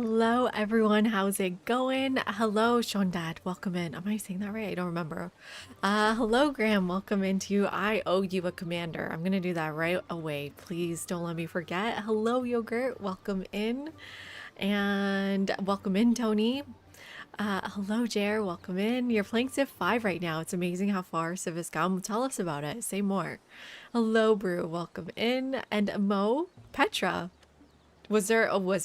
Hello everyone, how's it going? Hello Sean Dad, welcome in. Am I saying that right? I don't remember. Hello Graham, welcome into I Owe You a Commander. I'm gonna do that right away. Please don't let me forget. Hello Yogurt, welcome in. And welcome in Tony. Hello Jer, welcome in. You're playing Civ 5 right now. It's amazing how far Civ has come. Tell us about it. Say more. Hello Brew, welcome in. And Mo, Petra. Was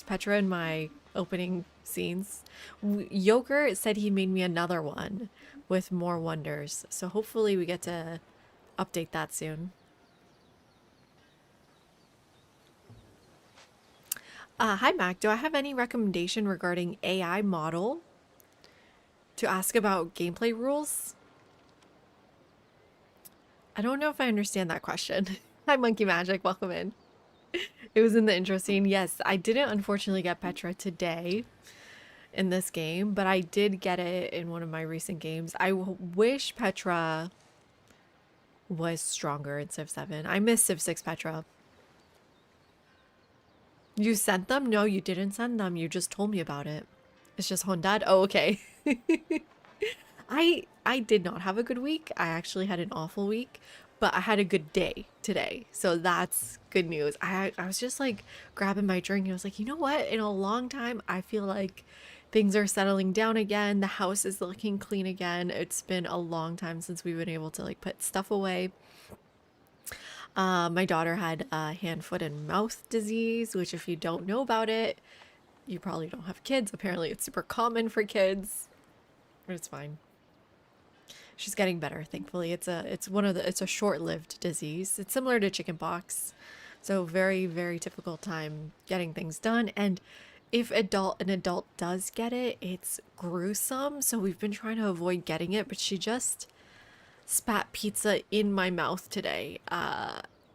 Petra in my opening scenes? Yogurt said he made me another one with more wonders. So hopefully we get to update that soon. Hi Mac, do I have any recommendation regarding AI model to ask about gameplay rules? I don't know if I understand that question. Hi Monkey Magic, welcome in. It was in the intro scene. Yes, I didn't unfortunately get Petra today in this game, but I did get it in one of my recent games. I wish Petra was stronger in Civ 7. I miss Civ 6 Petra. You sent them? No, you didn't send them. You just told me about it. It's just Hondad? Oh, okay. I did not have a good week. I actually had an awful week, but I had a good day today. So that's good news. I was just like grabbing my drink and I was like, you know what? In a long time, I feel like things are settling down again. The house is looking clean again. It's been a long time since we've been able to like put stuff away. My daughter had hand, foot, and mouth disease, which if you don't know about it, you probably don't have kids. Apparently it's super common for kids, but it's fine. She's getting better, thankfully. It's a short-lived disease. It's similar to chickenpox. So very, very difficult time getting things done. And if an adult does get it, it's gruesome. So we've been trying to avoid getting it, but she just spat pizza in my mouth today.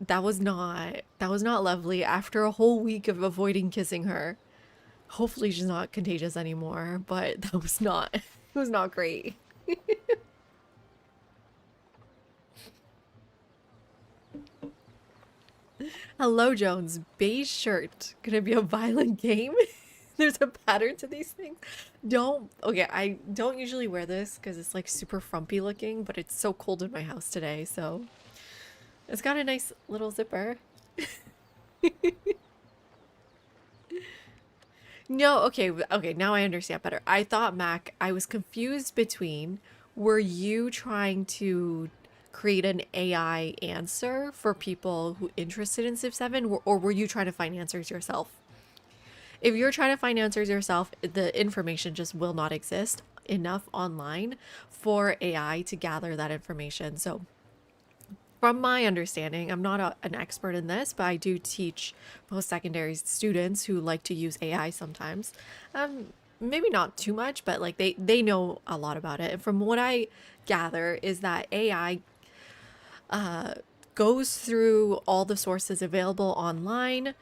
that was not lovely after a whole week of avoiding kissing her. Hopefully she's not contagious anymore, but that was not it was not great. Hello, Jones. Beige shirt. Gonna be a violent game? There's a pattern to these things. Don't. Okay, I don't usually wear this because it's like super frumpy looking, but it's so cold in my house today, so it's got a nice little zipper. No, okay, okay, now I understand better. I thought, Mac, I was confused between were you trying to create an AI answer for people who interested in Civ 7 or were you trying to find answers yourself? If you're trying to find answers yourself, the information just will not exist enough online for AI to gather that information. So from my understanding, I'm not an expert in this, but I do teach post-secondary students who like to use AI sometimes. Maybe not too much, but like they know a lot about it. And from what I gather is that AI goes through all the sources available online,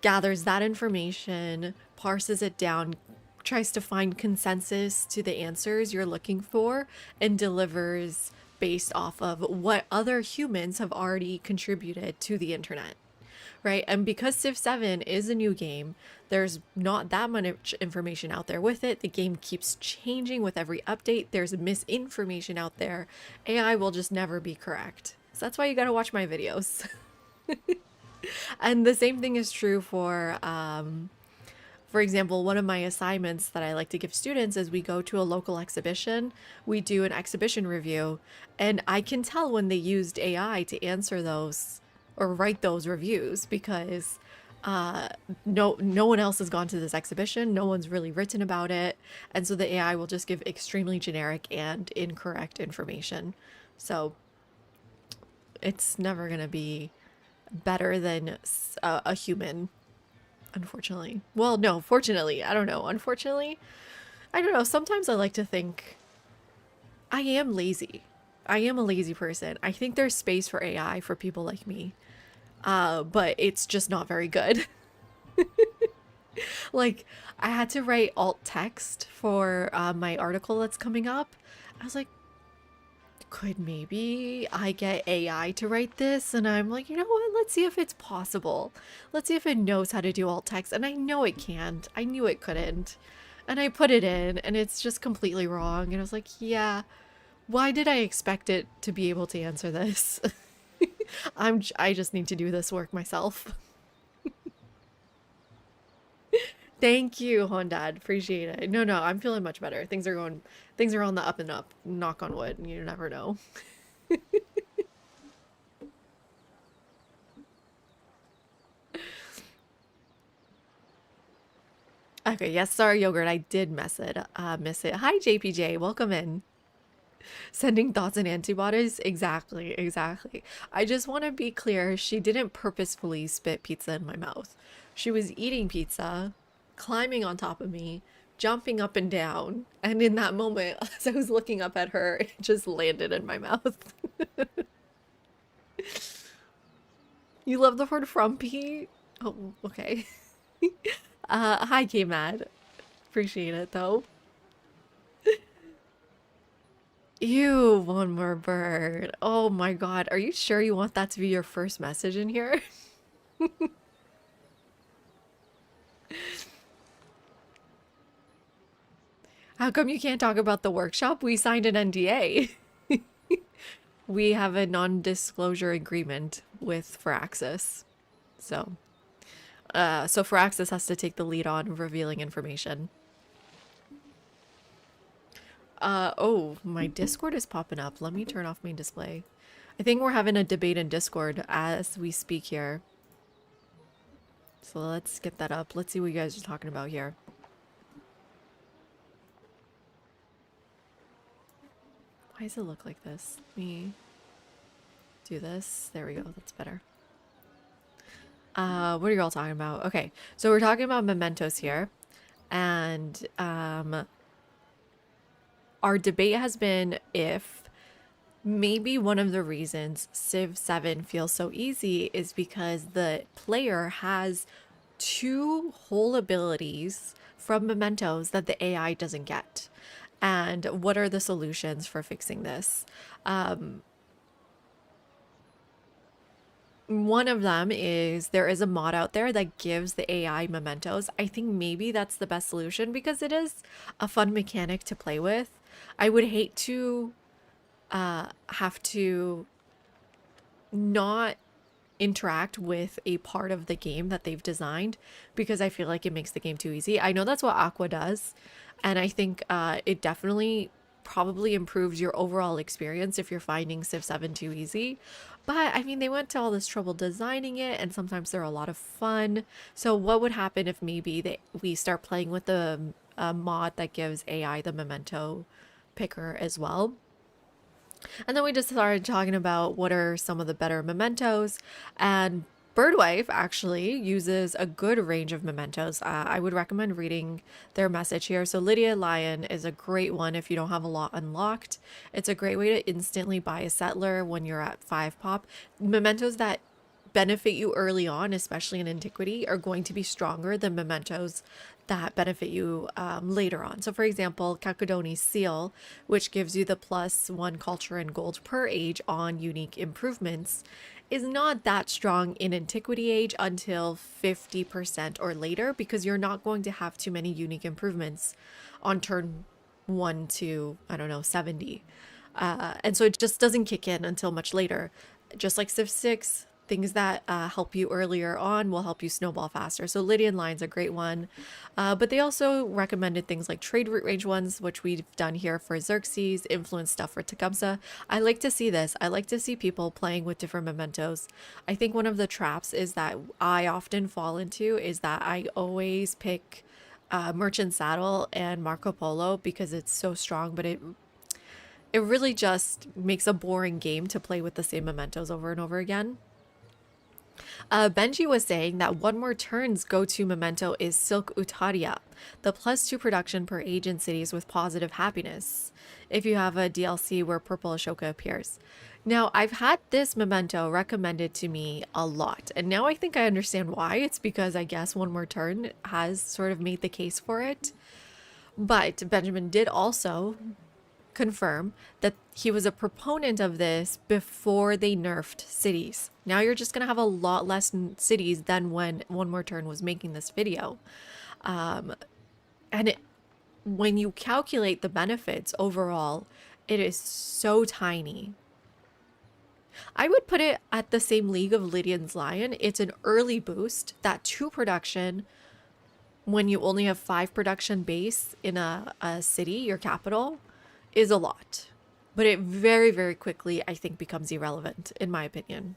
gathers that information, parses it down, tries to find consensus to the answers you're looking for, and delivers based off of what other humans have already contributed to the internet. Right? And because Civ 7 is a new game, there's not that much information out there with it. The game keeps changing with every update. There's misinformation out there. AI will just never be correct. So that's why you gotta watch my videos. And the same thing is true for example, one of my assignments that I like to give students is we go to a local exhibition, we do an exhibition review, and I can tell when they used AI to answer those or write those reviews because no one else has gone to this exhibition, no one's really written about it, and so the AI will just give extremely generic and incorrect information. So it's never going to be better than a human, unfortunately. Well, no, fortunately. I don't know. Unfortunately, I don't know. Sometimes I like to think I am lazy. I am a lazy person. I think there's space for AI for people like me. But it's just not very good. Like, I had to write alt text for my article that's coming up. I was like, could maybe I get AI to write this? And I'm like, you know what? Let's see if it's possible. Let's see if it knows how to do alt text. And I know it can't. I knew it couldn't. And I put it in and it's just completely wrong. And I was like, yeah, why did I expect it to be able to answer this? I just need to do this work myself. Thank you, Hondad. Appreciate it. No, no, I'm feeling much better. Things are on the up and up. Knock on wood. You never know. Okay, yes, sorry, yogurt. I did miss it. Hi, JPJ. Welcome in. Sending thoughts and antibodies? Exactly, exactly. I just want to be clear. She didn't purposefully spit pizza in my mouth. She was eating pizza, climbing on top of me, jumping up and down. And in that moment, as I was looking up at her, it just landed in my mouth. You love the word frumpy? Oh, okay. Hi, K-Mad. Appreciate it, though. Ew, one more bird. Oh my God. Are you sure you want that to be your first message in here? How come you can't talk about the workshop? We signed an NDA. We have a non-disclosure agreement with Firaxis. So, so Firaxis has to take the lead on revealing information. Oh, my Discord is popping up. Let me turn off my display. I think we're having a debate in Discord as we speak here. So let's get that up. Let's see what you guys are talking about here. Why does it look like this? Let me do this. There we go. That's better. What are you all talking about? Okay, so we're talking about mementos here. And our debate has been if maybe one of the reasons Civ 7 feels so easy is because the player has two whole abilities from mementos that the AI doesn't get. And what are the solutions for fixing this? One of them is there is a mod out there that gives the AI mementos. I think maybe that's the best solution because it is a fun mechanic to play with. I would hate to have to not interact with a part of the game that they've designed because I feel like it makes the game too easy. I know that's what Aqua does, and I think it definitely probably improves your overall experience if you're finding Civ 7 too easy. But I mean, they went to all this trouble designing it, and sometimes they're a lot of fun. So, what would happen if maybe we start playing with the mod that gives AI the memento picker as well? And then we just started talking about what are some of the better mementos. And Birdwife actually uses a good range of mementos. I would recommend reading their message here. So, Lydia Lion is a great one if you don't have a lot unlocked. It's a great way to instantly buy a settler when you're at 5 pop. Mementos that benefit you early on, especially in antiquity, are going to be stronger than mementos that benefit you later on. So, for example, Kakadoni's Seal, which gives you the +1 culture and gold per age on unique improvements, is not that strong in antiquity age until 50% or later because you're not going to have too many unique improvements on turn 1 to, I don't know, 70. And so it just doesn't kick in until much later. Just like Civ 6, things that help you earlier on will help you snowball faster. So Lydian Line's a great one. But they also recommended things like trade route range ones, which we've done here for Xerxes, influence stuff for Tecumseh. I like to see this. I like to see people playing with different mementos. I think one of the traps is that I often fall into is that I always pick Merchant Saddle and Marco Polo because it's so strong, but it really just makes a boring game to play with the same mementos over and over again. Benji was saying that one more turn's go-to memento is Silk Utaria, the +2 production per age in cities with positive happiness, if you have a DLC where Purple Ashoka appears. Now, I've had this memento recommended to me a lot, and now I think I understand why. It's because I guess one more turn has sort of made the case for it. But Benjamin did also confirm that he was a proponent of this before they nerfed cities. Now you're just going to have a lot less cities than when One More Turn was making this video. And when you calculate the benefits overall, it is so tiny. I would put it at the same league of Lydian's Lion. It's an early boost. That 2 production, when you only have 5 production base in a city, your capital, is a lot, but it very, very quickly, I think, becomes irrelevant, in my opinion.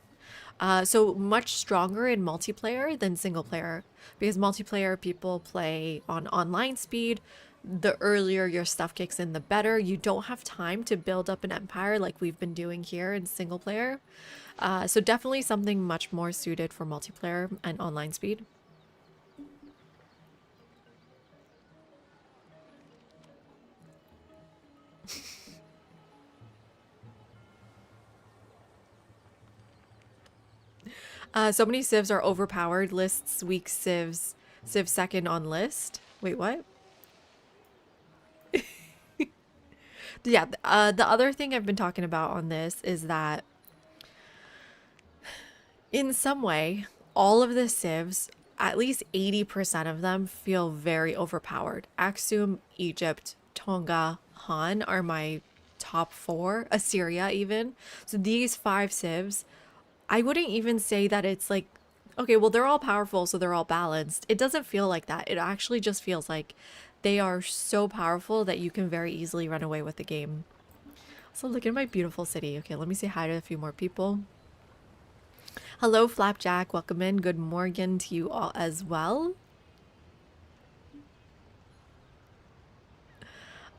So much stronger in multiplayer than single player, because multiplayer people play on online speed. The earlier your stuff kicks in, the better. You don't have time to build up an empire like we've been doing here in single player. So definitely something much more suited for multiplayer and online speed. So many civs are overpowered. Lists weak civs. Civ second on list. Wait, what? Yeah, the other thing I've been talking about on this is that in some way, all of the civs, at least 80% of them, feel very overpowered. Aksum, Egypt, Tonga, Han are my top 4. Assyria even. So these 5 civs, I wouldn't even say that it's like, okay, well, they're all powerful, so they're all balanced. It doesn't feel like that. It actually just feels like they are so powerful that you can very easily run away with the game. So look at my beautiful city. Okay, let me say hi to a few more people. Hello, Flapjack. Welcome in. Good morning to you all as well.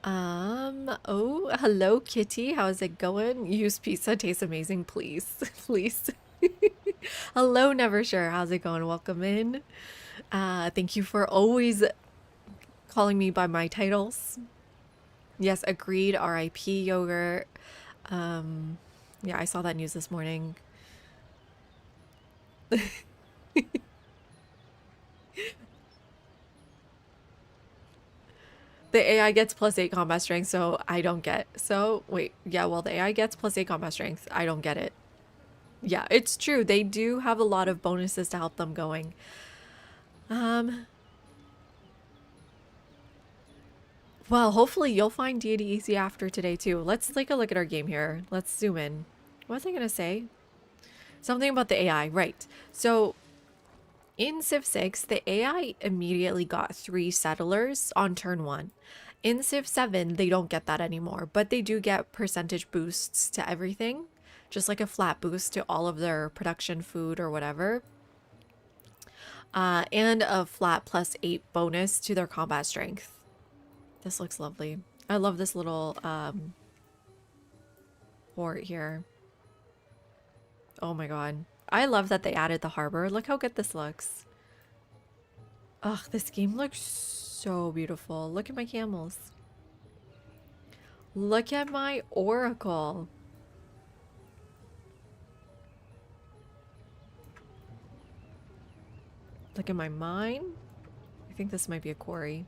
Oh, hello, Kitty. How's it going? Use pizza. Tastes amazing. Please. Please. Hello, Never Sure. How's it going? Welcome in. Thank you for always calling me by my titles. Yes, agreed. RIP, Yogurt. Yeah, I saw that news this morning. The AI gets +8 combat strength, so I don't get. So, wait, yeah, well, the AI gets +8 combat strength. I don't get it. Yeah, it's true. They do have a lot of bonuses to help them going. Um, well, hopefully you'll find deity easy after today too. Let's take a look at our game here. Let's zoom in. What was I gonna say? Something about the AI, right. So in Civ 6, the AI immediately got 3 settlers on turn 1. In Civ 7, they don't get that anymore, but they do get percentage boosts to everything, just like a flat boost to all of their production food or whatever, and a flat +8 bonus to their combat strength. This looks lovely. I love this little port here. Oh my god. I love that they added the harbor. Look how good this looks. Ugh, this game looks so beautiful. Look at my camels. Look at my oracle. Look at my mine. I think this might be a quarry.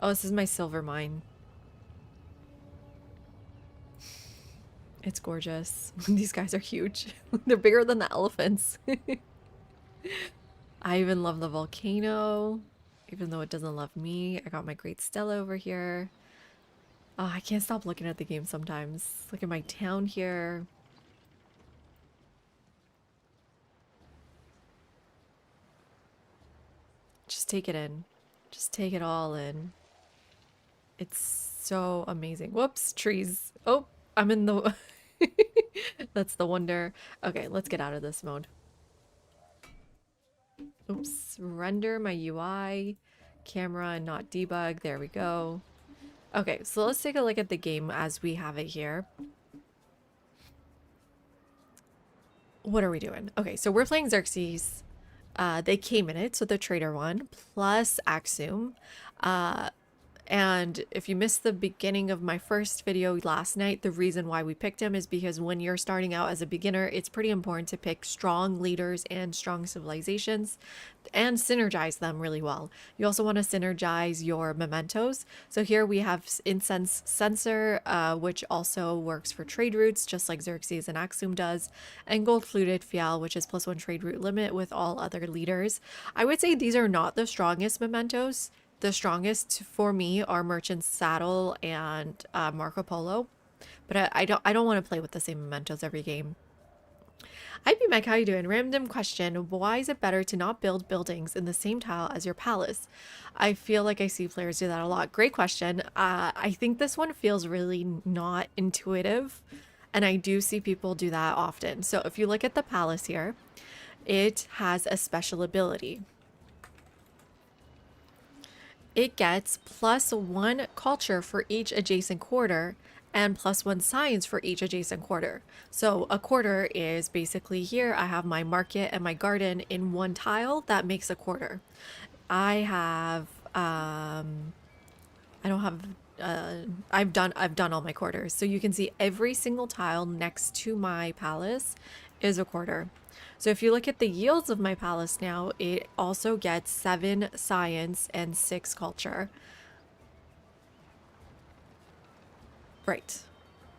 Oh, this is my silver mine. It's gorgeous. These guys are huge. They're bigger than the elephants. I even love the volcano, even though it doesn't love me. I got my great Stella over here. Oh, I can't stop looking at the game sometimes. Look at my town here. Just take it in. Just take it all in. It's so amazing. Whoops, trees. Oh, I'm in the... That's the wonder. Okay, let's get out of this mode. Oops, render my UI, camera and not debug. There we go. Okay, so let's take a look at the game as we have it here. What are we doing? Okay, so we're playing Xerxes. They came in it, so the trader one, plus Axum. And if you missed the beginning of my first video last night, the reason why we picked him is because when you're starting out as a beginner, it's pretty important to pick strong leaders and strong civilizations and synergize them really well. You also want to synergize your mementos. So here we have Incense Sensor, which also works for trade routes, just like Xerxes and Axum does, and Gold Fluted Fial, which is +1 trade route limit with all other leaders. I would say these are not the strongest mementos. The strongest for me are Merchant's Saddle and Marco Polo, but I don't want to play with the same mementos every game. Hi B-Mech, how you doing? Random question. Why is it better to not build buildings in the same tile as your palace? I feel like I see players do that a lot. Great question. I think this one feels really not intuitive, and I do see people do that often. So if you look at the palace here, it has a special ability. It gets +1 culture for each adjacent quarter and +1 science for each adjacent quarter. So a quarter is basically here. I have my market and my garden in one tile. That makes a quarter. I have, I don't have, I've done all my quarters. So you can see every single tile next to my palace is a quarter. So if you look at the yields of my palace now, it also gets 7 science and 6 culture. Right.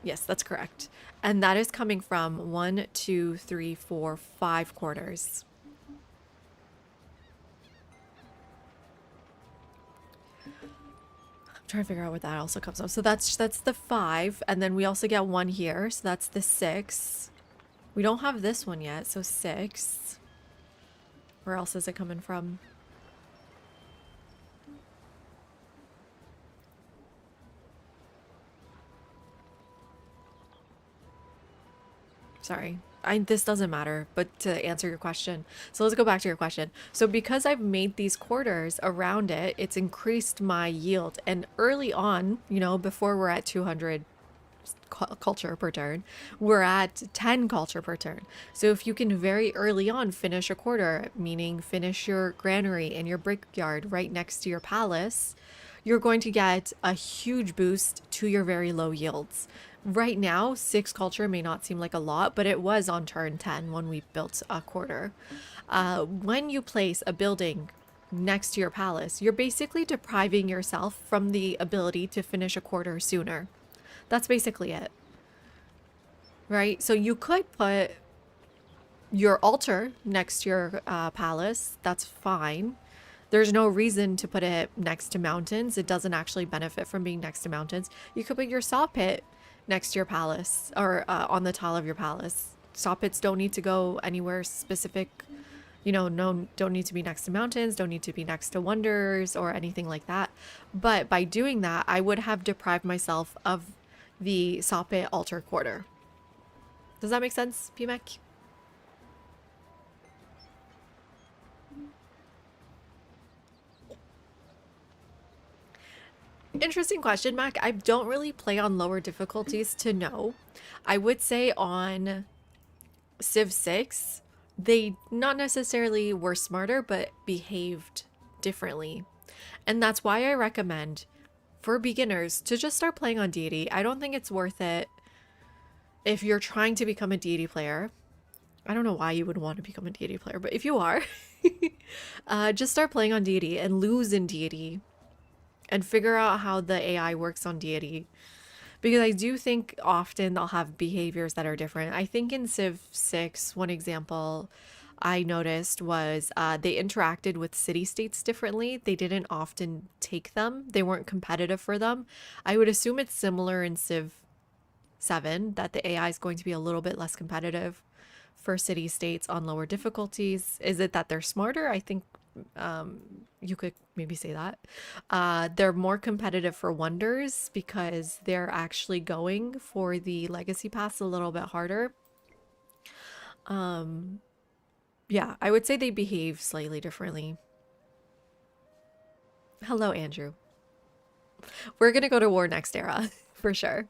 Yes, that's correct. And that is coming from 1, 2, 3, 4, 5 quarters. I'm trying to figure out what that also comes up. So that's the 5, and then we also get 1 here, so that's the 6. We don't have this one yet, so 6. Where else is it coming from? Sorry. This doesn't matter, but to answer your question. So let's go back to your question. So because I've made these quarters around it, it's increased my yield. And early on, you know, before we're at 200 culture per turn, we're at 10 culture per turn. So if you can very early on finish a quarter, meaning finish your granary and your brickyard right next to your palace, you're going to get a huge boost to your very low yields. Right now, 6 culture may not seem like a lot, but it was on turn 10 when we built a quarter. When you place a building next to your palace, you're basically depriving yourself from the ability to finish a quarter sooner. That's basically it, right? So you could put your altar next to your palace. That's fine. There's no reason to put it next to mountains. It doesn't actually benefit from being next to mountains. You could put your saw pit next to your palace or on the tile of your palace. Saw pits don't need to go anywhere specific. You know, no, don't need to be next to mountains, don't need to be next to wonders or anything like that. But by doing that, I would have deprived myself of the saw pit altar quarter. Does that make sense, PMEC? Interesting question, Mac. I don't really play on lower difficulties to know. I would say on Civ 6, they not necessarily were smarter, but behaved differently. And that's why I recommend for beginners to just start playing on deity. I don't think it's worth it if you're trying to become a deity player. I don't know why you would want to become a deity player, but if you are, just start playing on deity and lose in deity and figure out how the AI works on deity. Because I do think often they'll have behaviors that are different. I think in Civ 6, one example I noticed was they interacted with city states differently. They didn't often take them, they weren't competitive for them. I would assume it's similar in Civ 7, that the AI is going to be a little bit less competitive for city states on lower difficulties. Is it that they're smarter? I think you could maybe say that. They're more competitive for wonders because they're actually going for the legacy pass a little bit harder. Yeah, I would say they behave slightly differently. Hello, Andrew. We're gonna go to war next era, for sure.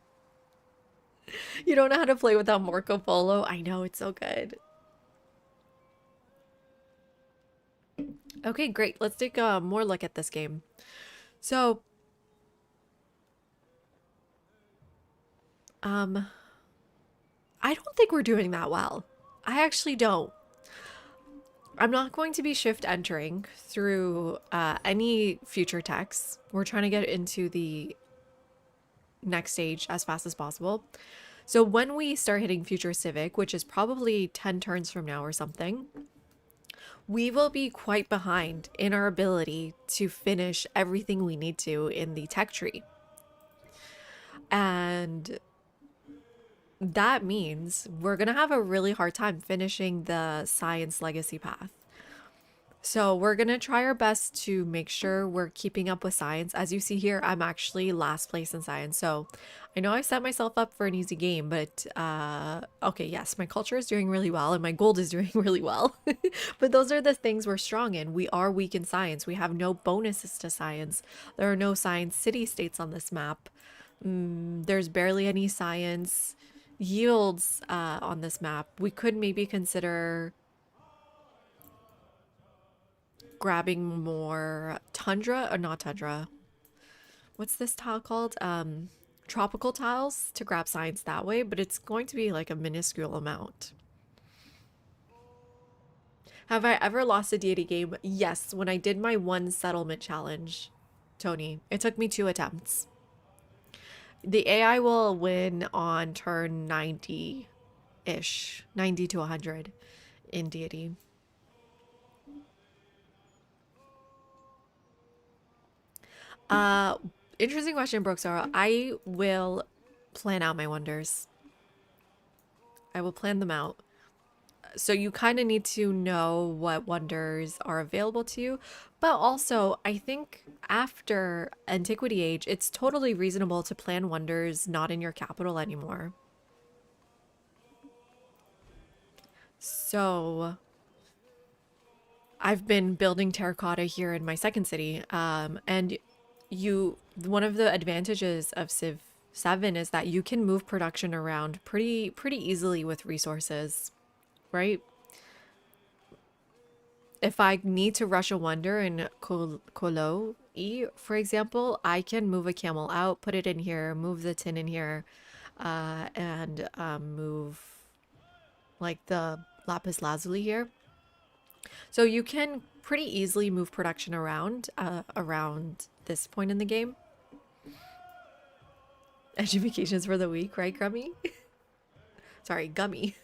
You don't know how to play without Marco Polo? I know, it's so good. Okay, great. Let's take a more look at this game. So, I don't think we're doing that well. I actually don't. I'm not going to be shift entering through any future texts. We're trying to get into the next stage as fast as possible. So when we start hitting future civic, which is probably 10 turns from now or something, we will be quite behind in our ability to finish everything we need to in the tech tree. And that means we're going to have a really hard time finishing the science legacy path. So we're going to try our best to make sure we're keeping up with science. As you see here, I'm actually last place in science. So I know I set myself up for an easy game, but okay, yes, my culture is doing really well and my gold is doing really well. But those are the things we're strong in. We are weak in science. We have no bonuses to science. There are no science city states on this map. There's barely any science yields on this map. We could maybe consider grabbing more tundra or not tundra. What's this tile called? Tropical tiles to grab science that way, but it's going to be like a minuscule amount. Have I ever lost a deity game? Yes, when I did my one settlement challenge, Tony. It took me 2 attempts. The AI will win on turn 90-ish, 90 to 100 in deity. Interesting question, Brooksara. I will plan out my wonders. I will plan them out. So you kind of need to know what wonders are available to you. But also, I think after Antiquity Age, it's totally reasonable to plan wonders not in your capital anymore. So I've been building terracotta here in my second city. And one of the advantages of Civ 7 is that you can move production around pretty easily with resources, right? If I need to rush a wonder in Kolo E, for example, I can move a camel out, put it in here, move the tin in here. and move like the lapis lazuli here. So you can pretty easily move production around this point in the game. Educations for the week, right, Grummy? Sorry, Gummy.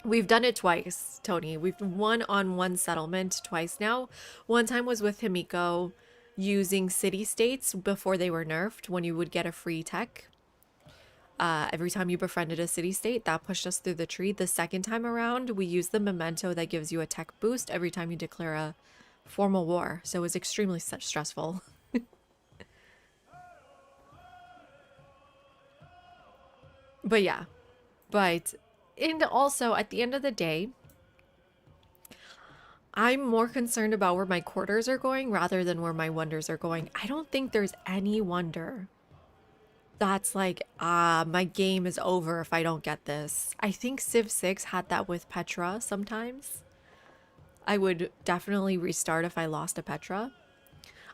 We've done it twice, Tony. We've won on one settlement twice now. One time was with Himiko using city states before they were nerfed when you would get a free tech. Every time you befriended a city state, that pushed us through the tree. The second time around, we used the memento that gives you a tech boost every time you declare a formal war. So it was extremely stressful. But yeah, and also at the end of the day, I'm more concerned about where my quarters are going rather than where my wonders are going. I don't think there's any wonder that's like, my game is over if I don't get this. I think Civ 6 had that with Petra sometimes. I would definitely restart if I lost a Petra.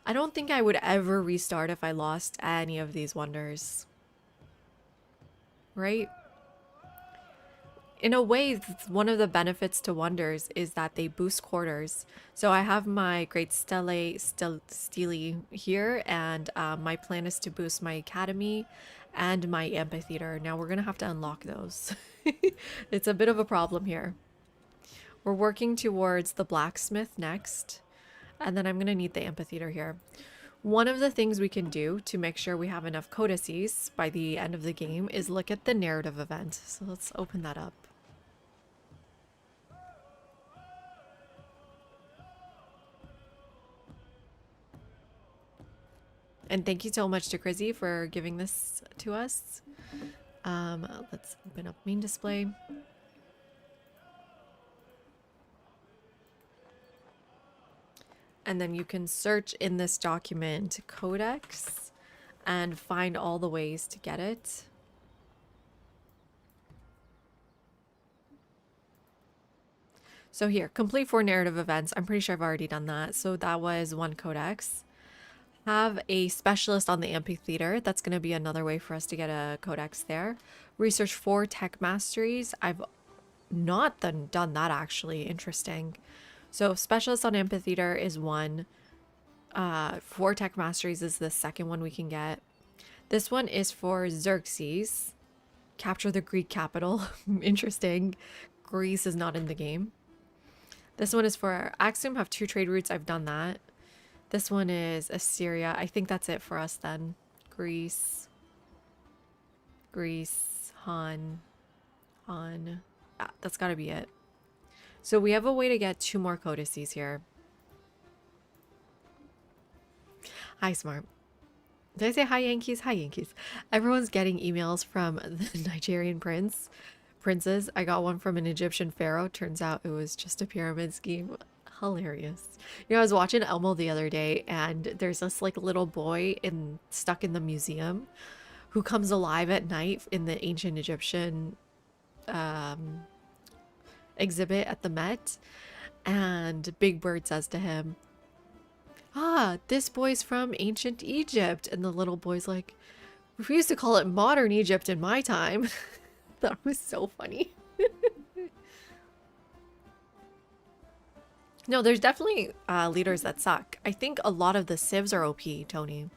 I don't think I would ever restart if I lost any of these wonders. Right? In a way, one of the benefits to wonders is that they boost quarters. So I have my Great Stele here, and my plan is to boost my academy and my amphitheater. Now we're gonna have to unlock those. It's a bit of a problem here. We're working towards the blacksmith next, and then I'm gonna need the amphitheater here. One of the things we can do to make sure we have enough codices by the end of the game is look at the narrative event. So let's open that up. And thank you so much to Crizzy for giving this to us. Let's open up main display. And then you can search in this document codex and find all the ways to get it. So here, complete 4 narrative events. I'm pretty sure I've already done that. So that was 1 codex. Have a specialist on the amphitheater. That's going to be another way for us to get a codex there. Research 4 tech masteries. I've not done that actually. Interesting. So specialist on amphitheater is 1. 4 tech masteries is the second one we can get. This one is for Xerxes. Capture the Greek capital. Interesting. Greece is not in the game. This one is for Axiom. Have 2 trade routes. I've done that. This one is Assyria. I think that's it for us then. Greece, Han. Ah, that's got to be it. So we have a way to get 2 more codices here. Hi, Smart. Did I say hi, Yankees? Hi, Yankees. Everyone's getting emails from the Nigerian princes. I got one from an Egyptian pharaoh. Turns out it was just a pyramid scheme. Hilarious. You know, I was watching Elmo the other day, and there's this like little boy stuck in the museum who comes alive at night in the ancient Egyptian exhibit at the Met, and Big Bird says to him, "Ah, this boy's from ancient Egypt," and the little boy's like, "We used to call it modern Egypt in my time." That was so funny. No, there's definitely leaders that suck. I think a lot of the civs are OP, Tony.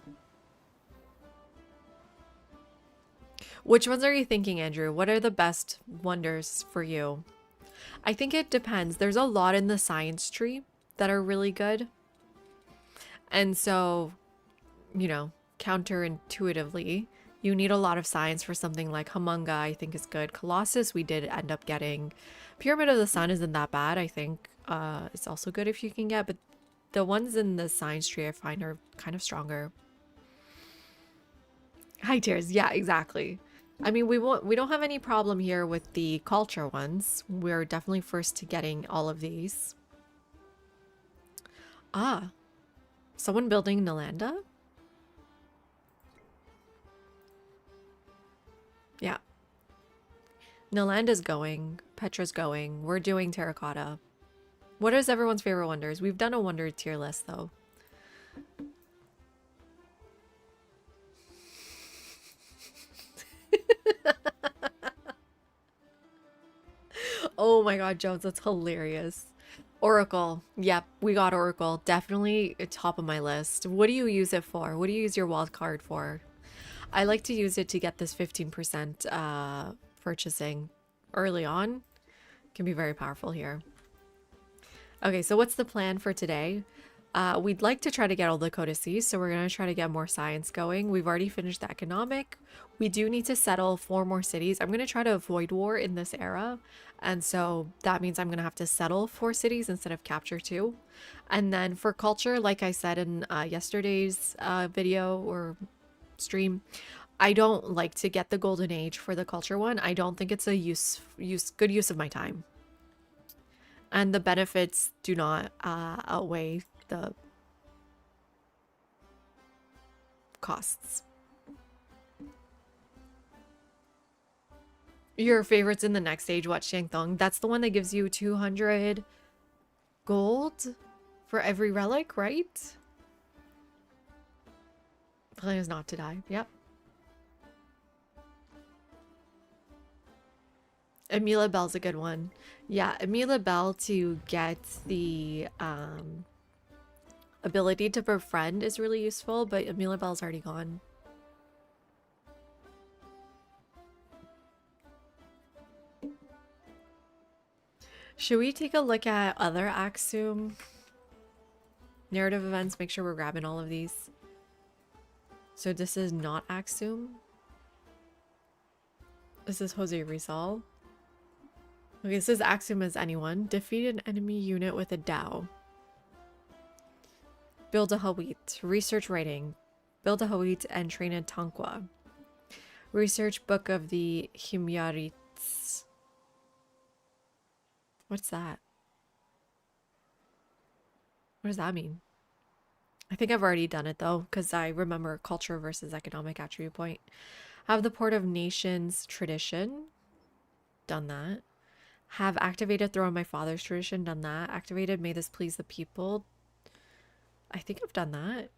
Which ones are you thinking, Andrew? What are the best wonders for you? I think it depends. There's a lot in the science tree that are really good. And so, you know, counterintuitively, you need a lot of science for something like Humunga, I think is good. Colossus, we did end up getting. Pyramid of the Sun isn't that bad, I think. It's also good if you can get, but the ones in the science tree I find are kind of stronger. High tiers, yeah, exactly. I mean, we don't have any problem here with the culture ones. We're definitely first to getting all of these. Ah, someone building Nalanda? Yeah. Nalanda's going. Petra's going. We're doing terracotta. What is everyone's favorite wonders? We've done a wonder tier list, though. Oh my God, Jones, that's hilarious. Oracle. Yep, we got Oracle. Definitely top of my list. What do you use it for? What do you use your wild card for? I like to use it to get this 15% purchasing early on. Can be very powerful here. Okay, so what's the plan for today? We'd like to try to get all the codices, so we're going to try to get more science going. We've already finished the economic. We do need to settle 4 more cities. I'm going to try to avoid war in this era, and so that means I'm going to have to settle 4 cities instead of capture 2. And then for culture, like I said in yesterday's video or stream, I don't like to get the golden age for the culture one. I don't think it's a good use of my time. And the benefits do not outweigh the costs. Your favorites in the next stage, what Shangthong? That's the one that gives you 200 gold for every relic, right? Plan is not to die. Yep. Amelia Bell's a good one. Yeah, Amelia Bell to get the ability to befriend is really useful, but Amelia Bell's already gone. Should we take a look at other Axum narrative events? Make sure we're grabbing all of these. So this is not Axum. This is Jose Rizal. Okay, this is Axum as anyone. Defeat an enemy unit with a Dao. Build a Hawit. Research writing. Build a Hawit and train a Tankwa. Research Book of the Himyarites. What's that? What does that mean? I think I've already done it though, because I remember culture versus economic attribute point. Have the Port of Nations tradition. Done that. Have activated Throne of My Father's tradition. Done that. Activated May This Please the People. I think I've done that.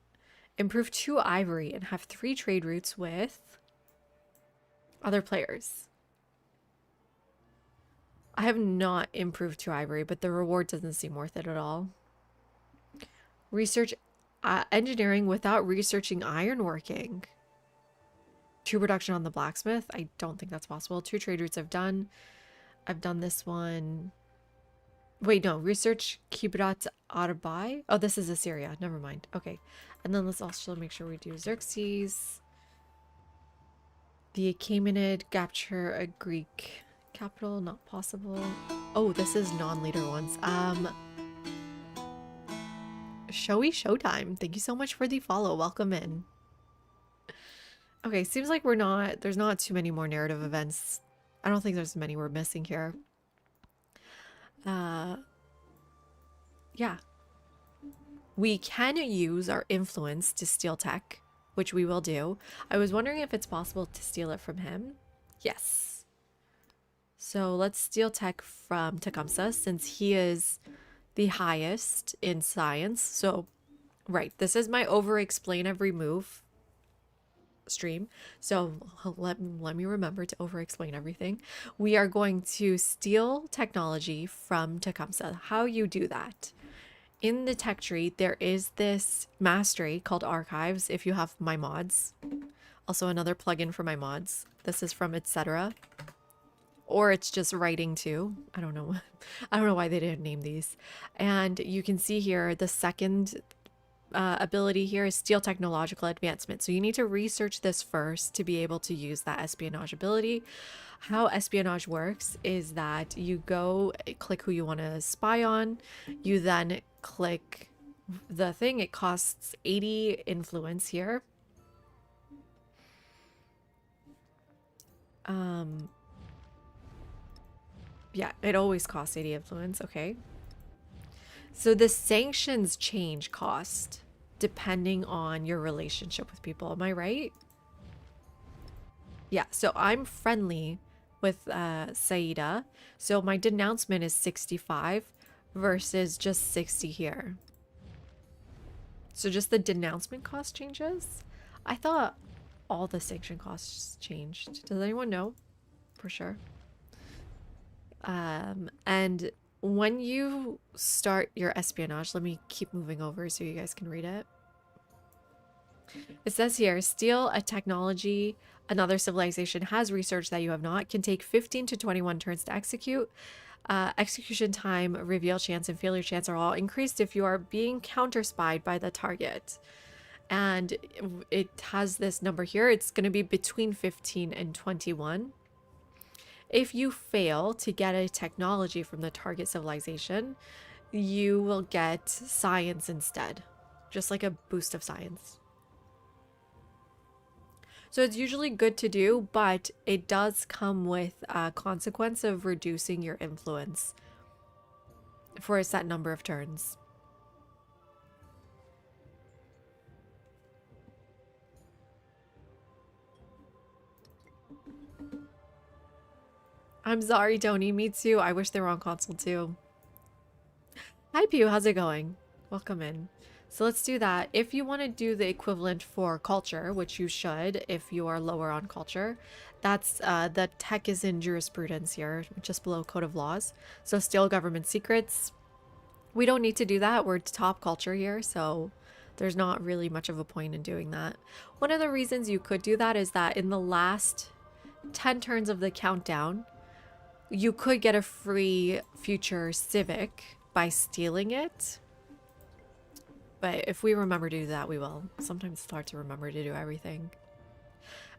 Improve 2 ivory and have 3 trade routes with other players. I have not improved 2 ivory, but the reward doesn't seem worth it at all. Research engineering without researching ironworking. 2 production on the blacksmith. I don't think that's possible. 2 trade routes I've done. I've done this one. Wait, no. Research Kibrat Arbai. Oh, this is Assyria. Never mind. Okay. And then let's also make sure we do Xerxes. The Achaemenid capture a Greek capital. Not possible. Oh, this is non-leader ones. Showy Showtime. Thank you so much for the follow. Welcome in. Okay, seems like there's not too many more narrative events. I don't think there's many we're missing here. Yeah. We can use our influence to steal tech, which we will do. I was wondering if it's possible to steal it from him. Yes. So let's steal tech from Tecumseh since he is the highest in science. So, right, this is my over-explain every move stream. So let me remember to over-explain everything. We are going to steal technology from Tecumseh. How you do that? In the tech tree, there is this mastery called archives if you have my mods. Also another plugin for my mods. This is from etc. Or it's just writing too. I don't know. I don't know why they didn't name these. And you can see here the second ability here is steal technological advancement. So you need to research this first to be able to use that espionage ability. How espionage works is that you go click who you want to spy on. You then click the thing. It costs 80 influence here. Yeah, it always costs 80 influence. Okay. So the sanctions change cost depending on your relationship with people. Am I right? Yeah, so I'm friendly with Saida. So my denouncement is 65 versus just 60 here. So just the denouncement cost changes? I thought all the sanction costs changed. Does anyone know for sure? And when you start your espionage, let me keep moving over so you guys can read it. It says here, steal a technology another civilization has researched that you have not, can take 15 to 21 turns to execute. Execution time, reveal chance, and failure chance are all increased if you are being counter-spied by the target. And it has this number here. It's going to be between 15 and 21. If you fail to get a technology from the target civilization, you will get science instead. Just like a boost of science. So it's usually good to do, but it does come with a consequence of reducing your influence for a set number of turns. I'm sorry, Tony. Me too. I wish they were on console too. Hi, Pew. How's it going? Welcome in. So let's do that. If you want to do the equivalent for culture, which you should if you are lower on culture, that's the tech is in jurisprudence here, just below code of laws. So steal government secrets. We don't need to do that. We're top culture here, so there's not really much of a point in doing that. One of the reasons you could do that is that in the last 10 turns of the countdown, you could get a free future civic by stealing it. But if we remember to do that, we will. Sometimes it's hard to remember to do everything.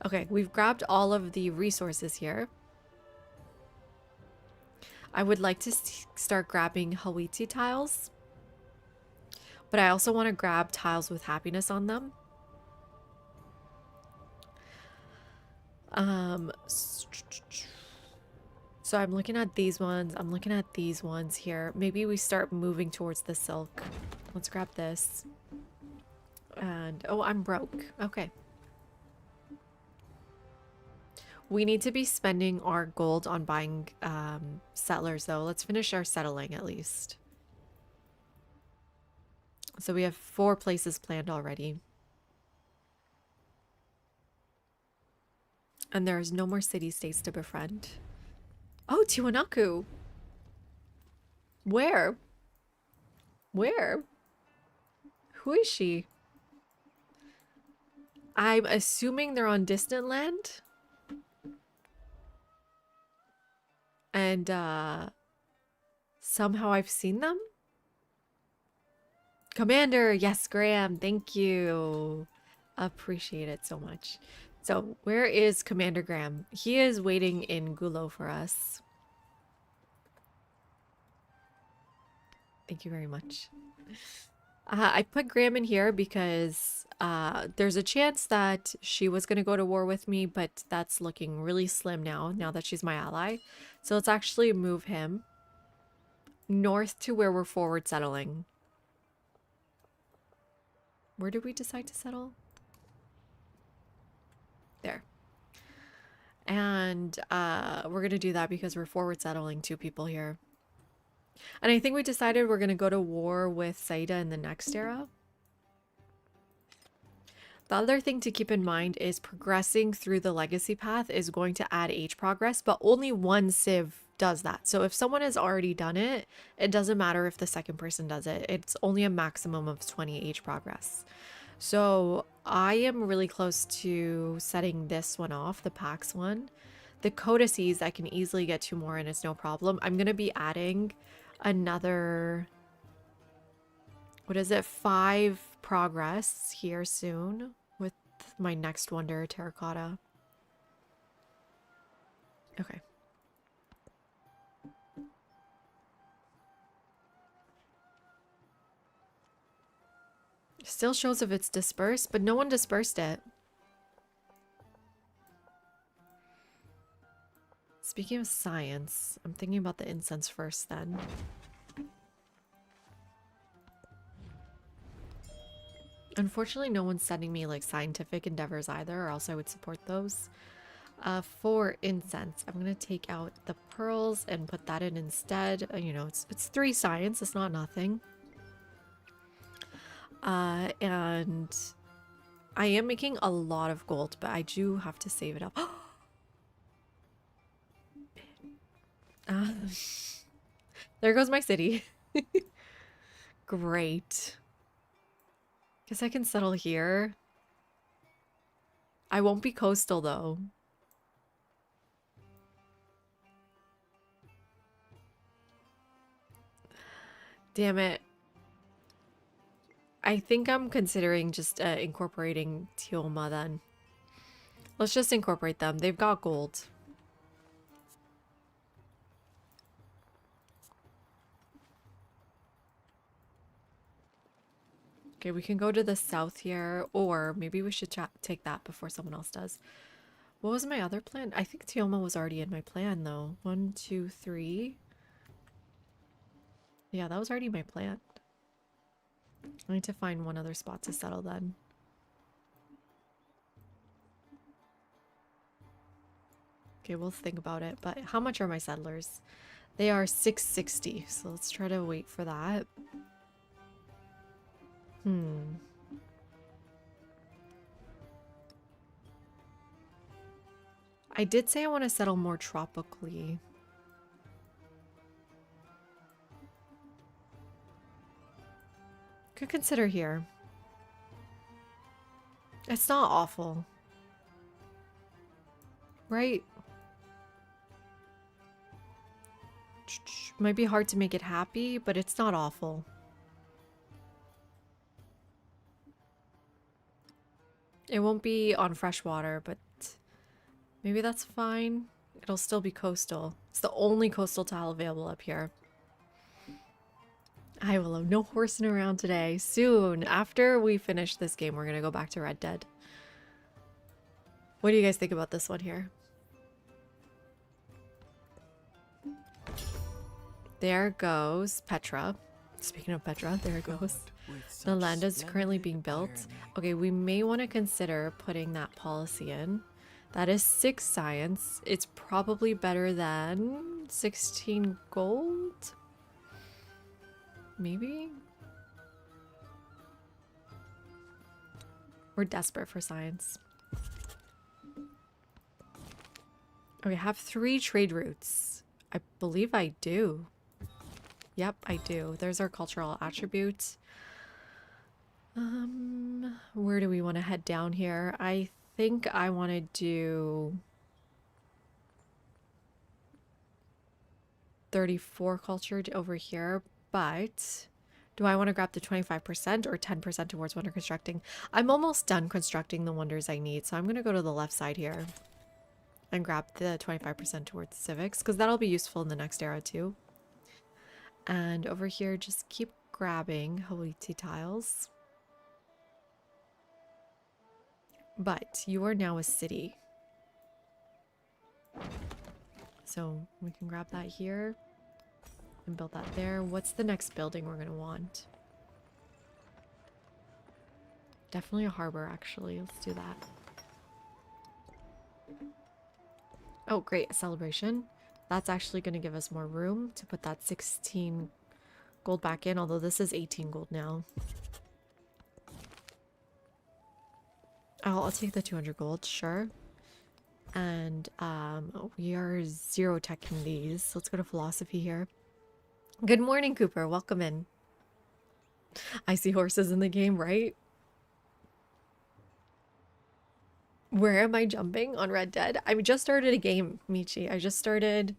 Okay, we've grabbed all of the resources here. I would like to start grabbing Hawiti tiles. But I also want to grab tiles with happiness on them. So I'm looking at these ones. I'm looking at these ones here. Maybe we start moving towards the silk. Let's grab this. And, oh, I'm broke. Okay. We need to be spending our gold on buying settlers, though. Let's finish our settling, at least. So we have 4 places planned already. And there's no more city-states to befriend. Oh, Tiwanaku! Where? Where? Who is she? I'm assuming they're on distant land. And somehow I've seen them. Commander, yes, Graham, thank you. Appreciate it so much. So where is Commander Graham? He is waiting in Gulo for us. Thank you very much. I put Graham in here because there's a chance that she was going to go to war with me, but that's looking really slim now that she's my ally. So let's actually move him north to where we're forward settling. Where did we decide to settle? There. And we're going to do that because we're forward settling 2 people here. And I think we decided we're going to go to war with Saida in the next era. The other thing to keep in mind is progressing through the legacy path is going to add age progress, but only one civ does that. So if someone has already done it, it doesn't matter if the second person does it. It's only a maximum of 20 age progress. So I am really close to setting this one off, the PAX one. The codices, I can easily get 2 more and it's no problem. I'm going to be adding another, what is it, 5 progress here soon with my next wonder, terracotta. Okay. Still shows if it's dispersed, but no one dispersed it. Speaking of science, I'm thinking about the incense first then. Unfortunately, no one's sending me like scientific endeavors either, or else I would support those. For incense, I'm gonna take out the pearls and put that in instead. You know, it's 3 science, it's not nothing. And I am making a lot of gold, but I do have to save it up. Uh, there goes my city. Great. Guess I can settle here. I won't be coastal though. Damn it. I think I'm considering just incorporating Tioma then. Let's just incorporate them. They've got gold. Okay, we can go to the south here, or maybe we should take that before someone else does. What was my other plan? I think Tioma was already in my plan though. 1, 2, 3. Yeah, that was already my plan. I need to find one other spot to settle then. Okay, we'll think about it. But how much are my settlers? They are 660, so let's try to wait for that. I did say I want to settle more tropically. Could consider here. It's not awful. Right? Might be hard to make it happy, but it's not awful. It won't be on fresh water, but maybe that's fine. It'll still be coastal. It's the only coastal tile available up here. I will have no horsing around today. Soon, after we finish this game, we're gonna go back to Red Dead. What do you guys think about this one here? There goes Petra. Speaking of Petra, there it goes. The land is currently being built. Okay, we may want to consider putting that policy in. That is 6 science. It's probably better than 16 gold? Maybe? We're desperate for science. Okay, have 3 trade routes. I believe I do. Yep, I do. There's our cultural attributes. Where do we want to head down here? I think I want to do 34 culture over here, but do I want to grab the 25% or 10% towards wonder constructing? I'm almost done constructing the wonders I need, so I'm going to go to the left side here and grab the 25% towards civics, because that'll be useful in the next era too. And over here, just keep grabbing Hawaii tiles. But you are now a city. So we can grab that here and build that there. What's the next building we're going to want? Definitely a harbor, actually. Let's do that. Oh, great. A celebration. That's actually going to give us more room to put that 16 gold back in, although this is 18 gold now. I'll take the 200 gold, sure. And we are 0 teching these. Let's go to philosophy here. Good morning, Cooper. Welcome in. I see horses in the game, right? Where am I jumping on Red Dead? I just started a game, Michi. I just started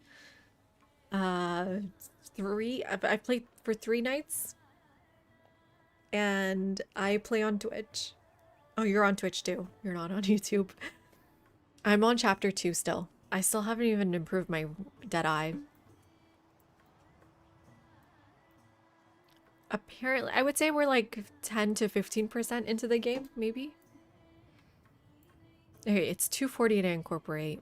3. I played for 3 nights. And I play on Twitch. Oh, you're on Twitch too. You're not on YouTube. I'm on chapter 2 still. I still haven't even improved my dead eye. Apparently, I would say we're like 10 to 15% into the game, maybe. Okay, it's 240 to incorporate.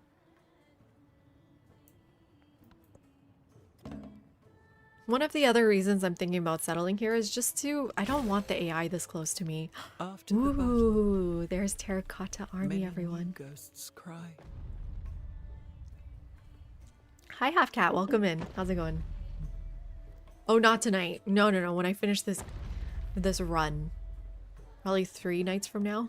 One of the other reasons I'm thinking about settling here is just to... I don't want the AI this close to me. After Ooh, there's Terracotta Army, many everyone. Ghosts cry. Hi, Half Cat. Welcome in. How's it going? Oh, not tonight. No, no, no. When I finish this run. Probably 3 nights from now.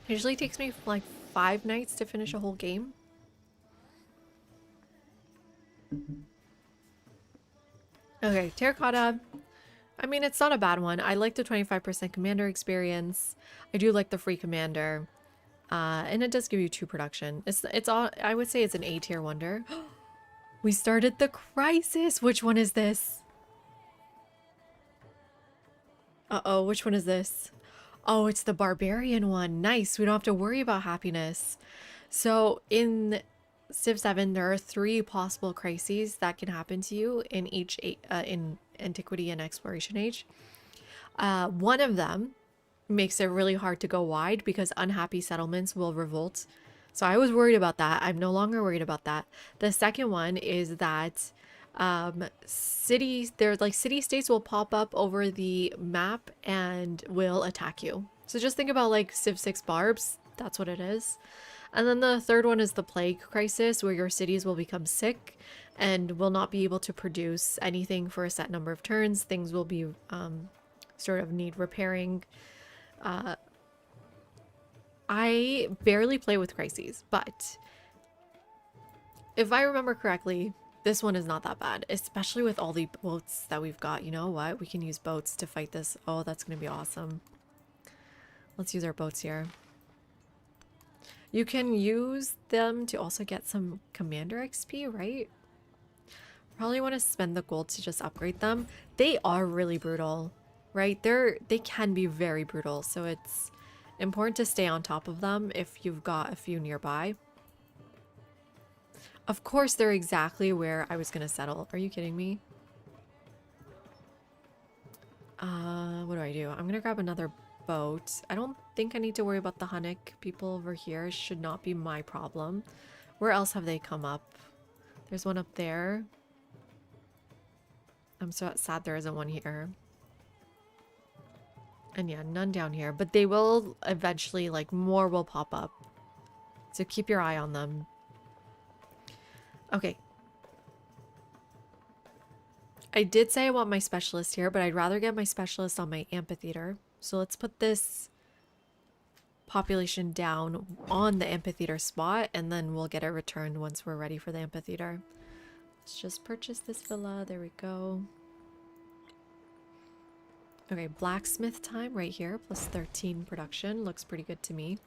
Usually takes me like 5 nights to finish a whole game. Okay, terracotta. I mean, it's not a bad one. I like the 25% commander experience. I do like the free commander. And it does give you 2 production. It's all, I would say it's an A tier wonder. We started the crisis. Which one is this? Uh-oh, which one is this? Oh, it's the barbarian one. Nice. We don't have to worry about happiness. So in Civ 7, there are 3 possible crises that can happen to you in each in antiquity and exploration age. One of them makes it really hard to go wide because unhappy settlements will revolt. So I was worried about that. I'm no longer worried about that. The second one is that cities, there's like city states will pop up over the map and will attack you. So just think about like Civ 6 barbs. That's what it is. And then the third one is the plague crisis, where your cities will become sick and will not be able to produce anything for a set number of turns. Things will be sort of need repairing. I barely play with crises, but if I remember correctly, this one is not that bad, especially with all the boats that we've got. You know what? We can use boats to fight this. Oh, that's going to be awesome. Let's use our boats here. You can use them to also get some commander XP, right? Probably want to spend the gold to just upgrade them. They are really brutal, right? They can be very brutal, so it's important to stay on top of them if you've got a few nearby. Of course, they're exactly where I was gonna settle. Are you kidding me? What do? I'm gonna grab another boat. I don't think I need to worry about the Hunnic people over here. It should not be my problem. Where else have they come up? There's one up there. I'm so sad there isn't one here. And yeah, none down here. But they will eventually, like, more will pop up. So keep your eye on them. Okay. I did say I want my specialist here, but I'd rather get my specialist on my amphitheater. So let's put this population down on the amphitheater spot, and then we'll get it returned once we're ready for the amphitheater. Let's just purchase this villa. There we go. Okay, blacksmith time right here, plus 13 production. Looks pretty good to me.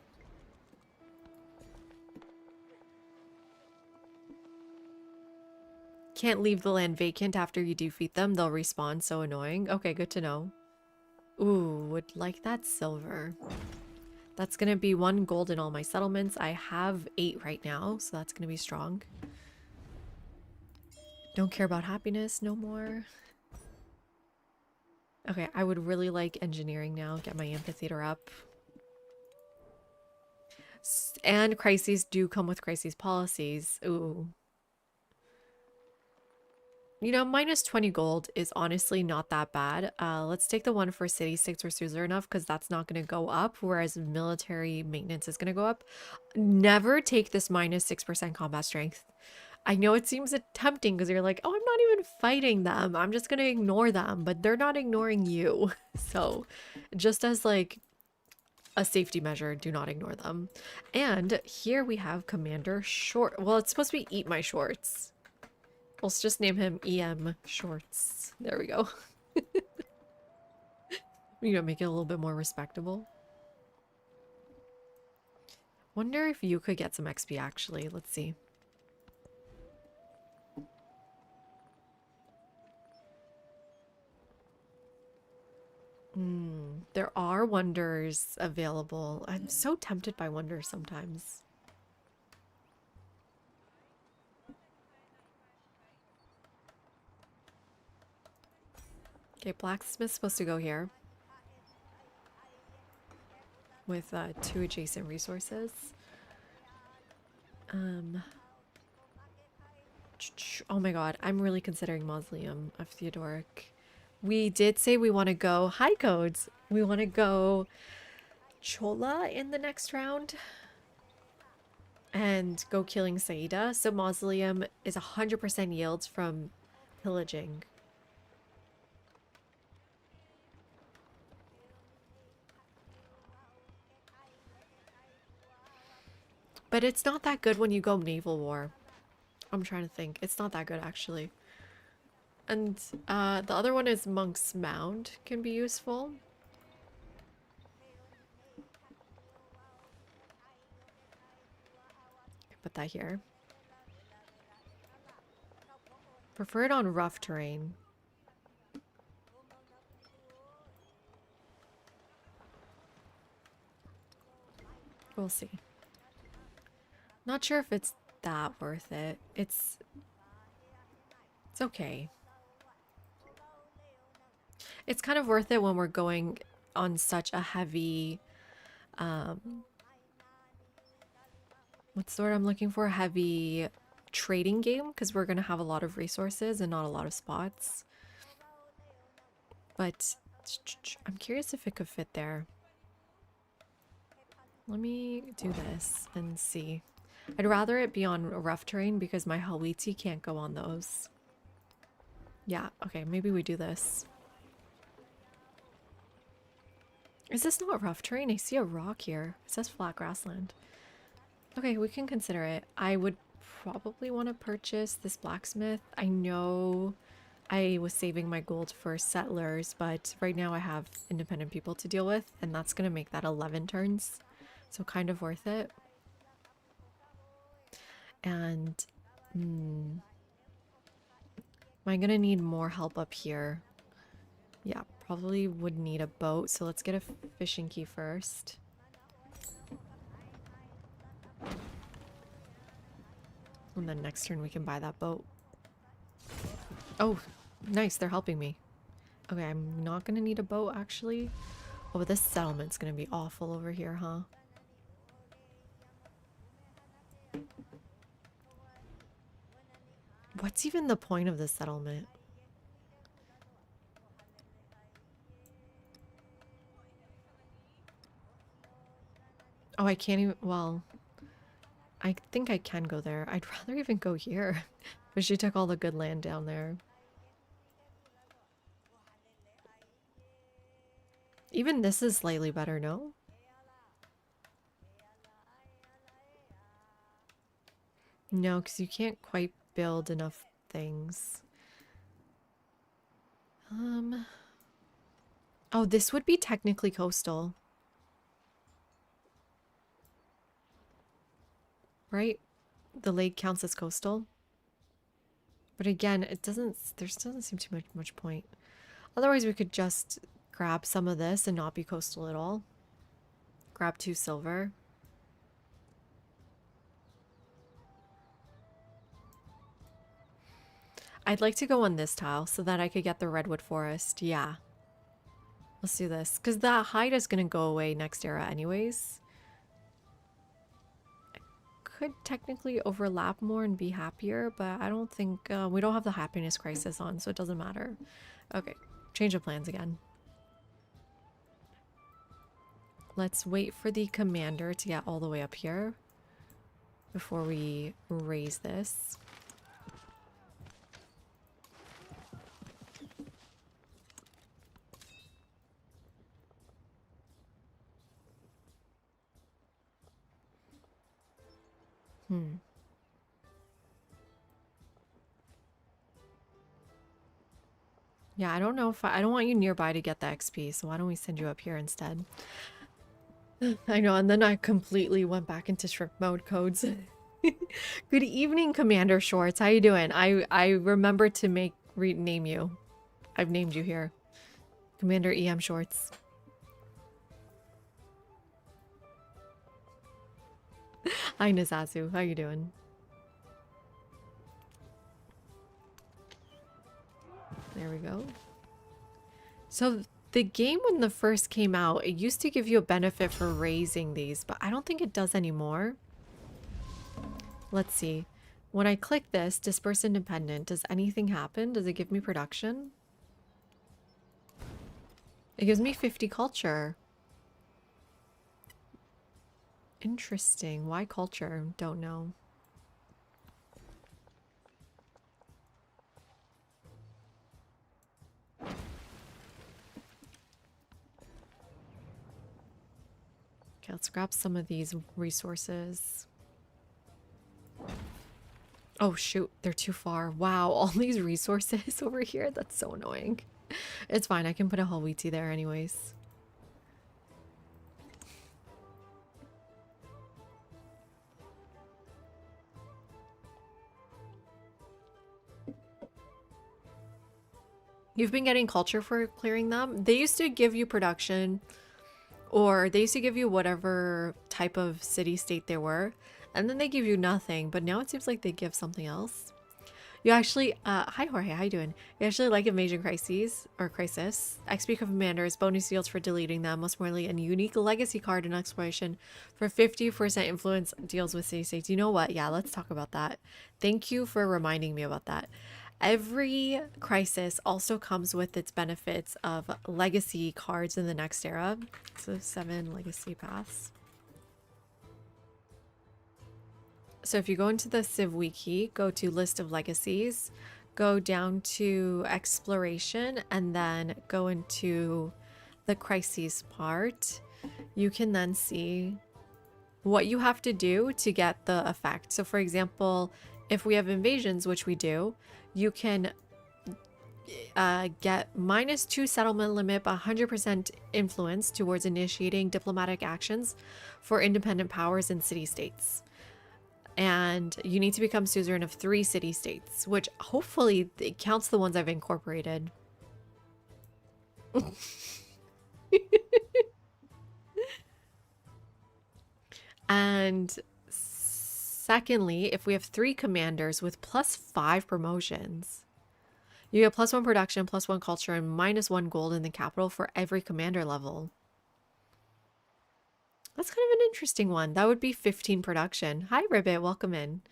Can't leave the land vacant after you defeat them. They'll respawn. So annoying. Okay, good to know. Ooh, would like that silver. That's gonna be 1 gold in all my settlements. I have 8 right now, so that's gonna be strong. Don't care about happiness no more. Okay, I would really like engineering now. Get my amphitheater up. And crises do come with crises policies. Ooh. You know, minus 20 gold is honestly not that bad. Let's take the one for city states or suzerain because that's not going to go up, whereas military maintenance is going to go up. Never take this minus 6% combat strength. I know it seems tempting because you're like, oh, I'm not even fighting them. I'm just going to ignore them, but they're not ignoring you. So just as like a safety measure, do not ignore them. And here we have Commander Short. Well, it's supposed to be Eat My Shorts. Let's just name him EM Shorts. There we go. You know, make it a little bit more respectable. Wonder if you could get some XP actually. Let's see. There are wonders available. I'm so tempted by wonders sometimes. Okay, blacksmith's supposed to go here. With 2 adjacent resources. Oh my god, I'm really considering Mausoleum of Theodoric. We did say we want to go high codes. We want to go Chola in the next round and go killing Saida. So Mausoleum is 100% yields from pillaging. But it's not that good when you go naval war. I'm trying to think. It's not that good actually. And the other one is Monk's Mound can be useful. Put that here. Prefer it on rough terrain. We'll see. Not sure if it's that worth it. It's okay. It's kind of worth it when we're going on such a heavy, what's the word I'm looking for? Heavy trading game, because we're going to have a lot of resources and not a lot of spots. But I'm curious if it could fit there. Let me do this and see. I'd rather it be on rough terrain because my Hawiti can't go on those. Yeah, okay, maybe we do this. Is this not rough terrain? I see a rock here. It says flat grassland. Okay, we can consider it. I would probably want to purchase this blacksmith. I know I was saving my gold for settlers, but right now I have independent people to deal with, and that's going to make that 11 turns. So kind of worth it. And am I going to need more help up here? Yeah, probably would need a boat. So let's get a fishing key first. And then next turn we can buy that boat. Oh, nice. They're helping me. Okay, I'm not going to need a boat actually. Oh, but this settlement's going to be awful over here, huh? What's even the point of this settlement? Oh, I can't even, well, I think I can go there. I'd rather even go here. But she took all the good land down there. Even this is slightly better, no? No, because you can't quite build enough things. Oh, this would be technically coastal. Right? The lake counts as coastal. But again, it doesn't, there doesn't seem too much point. Otherwise, we could just grab some of this and not be coastal at all. Grab 2 silver. I'd like to go on this tile so that I could get the redwood forest. Yeah. Let's do this. Because that hide is going to go away next era anyways. I could technically overlap more and be happier, but I don't think... we don't have the happiness crisis on, so it doesn't matter. Okay. Change of plans again. Let's wait for the commander to get all the way up here before we raise this. Yeah, I don't know if I don't want you nearby to get the XP, so why don't we send you up here instead? I know, and then I completely went back into shrimp mode codes. Good evening, Commander Shorts. How you doing? I remember to rename you. I've named you here. Commander EM Shorts. Hi, Nazazu. How you doing? There we go. So the game when the first came out, it used to give you a benefit for raising these, but I don't think it does anymore. Let's see. When I click this, disperse independent, does anything happen? Does it give me production? It gives me 50 culture. Interesting. Why culture? Don't know. Okay, let's grab some of these resources. Oh shoot, they're too far. Wow, all these resources over here. That's so annoying. It's fine. I can put a Hawiti there anyways. You've been getting culture for clearing them. They used to give you production, or they used to give you whatever type of city state they were, and then they give you nothing. But now it seems like they give something else. You actually, hi Jorge, how you doing? You actually like Invasion Crises, or Crisis. XP Commanders, bonus yields for deleting them, most importantly, a unique legacy card in exploration for 50% influence deals with city states. You know what? Yeah, let's talk about that. Thank you for reminding me about that. Every crisis also comes with its benefits of legacy cards in the next era. So 7 legacy paths. So if you go into the Civ Wiki, go to list of legacies, go down to exploration, and then go into the crises part, you can then see what you have to do to get the effect. So for example, if we have invasions, which we do, you can get -2 settlement limit, 100% influence towards initiating diplomatic actions for independent powers and city-states. And you need to become suzerain of 3 city-states, which hopefully it counts the ones I've incorporated. And secondly, if we have 3 commanders with +5 promotions, you get +1 production, +1 culture, and -1 gold in the capital for every commander level. That's kind of an interesting one. That would be 15 production. Hi, Ribbit. Welcome in.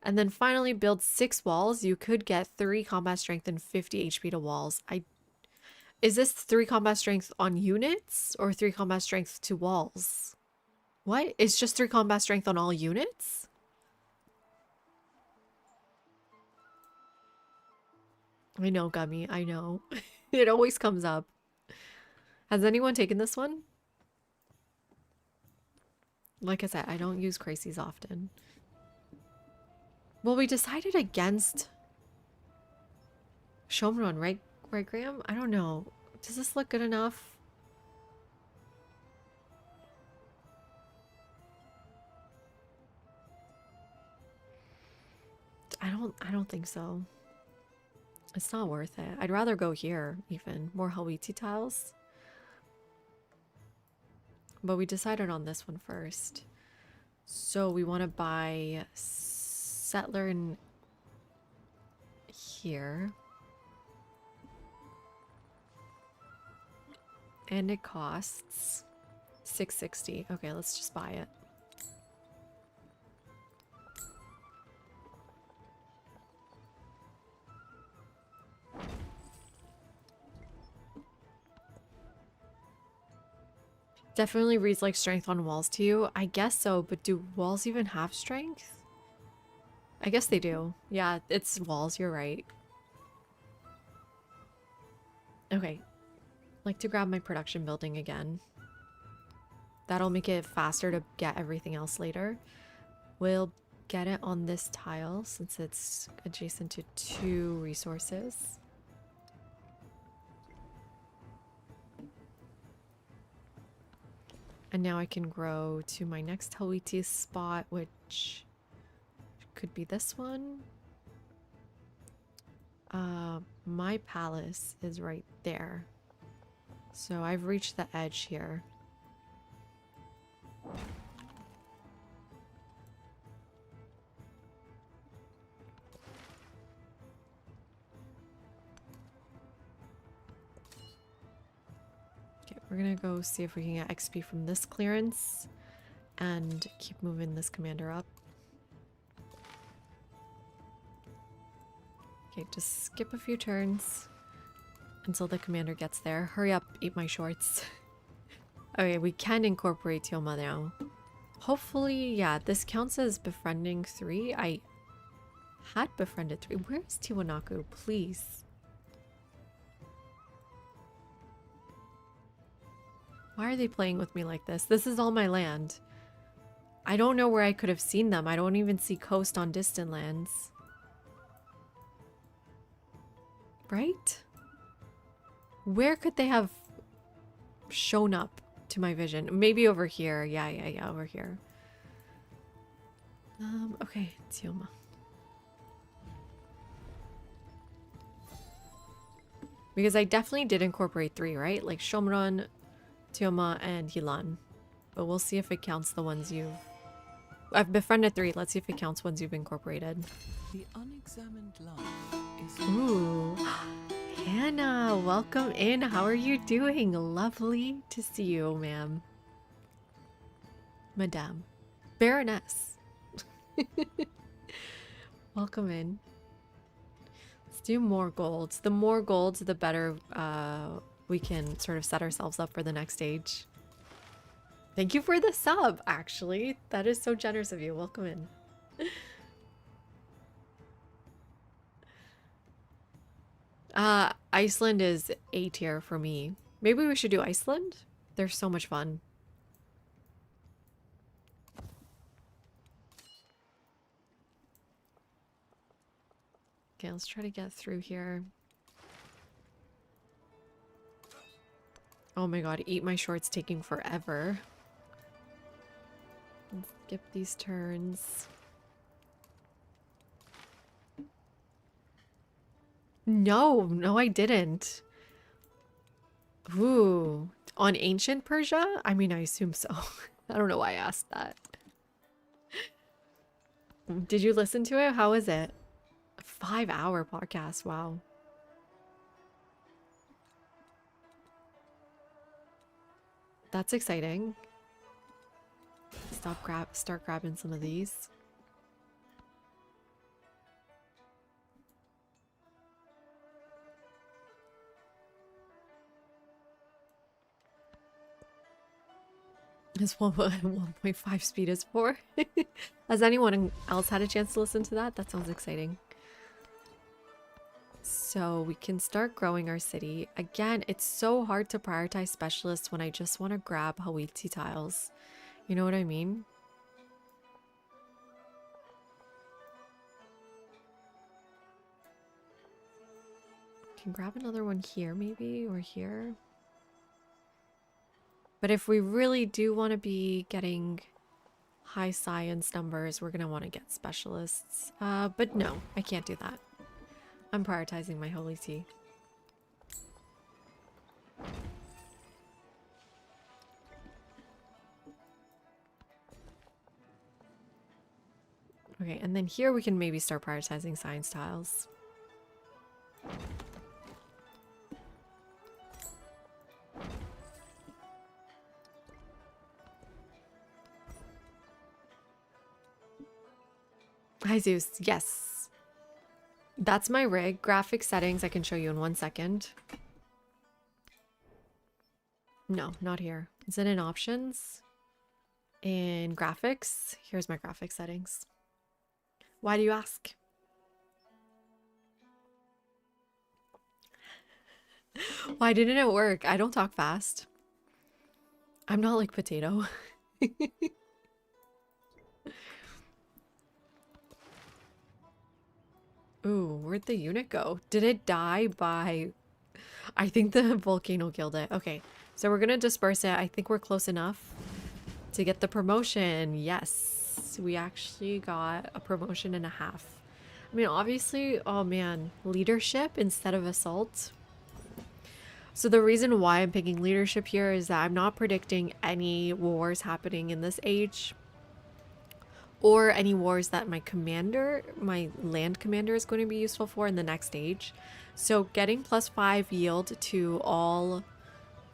And then finally, build 6 walls. You could get 3 combat strength and 50 HP to walls. Is this 3 combat strength on units or 3 combat strength to walls? What? It's just 3 combat strength on all units? I know, Gummy. I know. It always comes up. Has anyone taken this one? Like I said, I don't use crises often. Well, we decided against Shomron, right, Graham? I don't know. Does this look good enough? I don't think so. It's not worth it. I'd rather go here, even. More Hawiti tiles. But we decided on this one first. So we want to buy settler in here. And it costs 660. Okay, let's just buy it. Definitely reads like strength on walls to you. I guess so, but do walls even have strength? I guess they do. Yeah, it's walls, you're right. Okay. Like to grab my production building again. That'll make it faster to get everything else later. We'll get it on this tile since it's adjacent to 2 resources. And now I can grow to my next Hawiti spot, which could be this one. My palace is right there. So I've reached the edge here. Okay, we're gonna go see if we can get XP from this clearance and keep moving this commander up. Okay, just skip a few turns until the commander gets there. Hurry up, eat my shorts. Okay, we can incorporate Tioma now. Hopefully, yeah, this counts as befriending 3. I had befriended 3. Where's Tiwanaku? Please. Why are they playing with me like this? This is all my land. I don't know where I could have seen them. I don't even see coast on distant lands. right? Where could they have shown up to my vision? Maybe over here. Yeah, over here. Okay, Tioma. Because I definitely did incorporate 3, right? Like Shomron, Tioma, and Yilan. But we'll see if it counts the ones you've... I've befriended 3. Let's see if it counts ones you've incorporated. The unexamined life is... Ooh. Hannah, welcome in. How are you doing? Lovely to see you, ma'am. Madame. Baroness. Welcome in. Let's do more golds. The more golds, the better we can sort of set ourselves up for the next stage. Thank you for the sub, actually. That is so generous of you. Welcome in. Iceland is A tier for me. Maybe we should do Iceland? They're so much fun. Okay, let's try to get through here. Oh my god, eat my shorts taking forever. Let's skip these turns. No, I didn't. Ooh, on ancient Persia? I mean, I assume so. I don't know why I asked that. Did you listen to it? How is it? A 5-hour podcast, wow. That's exciting. Start grabbing some of these. Is 1.5 speed is 4. Has anyone else had a chance to listen to that? That sounds exciting. So we can start growing our city. Again, it's so hard to prioritize specialists when I just want to grab Hawiti tiles. You know what I mean? Can grab another one here maybe, or here. But if we really do want to be getting high science numbers, we're going to want to get specialists. But no, I can't do that. I'm prioritizing my holy tea. Okay, and then here we can maybe start prioritizing science tiles. Hi Zeus, yes. That's my rig. Graphic settings I can show you in 1 second. No, not here. Is it in options? In graphics? Here's my graphic settings. Why do you ask? Why didn't it work? I don't talk fast. I'm not like Potato. Ooh, where'd the unit go? Did it die by... I think the volcano killed it. Okay, so we're gonna disperse it. I think we're close enough to get the promotion. Yes, we actually got a promotion and a half. I mean, obviously, oh man, leadership instead of assault. So the reason why I'm picking leadership here is that I'm not predicting any wars happening in this age, or any wars that my land commander is going to be useful for in the next age. So getting +5 yield to all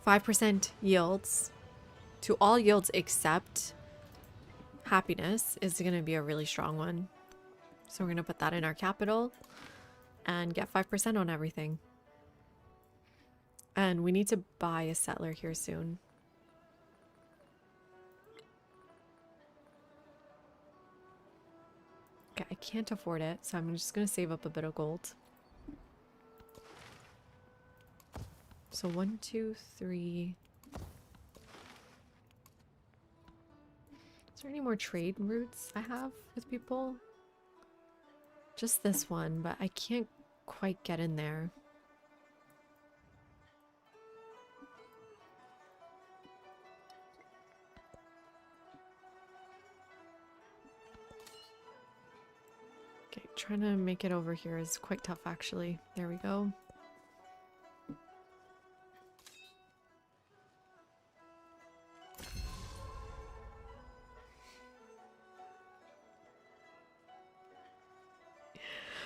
5% yields to all yields except happiness is going to be a really strong one. So we're going to put that in our capital and get 5% on everything. And we need to buy a settler here soon. Okay, I can't afford it, so I'm just gonna save up a bit of gold. So 1, 2, 3. Is there any more trade routes I have with people? Just this one, but I can't quite get in there. Okay, trying to make it over here is quite tough actually. There we go.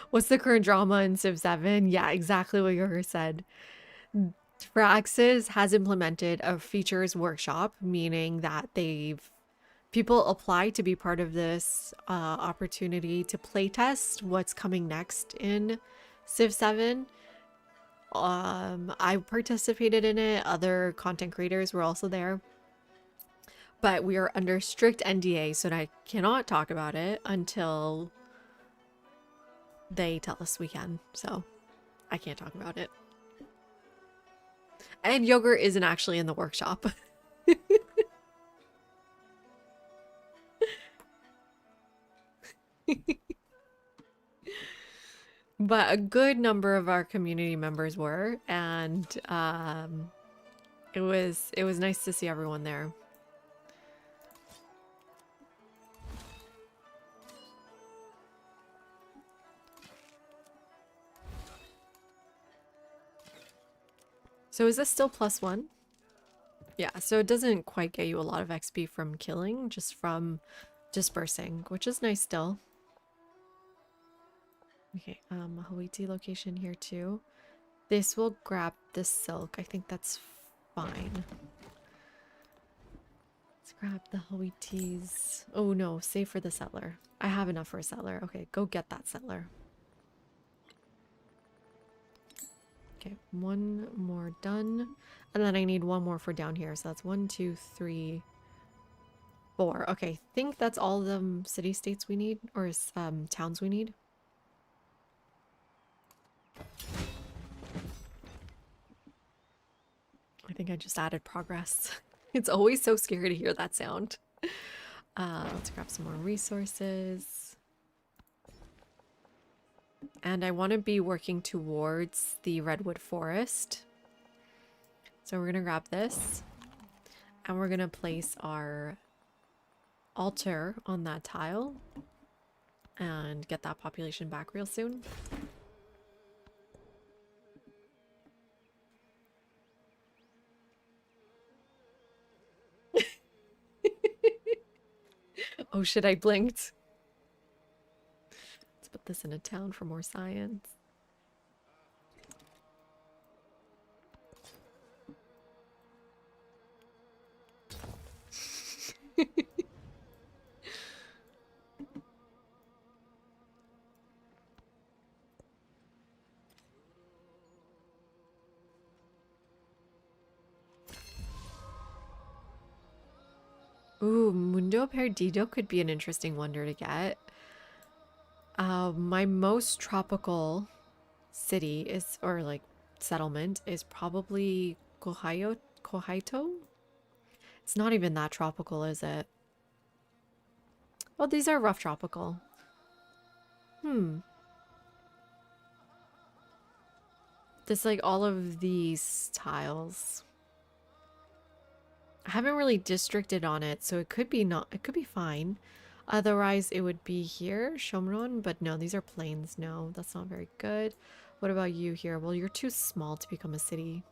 What's the current drama in Civ 7? Yeah, exactly what Yogur said. Firaxis has implemented a features workshop, meaning that people apply to be part of this opportunity to playtest what's coming next in Civ 7. I participated in it. Other content creators were also there. But we are under strict NDA, so I cannot talk about it until they tell us we can. So I can't talk about it. And Yogurt isn't actually in the workshop. But a good number of our community members were, and it was nice to see everyone there. So is this still +1? Yeah, so it doesn't quite get you a lot of XP from killing, just from dispersing, which is nice still. Okay, Hawaii location here too. This will grab this silk. I think that's fine. Let's grab the Hawaii's. Oh no, save for the settler. I have enough for a settler. Okay, go get that settler. Okay, one more done. And then I need one more for down here. So that's 1, 2, 3, 4. Okay, think that's all the city-states we need, or towns we need. I think I just added progress. It's always so scary to hear that sound. Let's grab some more resources. And I want to be working towards the redwood forest. So we're going to grab this. And we're going to place our altar on that tile. And get that population back real soon. Oh shit, I blinked. Let's put this in a town for more science. Ooh, Mundo Perdido could be an interesting wonder to get. My most tropical city is, or like settlement, is probably Kohaito? It's not even that tropical, is it? Well, these are rough tropical. Just like all of these tiles. I haven't really districted on it, so it could be fine. Otherwise, it would be here, Shomron, but no, these are plains. No, that's not very good. What about you here? Well, you're too small to become a city.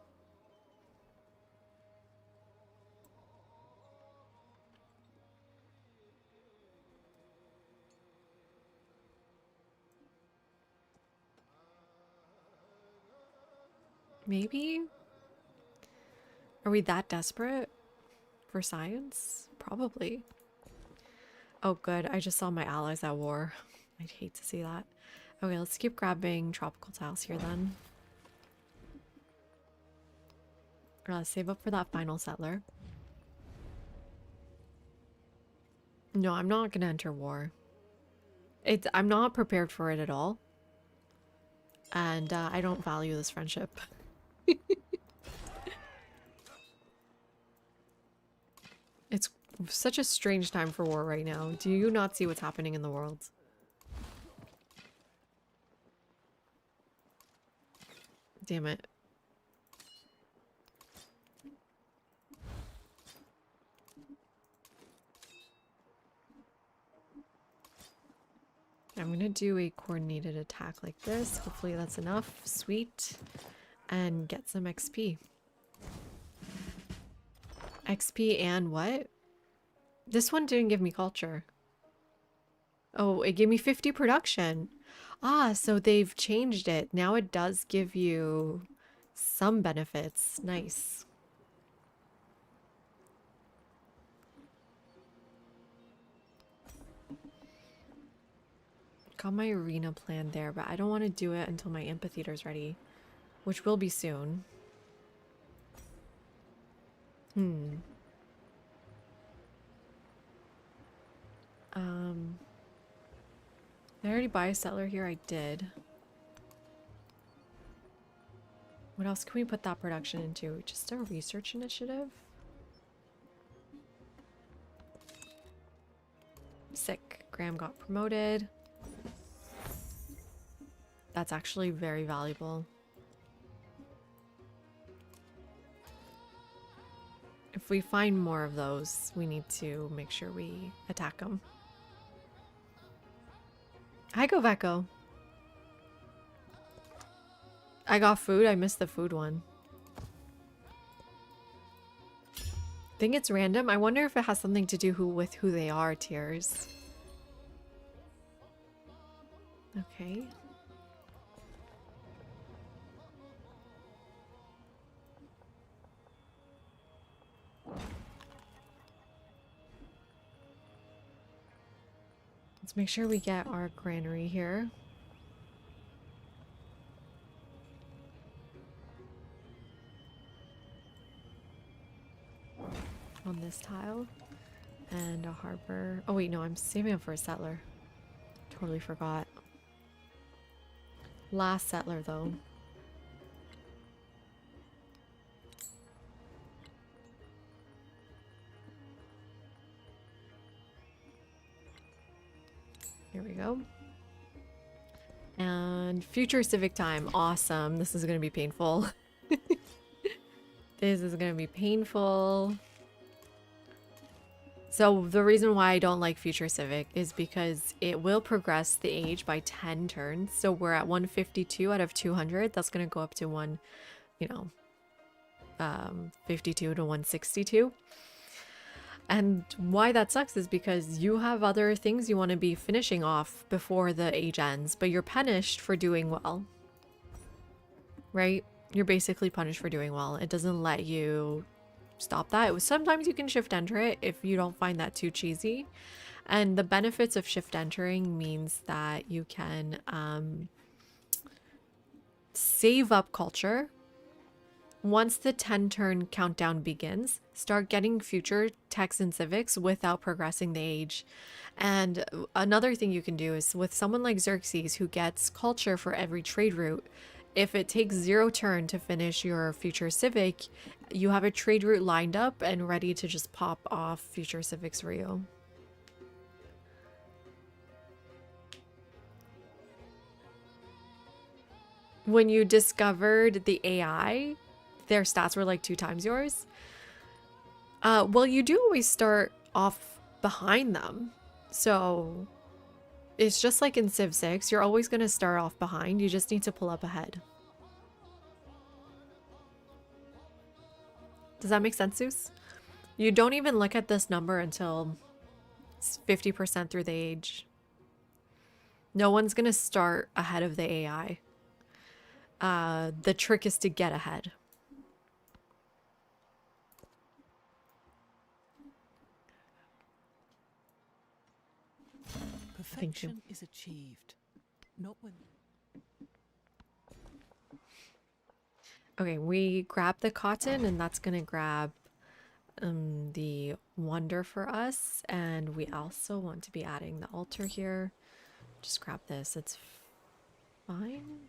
Maybe? Are we that desperate for science? Probably. Oh, good. I just saw my allies at war. I'd hate to see that. Okay, let's keep grabbing tropical tiles here then. Let's save up for that final settler. No, I'm not gonna enter war. I'm not prepared for it at all. And I don't value this friendship. It's such a strange time for war right now. Do you not see what's happening in the world? Damn it. I'm gonna do a coordinated attack like this. Hopefully that's enough. Sweet. And get some XP. XP and what? This one didn't give me culture. Oh, it gave me 50 production. Ah, so they've changed it. Now it does give you some benefits. Nice. Got my arena planned there, but I don't want to do it until my amphitheater's ready, which will be soon. Did I already buy a settler here? I did. What else can we put that production into? Just a research initiative? Sick. Graham got promoted. That's actually very valuable. If we find more of those, we need to make sure we attack them. Hi, Govecco. I got food. I missed the food one. I think it's random. I wonder if it has something to do with who they are, tiers. Okay. Let's make sure we get our granary here. On this tile. And a harbor. Oh wait, no, I'm saving up for a settler. Totally forgot. Last settler though. Here we go. And future civic time. Awesome. This is going to be painful. This is going to be painful. So the reason why I don't like future civic is because it will progress the age by 10 turns. So we're at 152 out of 200. That's going to go up to 52 to 162. And why that sucks is because you have other things you want to be finishing off before the age ends, but you're punished for doing well. Right? You're basically punished for doing well. It doesn't let you stop that. Sometimes you can shift enter it if you don't find that too cheesy. And the benefits of shift entering means that you can save up culture. Once the 10 turn countdown begins, start getting future techs and civics without progressing the age. And another thing you can do is with someone like Xerxes who gets culture for every trade route, if it takes 0 turn to finish your future civic, you have a trade route lined up and ready to just pop off future civics for you. When you discovered the AI, their stats were like 2 times yours. Well, you do always start off behind them. So it's just like in Civ 6, you're always going to start off behind. You just need to pull up ahead. Does that make sense, Zeus? You don't even look at this number until it's 50% through the age. No one's going to start ahead of the AI. The trick is to get ahead. Perfection is achieved, not when... Okay, we grab the cotton and that's gonna grab the wonder for us. And we also want to be adding the altar here. Just grab this, it's fine.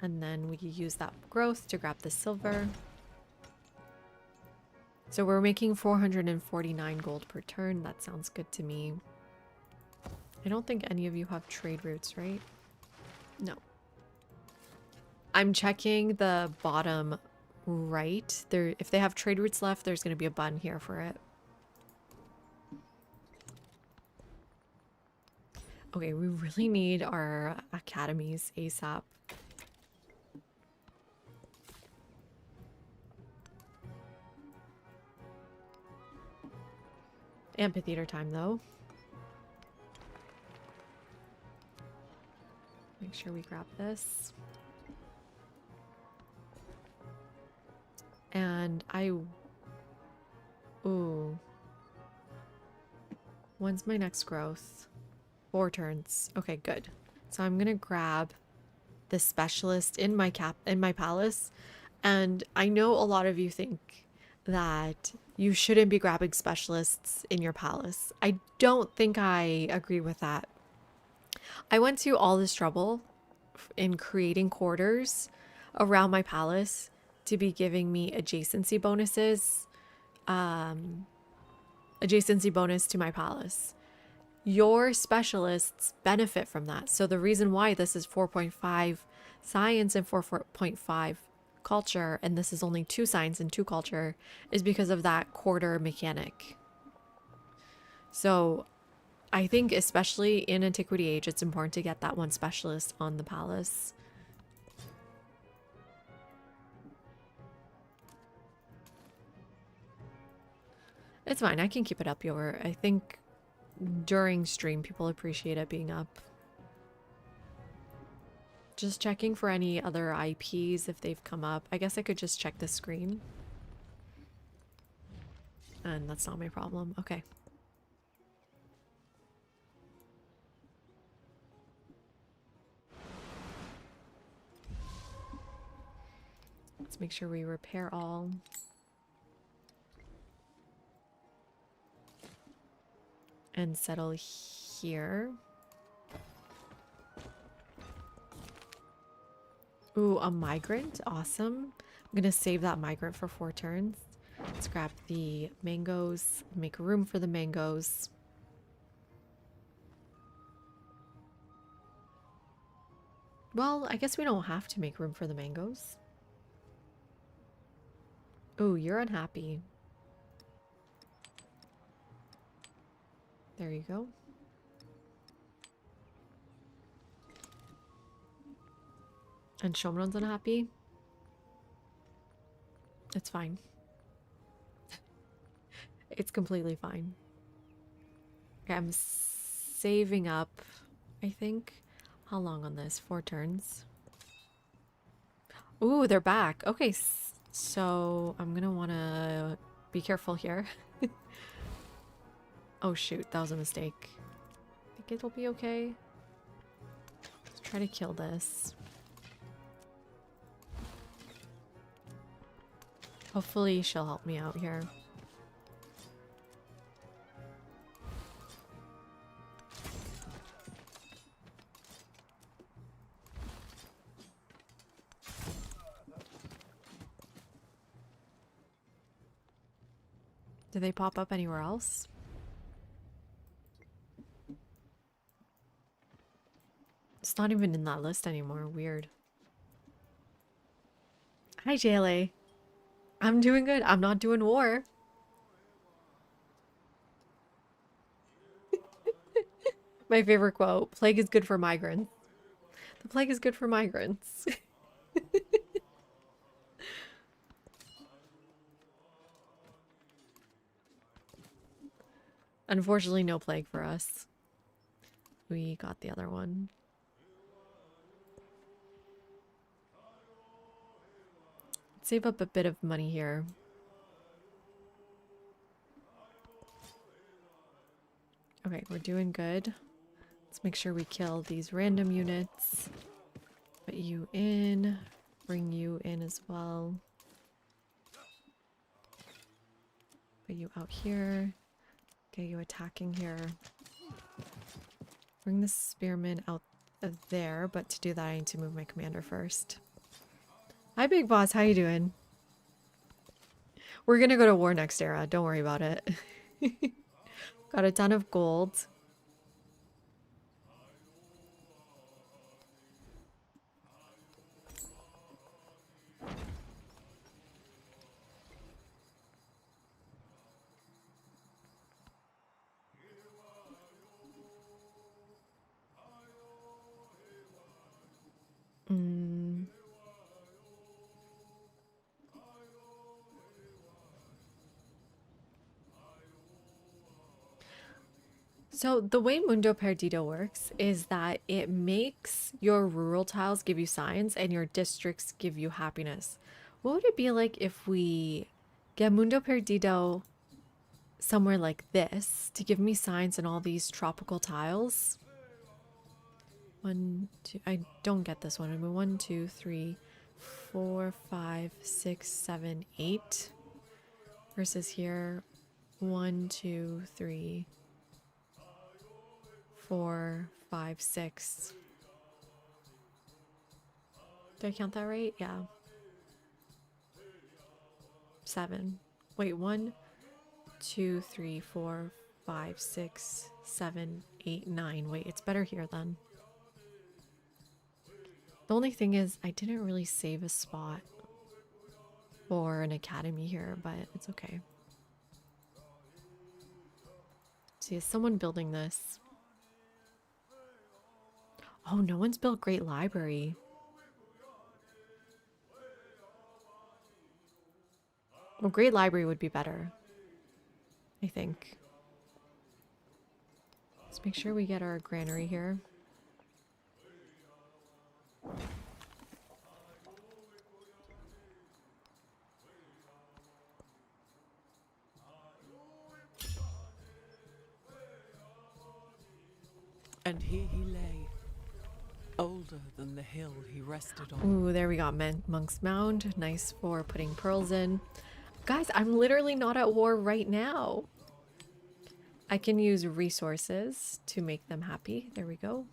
And then we use that growth to grab the silver. So we're making 449 gold per turn. That sounds good to me. I don't think any of you have trade routes, right? No. I'm checking the bottom right. If they have trade routes left, there's going to be a button here for it. Okay, we really need our academies ASAP. Amphitheater time, though. Make sure we grab this. And ooh. When's my next growth? 4 turns. Okay, good. So I'm gonna grab the specialist in my palace. And I know a lot of you think that you shouldn't be grabbing specialists in your palace. I don't think I agree with that. I went to all this trouble in creating quarters around my palace to be giving me adjacency bonuses, adjacency bonus to my palace. Your specialists benefit from that. So the reason why this is 4.5 science and 4.5 culture, and this is only 2 science and 2 culture, is because of that quarter mechanic. So I think especially in Antiquity Age, it's important to get that one specialist on the palace. It's fine. I can keep it up, Yover. I think during stream, people appreciate it being up. Just checking for any other IPs if they've come up. I guess I could just check the screen. And that's not my problem. Okay. Let's make sure we repair all. And settle here. Ooh, a migrant. Awesome. I'm gonna save that migrant for 4 turns. Let's grab the mangoes. Make room for the mangoes. Well, I guess we don't have to make room for the mangoes. Ooh, you're unhappy. There you go. And Shomron's unhappy. It's fine. It's completely fine. Okay, I'm saving up, I think. How long on this? 4 turns. Ooh, they're back. Okay, so I'm gonna want to be careful here. Oh shoot, that was a mistake. I think it'll be okay. Let's try to kill this. Hopefully she'll help me out here. Do they pop up anywhere else? It's not even in that list anymore. Weird. Hi, JLA. I'm doing good. I'm not doing war. My favorite quote. Plague is good for migrants. The plague is good for migrants. Unfortunately, no plague for us. We got the other one. Save up a bit of money here. Okay, we're doing good. Let's make sure we kill these random units. Put you in. Bring you in as well. Put you out here. Get you attacking here. Bring the spearman out of there, but to do that I need to move my commander first. Hi, Big Boss. How you doing? We're gonna go to war next era. Don't worry about it. Got a ton of gold. So the way Mundo Perdido works is that it makes your rural tiles give you science and your districts give you happiness. What would it be like if we get Mundo Perdido somewhere like this to give me science and all these tropical tiles? One, two, I don't get this one. I mean, 1, 2, 3, 4, 5, 6, 7, 8. Versus here, 1, 2, 3, 4, 5, 6. Did I count that right? Yeah. 7. Wait, 1, 2, 3, 4, 5, 6, 7, 8, 9. Wait, it's better here then. The only thing is I didn't really save a spot for an academy here, but it's okay. See, is someone building this? Oh, no one's built Great Library. Well, Great Library would be better, I think. Let's make sure we get our granary here. And here he lay, older than the hill he rested on. Ooh, there we got Monk's Mound. Nice for putting pearls in. Guys, I'm literally not at war right now. I can use resources to make them happy. There we go.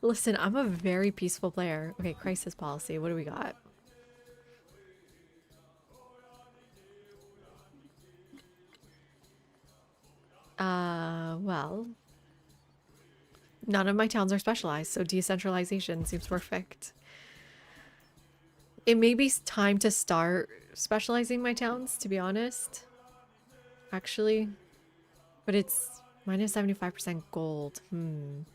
Listen, I'm a very peaceful player. Okay, crisis policy. What do we got? Well, none of my towns are specialized, so decentralization seems perfect. It may be time to start specializing my towns, to be honest. Actually. But it's minus 75% gold. I'm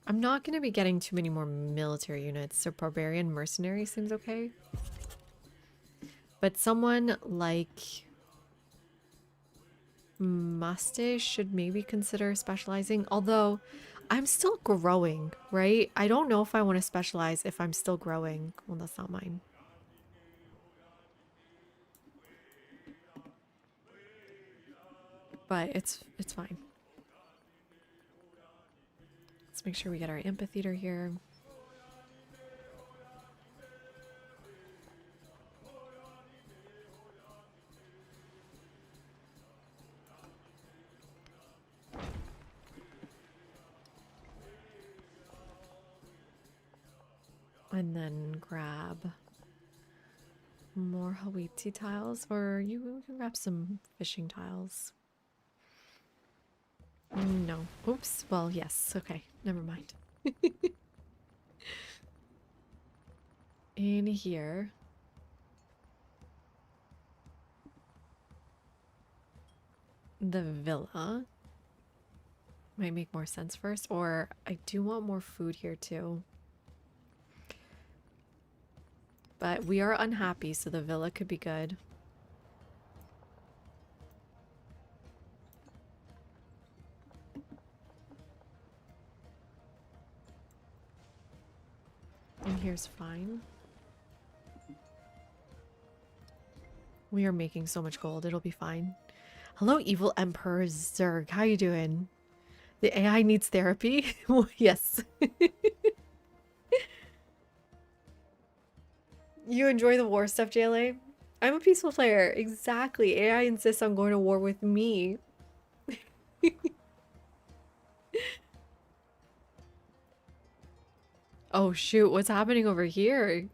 not going to be getting too many more military units, so Barbarian mercenary seems okay. But someone like Maste should maybe consider specializing, although I'm still growing, right? I don't know if I want to specialize if I'm still growing. Well, that's not mine. But it's fine. Let's make sure we get our amphitheater here. And then grab more Hawaii tiles, or you can grab some fishing tiles. No. Oops. Well, yes. Okay. Never mind. In here. The villa might make more sense first, or I do want more food here too. But we are unhappy, so the villa could be good. And here's fine. We are making so much gold, it'll be fine. Hello, evil Emperor Zerg. How you doing? The AI needs therapy? Yes. You enjoy the war stuff, JLA? I'm a peaceful player. Exactly. AI insists on going to war with me. Oh shoot, what's happening over here?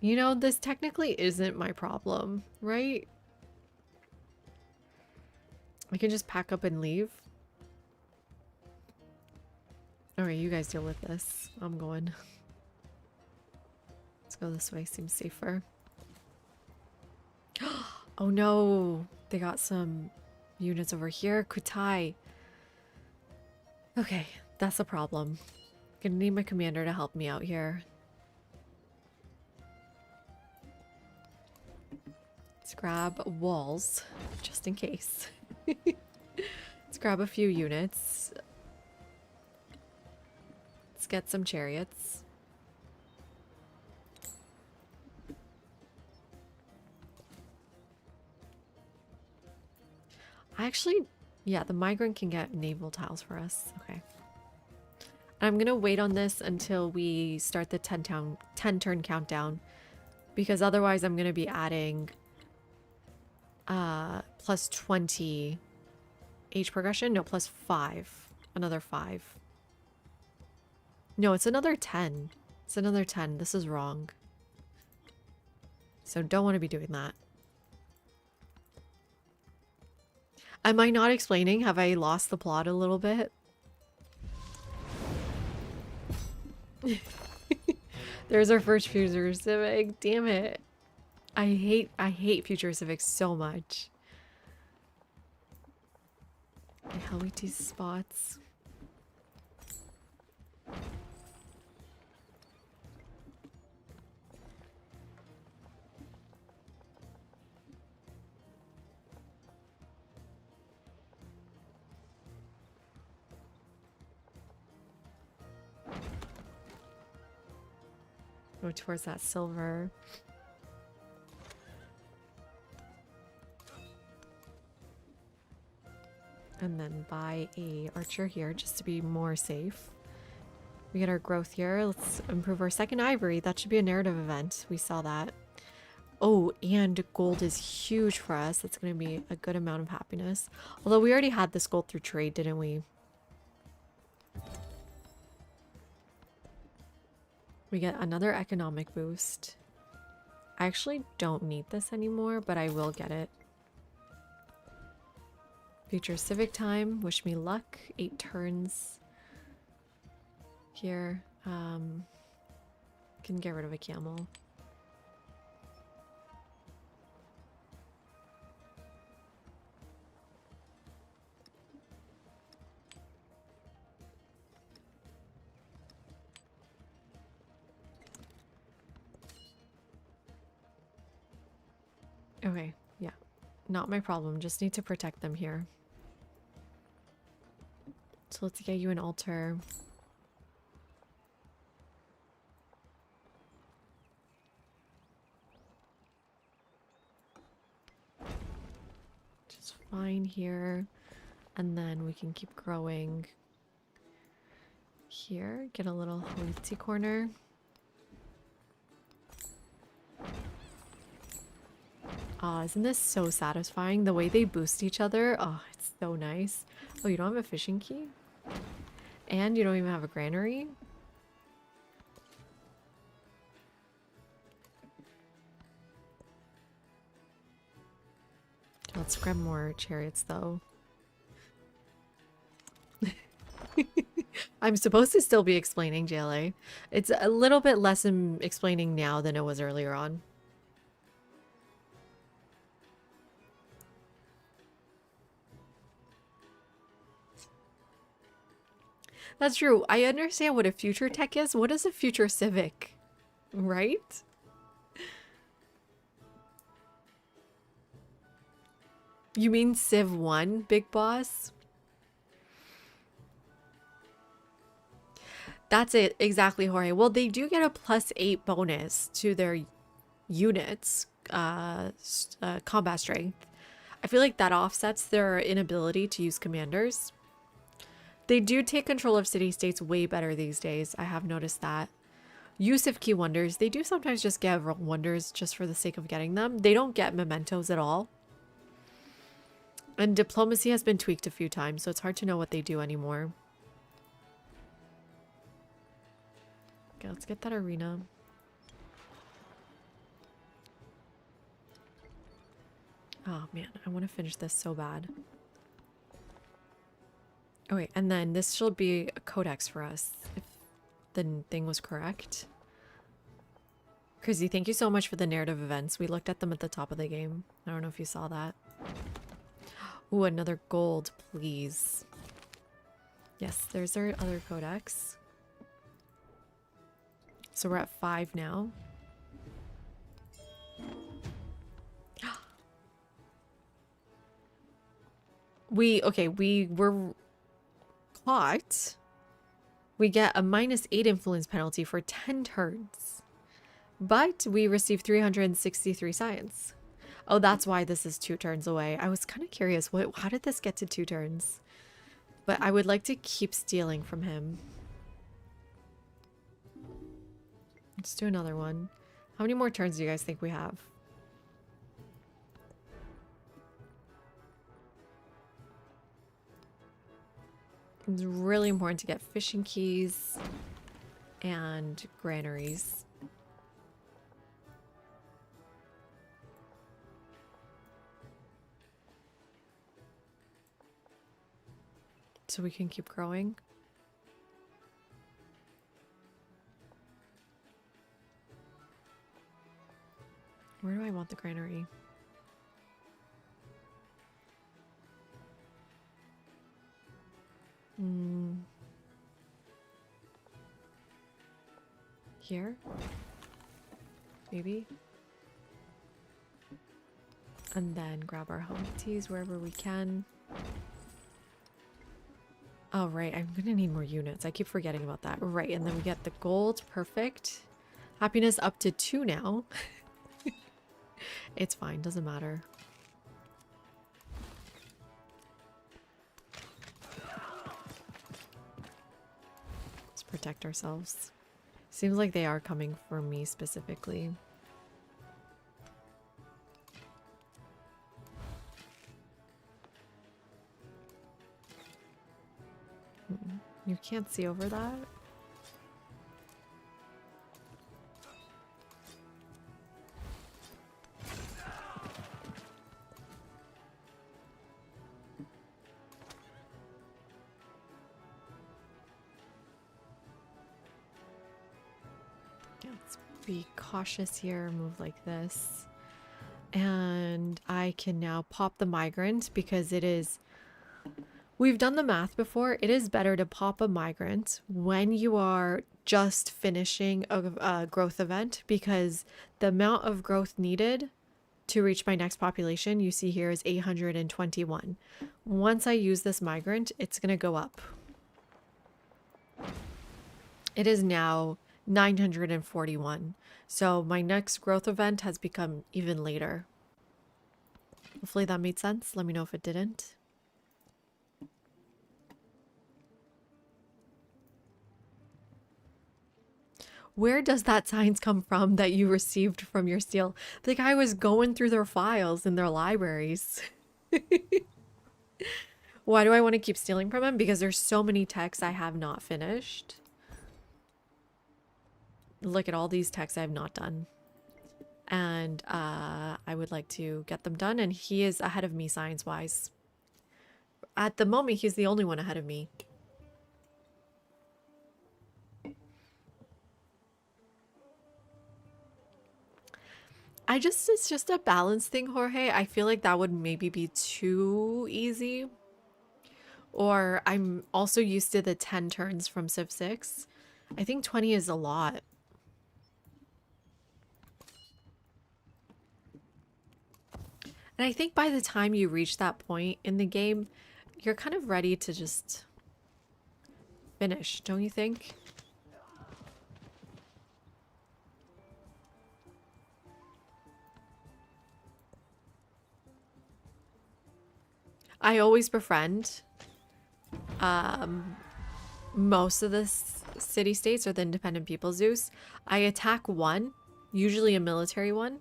You know, this technically isn't my problem, right? I can just pack up and leave. Alright, you guys deal with this. I'm going. Let's go this way, seems safer. Oh no, they got some units over here. Kutai. Okay, that's a problem. Gonna need my commander to help me out here. grab walls, just in case. Let's grab a few units. Let's get some chariots. I actually, yeah, the migrant can get naval tiles for us. Okay. I'm gonna wait on this until we start the 10 turn countdown, because otherwise I'm gonna be adding plus 20 age progression. No, plus 5. Another 5. No, it's another 10. It's another 10. This is wrong. So don't want to be doing that. Am I not explaining? Have I lost the plot a little bit? There's our first future civic. Damn it. I hate future civics so much. Okay, how we these spots. Go towards that silver. And then buy a archer here just to be more safe. We get our growth here. Let's improve our second ivory. That should be a narrative event. We saw that. Oh, and gold is huge for us. That's going to be a good amount of happiness. Although we already had this gold through trade, didn't we? We get another economic boost. I actually don't need this anymore, but I will get it. Future civic time. Wish me luck. 8 turns. Here. Can get rid of a camel. Okay, yeah. Not my problem. Just need to protect them here. So let's get you an altar. Just fine here. And then we can keep growing here. Get a little Halitsi corner. Oh, isn't this so satisfying? The way they boost each other. Oh, it's so nice. Oh, you don't have a fishing key? And you don't even have a granary? Let's grab more chariots, though. I'm supposed to still be explaining JLA. It's a little bit less explaining now than it was earlier on. That's true. I understand what a future tech is. What is a future civic? Right? You mean Civ 1, Big Boss? That's it. Exactly, Jorge. Well, they do get a +8 bonus to their units, combat strength. I feel like that offsets their inability to use commanders. They do take control of city-states way better these days. I have noticed that. Use of key wonders. They do sometimes just get wonders just for the sake of getting them. They don't get mementos at all. And diplomacy has been tweaked a few times, so it's hard to know what they do anymore. Okay, let's get that arena. Oh man, I want to finish this so bad. Oh wait, and then this should be a codex for us, if the thing was correct. Crizzy, thank you so much for the narrative events. We looked at them at the top of the game. I don't know if you saw that. Ooh, another gold, please. Yes, there's our other codex. So we're at 5 now. we were caught. We get a -8 influence penalty for 10 turns. But we received 363 science. Oh, that's why this is 2 turns away. I was kind of curious, how did this get to 2 turns? But I would like to keep stealing from him. Let's do another one. How many more turns do you guys think we have? It's really important to get fishing keys and granaries. So we can keep growing. Where do I want the granary? Here? Maybe? And then grab our home teas wherever we can. Oh, right. I'm gonna need more units. I keep forgetting about that. Right, and then we get the gold. Perfect. Happiness up to 2 now. It's fine. Doesn't matter. Let's protect ourselves. Seems like they are coming for me specifically. You can't see over that? Let's be cautious here, move like this. And I can now pop the migrant because it is... We've done the math before. It is better to pop a migrant when you are just finishing a growth event because the amount of growth needed to reach my next population you see here is 821. Once I use this migrant, it's going to go up. It is now 941. So my next growth event has become even later. Hopefully that made sense. Let me know if it didn't. Where does that science come from that you received from your steal? The guy was going through their files in their libraries. Why do I want to keep stealing from him? Because there's so many texts I have not finished. Look at all these texts I have not done. And I would like to get them done. And he is ahead of me science-wise. At the moment, he's the only one ahead of me. It's just a balance thing, Jorge. I feel like that would maybe be too easy. Or I'm also used to the 10 turns from Civ 6. I think 20 is a lot. And I think by the time you reach that point in the game, you're kind of ready to just finish, don't you think? I always befriend most of the city-states or the independent people Zeus. I attack one, usually a military one,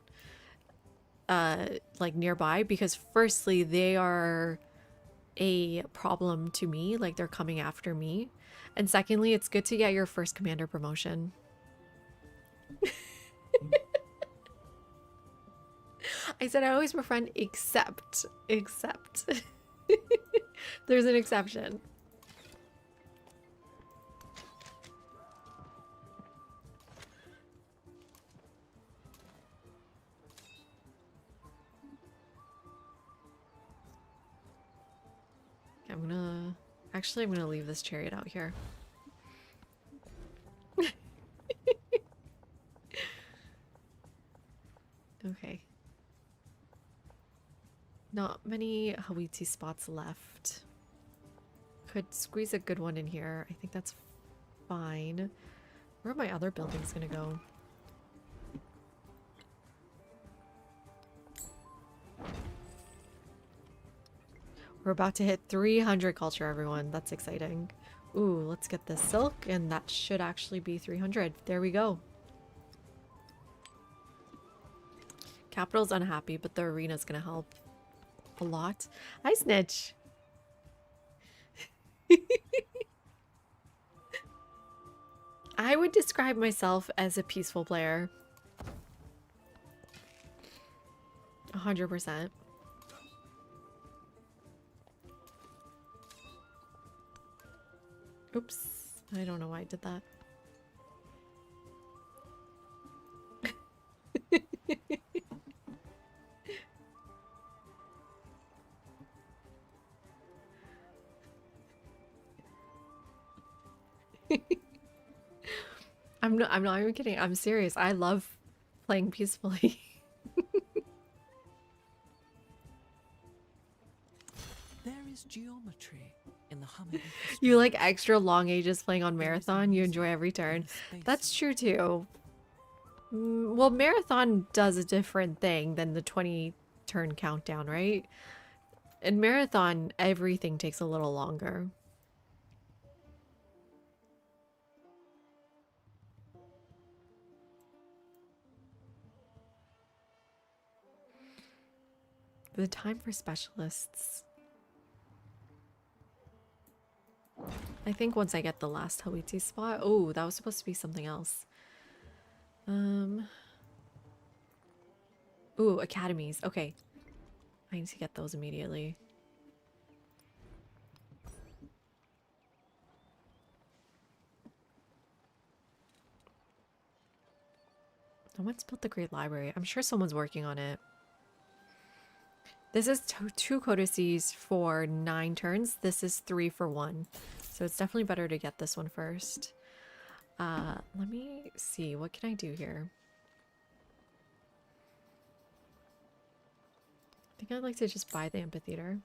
like nearby, because firstly, they are a problem to me, like they're coming after me. And secondly, it's good to get your first commander promotion. I said I always befriend except. There's an exception. I'm gonna leave this chariot out here. Okay. Not many Hawiti spots left. Could squeeze a good one in here. I think that's fine. Where are my other buildings gonna go? We're about to hit 300 culture, everyone. That's exciting. Ooh, let's get the silk, and that should actually be 300. There we go. Capital's unhappy, but the arena's gonna help a lot. Hi, Snitch. I would describe myself as a peaceful player. 100%. Oops. I don't know why I did that. I'm not even kidding. I'm serious. I love playing peacefully. There is geometry in the humming of the You like streams. extra long ages playing on There is Marathon. You music enjoy every in turn. the spaces. That's true too. Well, Marathon does a different thing than the 20 turn countdown, right? In Marathon, everything takes a little longer. The time for specialists. I think once I get the last Hawiti spot. Oh, that was supposed to be something else. Ooh, academies. Okay. I need to get those immediately. No one's built the Great Library. I'm sure someone's working on it. This is two codices for 9 turns. This is 3 for 1. So it's definitely better to get this one first. Let me see. What can I do here? I think I'd like to just buy the amphitheater.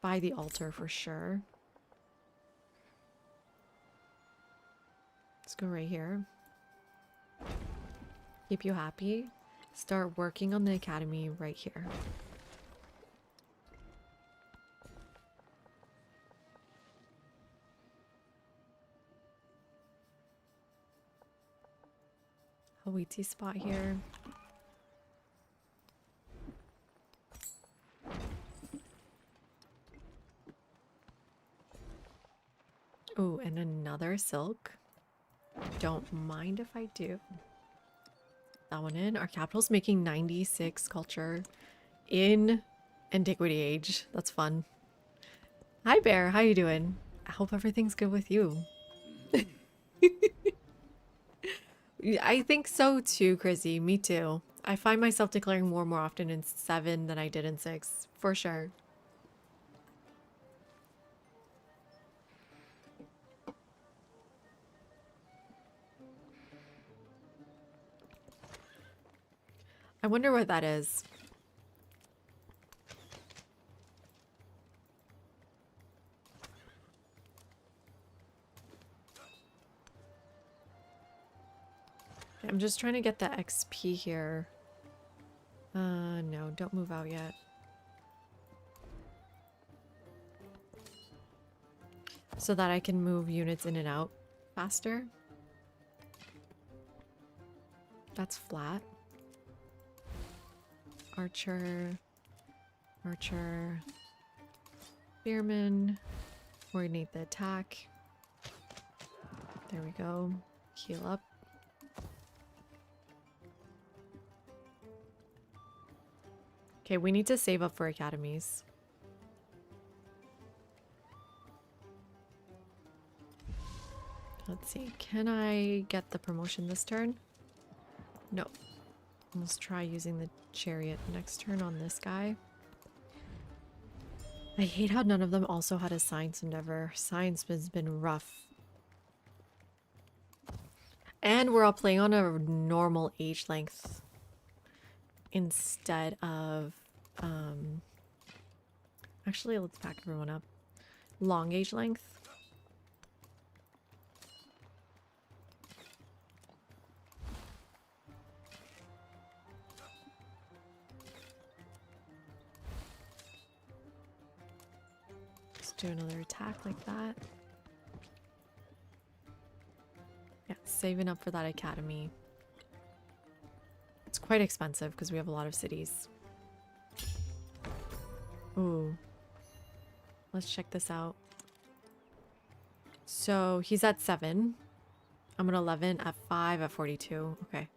Buy the altar for sure. Let's go right here. Keep you happy. Start working on the academy right here. Hawiti spot here. Oh, and another silk. Don't mind if I do. That one in. Our capital's making 96 culture in antiquity age. That's fun. Hi Bear, how you doing? I hope everything's good with you. I think so too, Chrissy. Me too. I find myself declaring war more often in 7 than I did in 6, for sure. I wonder what that is. I'm just trying to get the XP here. No, don't move out yet. So that I can move units in and out faster. That's flat. Archer. Archer. Spearman. Coordinate the attack. There we go. Heal up. Okay, we need to save up for academies. Let's see. Can I get the promotion this turn? No. Let's try using the chariot next turn on this guy. I hate how none of them also had a science endeavor. Science has been rough. And we're all playing on a normal age length instead of Actually, let's pack everyone up. Long age length. Let's do another attack like that. Yeah, saving up for that academy. It's quite expensive because we have a lot of cities. Ooh. Let's check this out. So he's at 7. I'm at 11, at 5, at 42. Okay.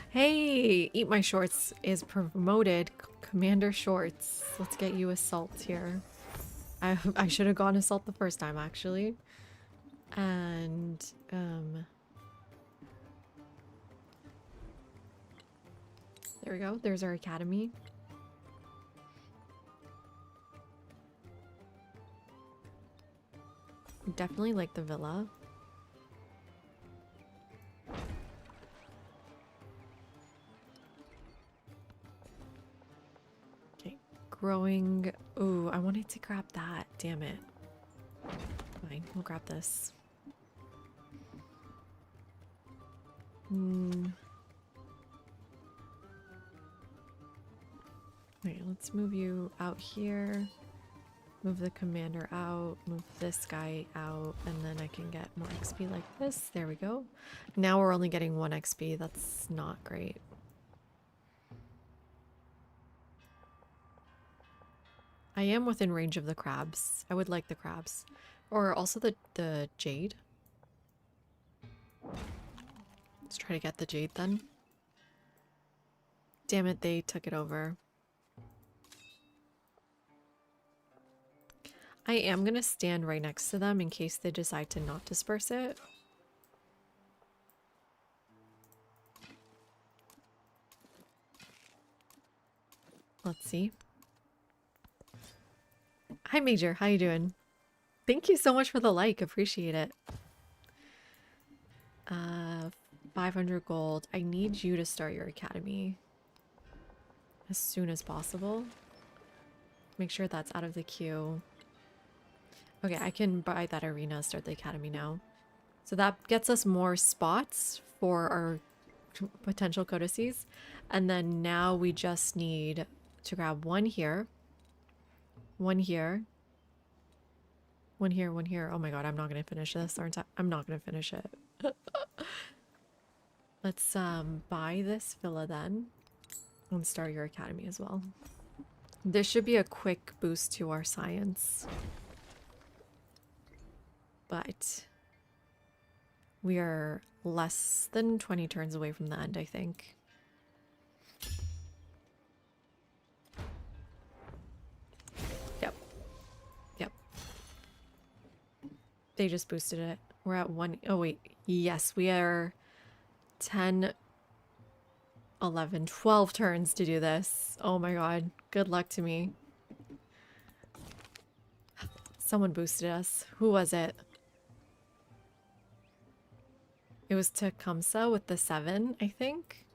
Hey, Eat My Shorts is promoted. Commander Shorts. Let's get you assault here. I should have gone assault the first time, actually. And, there we go. There's our academy. Definitely like the villa. Okay, growing. Ooh, I wanted to grab that. Damn it. Fine, we'll grab this. Wait, let's move you out here. Move the commander out. Move this guy out. And then I can get more XP like this. There we go. Now we're only getting 1 XP. That's not great. I am within range of the crabs. I would like the crabs. Or also the jade. Let's try to get the jade then. Damn it, they took it over. I am going to stand right next to them in case they decide to not disperse it. Let's see. Hi, Major. How you doing? Thank you so much for the like. Appreciate it. 500 gold. I need you to start your academy as soon as possible. Make sure that's out of the queue. Okay, I can buy that arena, start the academy now. So that gets us more spots for our potential codices. And then now we just need to grab 1 here. 1 here. 1 here, 1 here. Oh my god, I'm not going to finish this, aren't I? I'm not going to finish it. Let's buy this villa then. And start your academy as well. This should be a quick boost to our science. But we are less than 20 turns away from the end, I think. Yep. Yep. They just boosted it. We're at 1. Oh, wait. Yes, we are 10, 11, 12 turns to do this. Oh my god. Good luck to me. Someone boosted us. Who was it? It was Tecumseh with the 7, I think.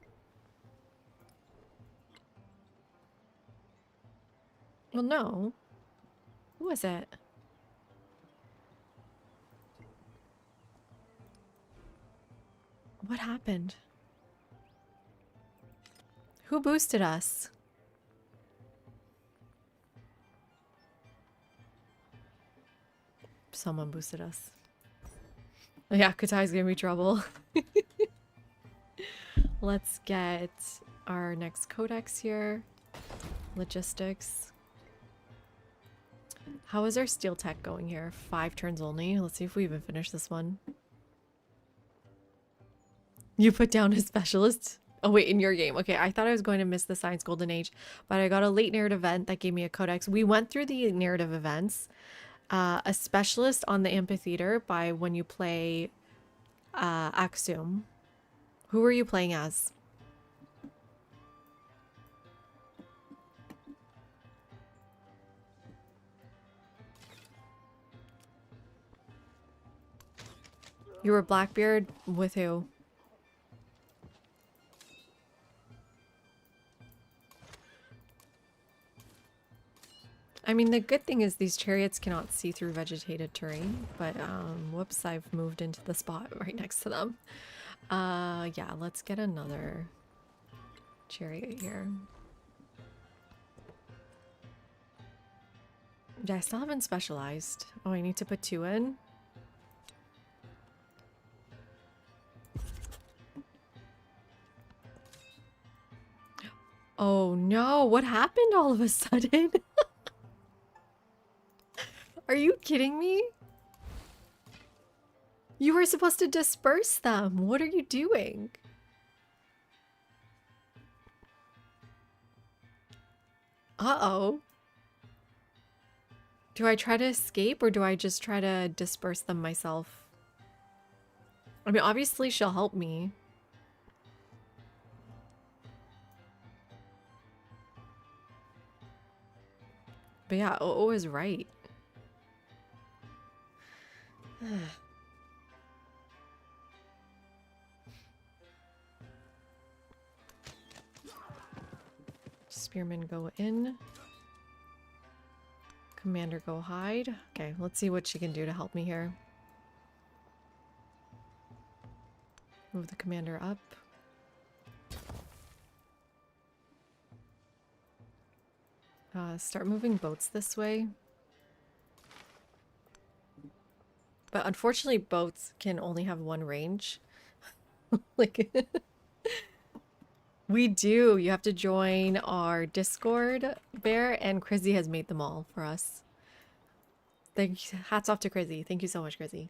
Well, no. Who was it? What happened? Who boosted us? Someone boosted us. Yeah, Katai's giving me trouble. Let's get our next codex here. Logistics. How is our steel tech going here? 5 turns only. Let's see if we even finish this one. You put down a specialist? Oh wait, in your game. Okay, I thought I was going to miss the Science Golden Age, but I got a late narrative event that gave me a codex. We went through the narrative events. A specialist on the amphitheater by when you play Axum. Who were you playing as? You were Blackbeard with who? I mean, the good thing is these chariots cannot see through vegetated terrain, but, whoops, I've moved into the spot right next to them. Yeah, let's get another chariot here. Yeah, I still haven't specialized. Oh, I need to put 2 in? Oh no, what happened all of a sudden? Are you kidding me? You were supposed to disperse them. What are you doing? Uh-oh. Do I try to escape or do I just try to disperse them myself? I mean, obviously she'll help me. But yeah, Oo is right. Spearmen go in. Commander go hide. Okay, let's see what she can do to help me here. Move the commander up. Start moving boats this way. But unfortunately, boats can only have 1 range. Like, we do. You have to join our Discord, Bear, and Crizzy has made them all for us. Thank you. Hats off to Crizzy. Thank you so much, Crizzy.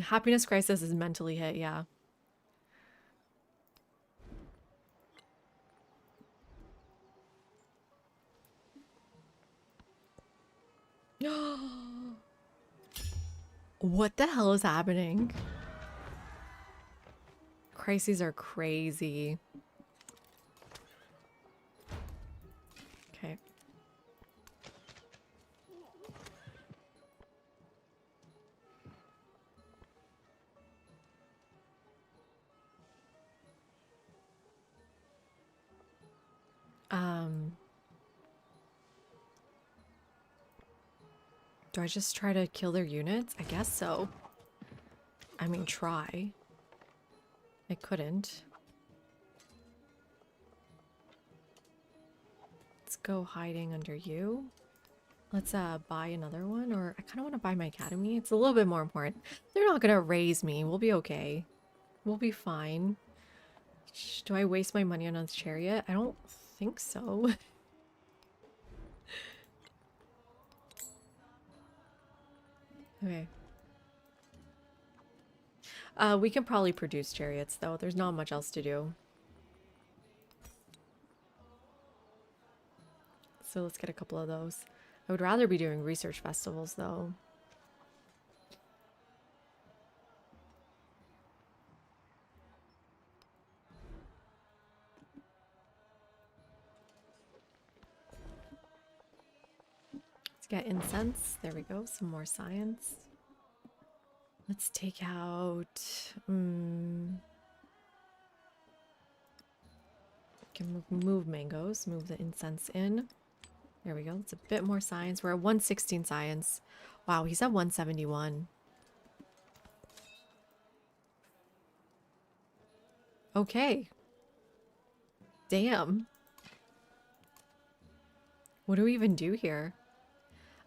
Happiness crisis is mentally hit, yeah. What the hell is happening? Crises are crazy. Okay. Do I just try to kill their units? I guess so. I mean, try. I couldn't. Let's go hiding under you. Let's buy another one, or I kind of want to buy my academy. It's a little bit more important. They're not gonna raise me. We'll be okay. We'll be fine. Do I waste my money on a chariot? I don't think so. Okay. We can probably produce chariots though. There's not much else to do. So let's get a couple of those. I would rather be doing research festivals though. Let's get incense. There we go. Some more science. Let's take out... can move mangoes. Move the incense in. There we go. It's a bit more science. We're at 116 science. Wow, he's at 171. Okay. Damn. What do we even do here?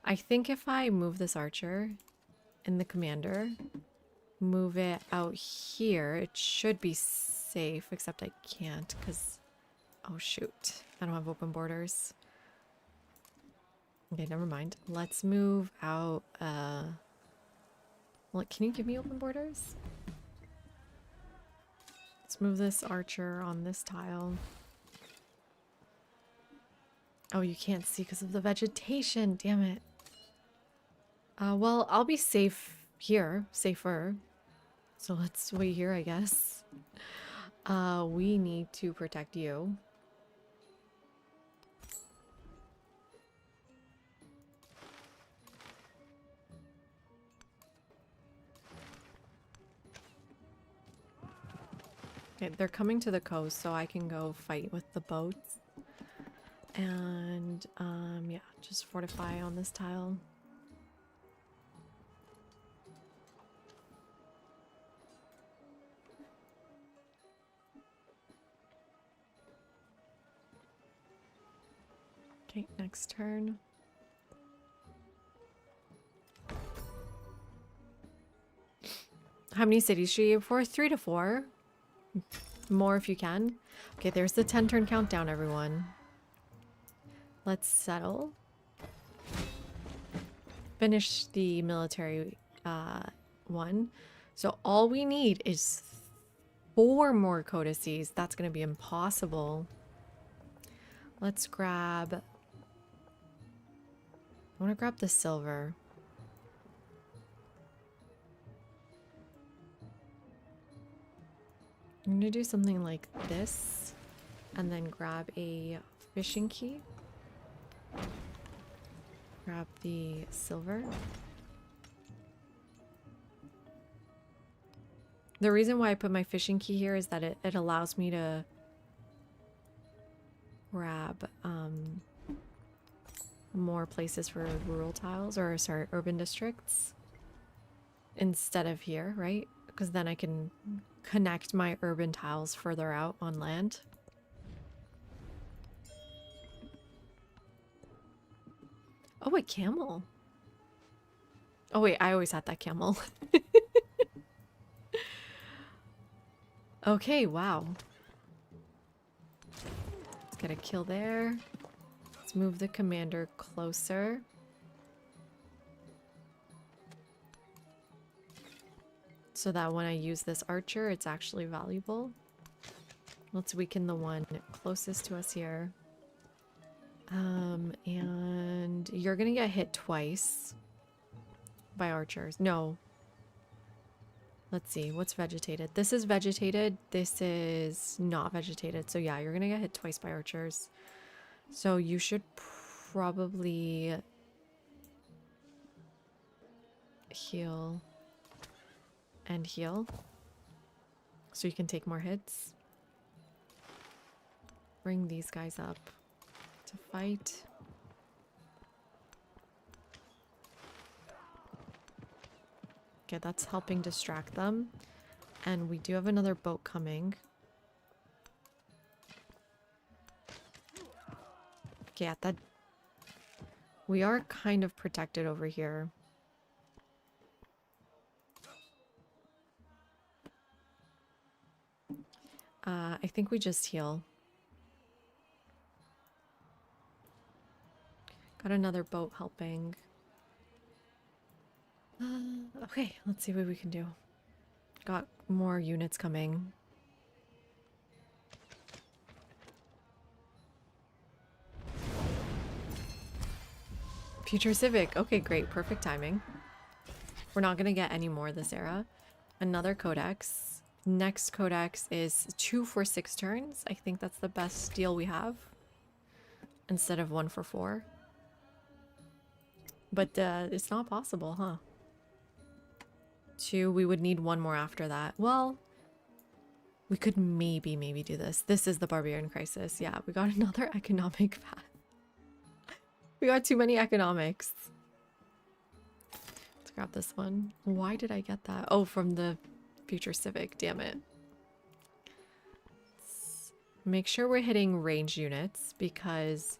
I think if I move this archer and the commander, move it out here, it should be safe, except I can't because... Oh, shoot. I don't have open borders. Okay, never mind. Let's move out, Well, can you give me open borders? Let's move this archer on this tile. Oh, you can't see because of the vegetation. Damn it. Well, I'll be safe here. Safer. So let's wait here, I guess. We need to protect you. Okay, they're coming to the coast, so I can go fight with the boats. And, yeah, just fortify on this tile. Okay, next turn. How many cities should you aim for? 3 to 4. More if you can. Okay, there's the 10-turn countdown, everyone. Let's settle. Finish the military one. So all we need is 4 more codices. That's going to be impossible. Let's grab... I want to grab the silver. I'm going to do something like this. And then grab a fishing key. Grab the silver. The reason why I put my fishing key here is that it allows me to grab more places for rural tiles, or sorry, urban districts instead of here, right? Because then I can connect my urban tiles further out on land. Oh, a camel. Oh wait, I always had that camel. Okay, wow. Let's get a kill there. Let's move the commander closer. So that when I use this archer, it's actually valuable. Let's weaken the one closest to us here. And you're gonna get hit twice by archers. No. Let's see, what's vegetated? This is vegetated, this is not vegetated. So yeah, you're gonna get hit twice by archers. So you should probably heal and heal so you can take more hits. Bring these guys up to fight. Okay, that's helping distract them. And we do have another boat coming. Okay, yeah, that... We are kind of protected over here. I think we just heal. Got another boat helping. Okay, let's see what we can do. Got more units coming. Future Civic. Okay, great. Perfect timing. We're not going to get any more this era. Another codex. Next codex is 2 for 6 turns. I think that's the best deal we have. Instead of 1 for 4. But it's not possible, huh? 2, we would need 1 more after that. Well, we could maybe do this. This is the Barbarian crisis. Yeah, we got another economic path. We got too many economics. Let's grab this one. Why did I get that? Oh, from the Future Civic. Damn it. Let's make sure we're hitting range units because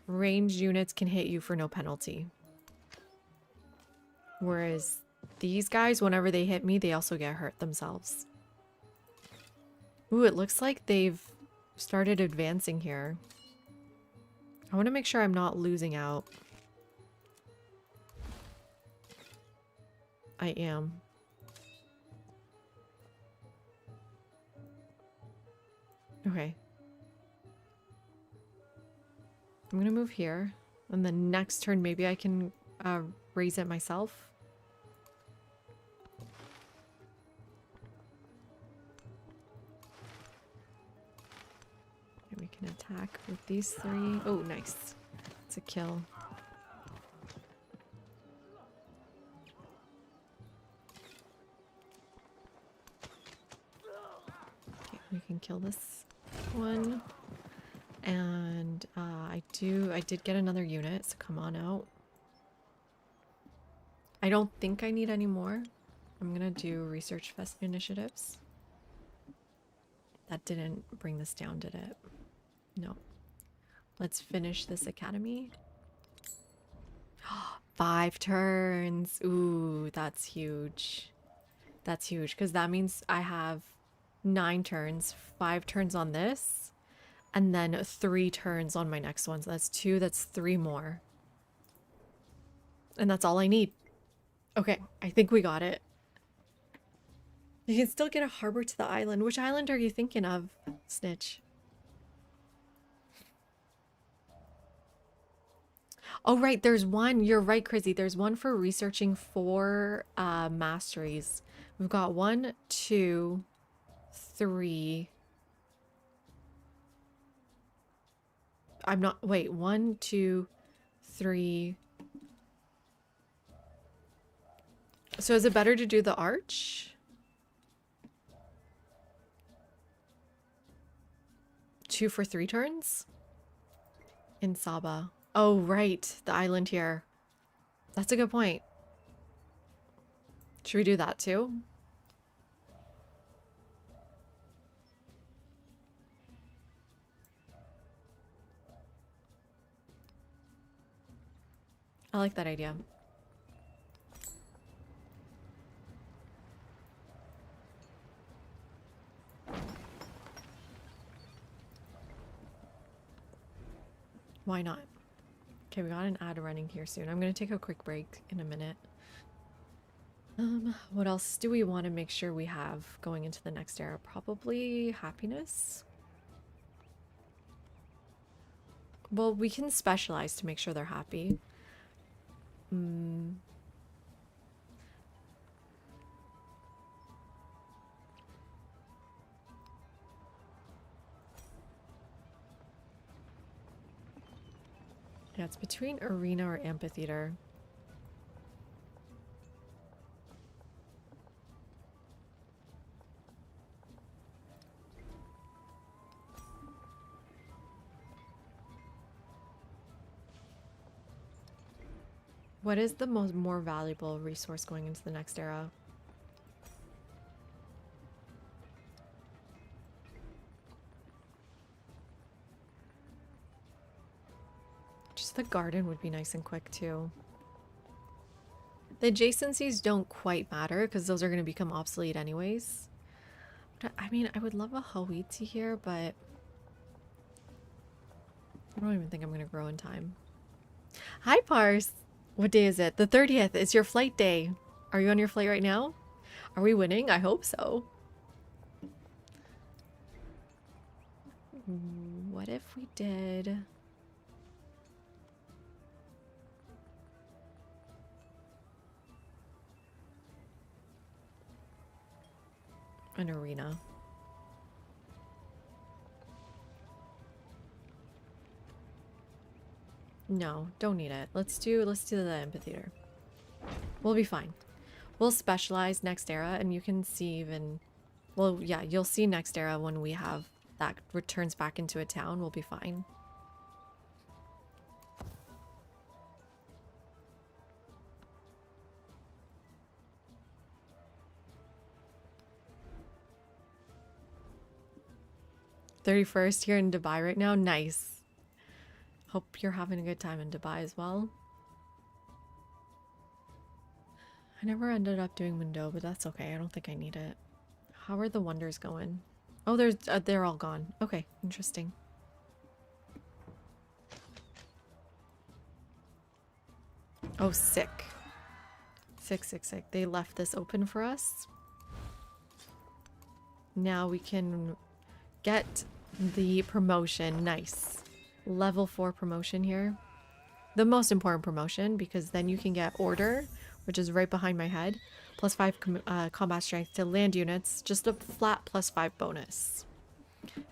range units can hit you for no penalty. Whereas these guys, whenever they hit me, they also get hurt themselves. Ooh, it looks like they've started advancing here. I want to make sure I'm not losing out. I am. Okay. I'm gonna move here. And then next turn, maybe I can raise it myself. We can attack with these 3. Oh, nice. It's a kill. We can kill this one. And I did get another unit, so come on out. I don't think I need any more. I'm gonna do research fest initiatives. That didn't bring this down, did it? No. Let's finish this academy. 5 turns. Ooh, that's huge. That's huge because that means I have 9 turns, 5 turns on this, and then 3 turns on my next one. So that's 2, that's 3 more. And that's all I need. Okay, I think we got it. You can still get a harbor to the island. Which island are you thinking of, Snitch? Oh, right, there's one. You're right, Crizzy. There's one for researching 4 masteries. We've got 1, 2, 3. I'm not, wait, 1, 2, 3. So is it better to do the arch? 2 for 3 turns? In Saba. Oh, right. The island here. That's a good point. Should we do that too? I like that idea. Why not? Okay, we got an ad running here soon. I'm gonna take a quick break in a minute. What else do we want to make sure we have going into the next era? Probably happiness. Well, we can specialize to make sure they're happy. Yeah, it's between arena or amphitheater. What is the more valuable resource going into the next era? Just the garden would be nice and quick too. The adjacencies don't quite matter because those are going to become obsolete anyways. But I mean, I would love a Hawiti here, but I don't even think I'm going to grow in time. Hi, Pars. What day is it? The 30th. It's your flight day. Are you on your flight right now? Are we winning? I hope so. What if we did... an arena? No, don't need it. Let's do the amphitheater. We'll be fine. We'll specialize next era, and you can see even... Well, yeah, you'll see next era when we have that returns back into a town. We'll be fine. "31st here in Dubai right now." Nice. Hope you're having a good time in Dubai as well. I never ended up doing Mundo, but that's okay. I don't think I need it. How are the wonders going? Oh, they're all gone. Okay, interesting. Oh, sick. Sick, sick, sick. They left this open for us. Now we can get the promotion. Nice. Level 4 promotion here. The most important promotion, because then you can get order, which is right behind my head. +5 combat strength to land units. Just a flat +5 bonus.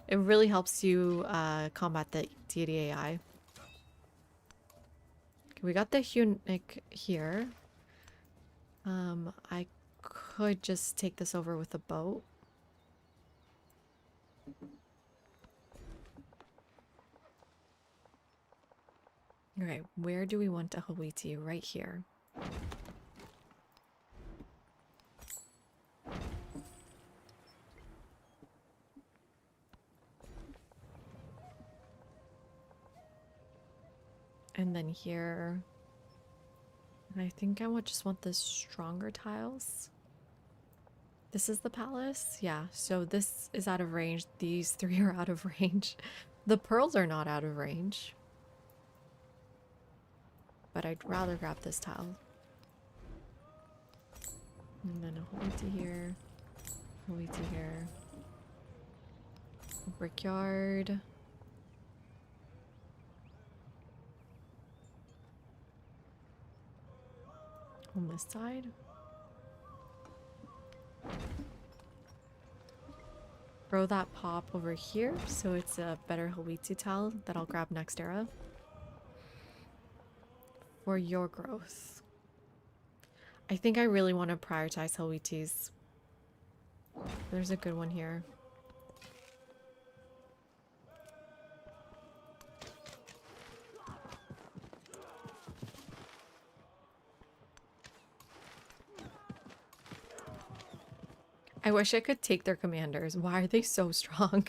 It really helps you combat the deity AI. Okay, we got the Hunic here. I could just take this over with a boat. Okay, where do we want a Hawiti? Right here. And then here, and I think I would just want the stronger tiles. This is the palace? Yeah, so this is out of range. These three are out of range. The pearls are not out of range. But I'd rather grab this tile. And then a Hawiti here. Hawiti here. A brickyard. On this side. Throw that pop over here so it's a better Hawiti tile that I'll grab next era. For your growth. I think I really want to prioritize Hawitis. There's a good one here. I wish I could take their commanders. Why are they so strong?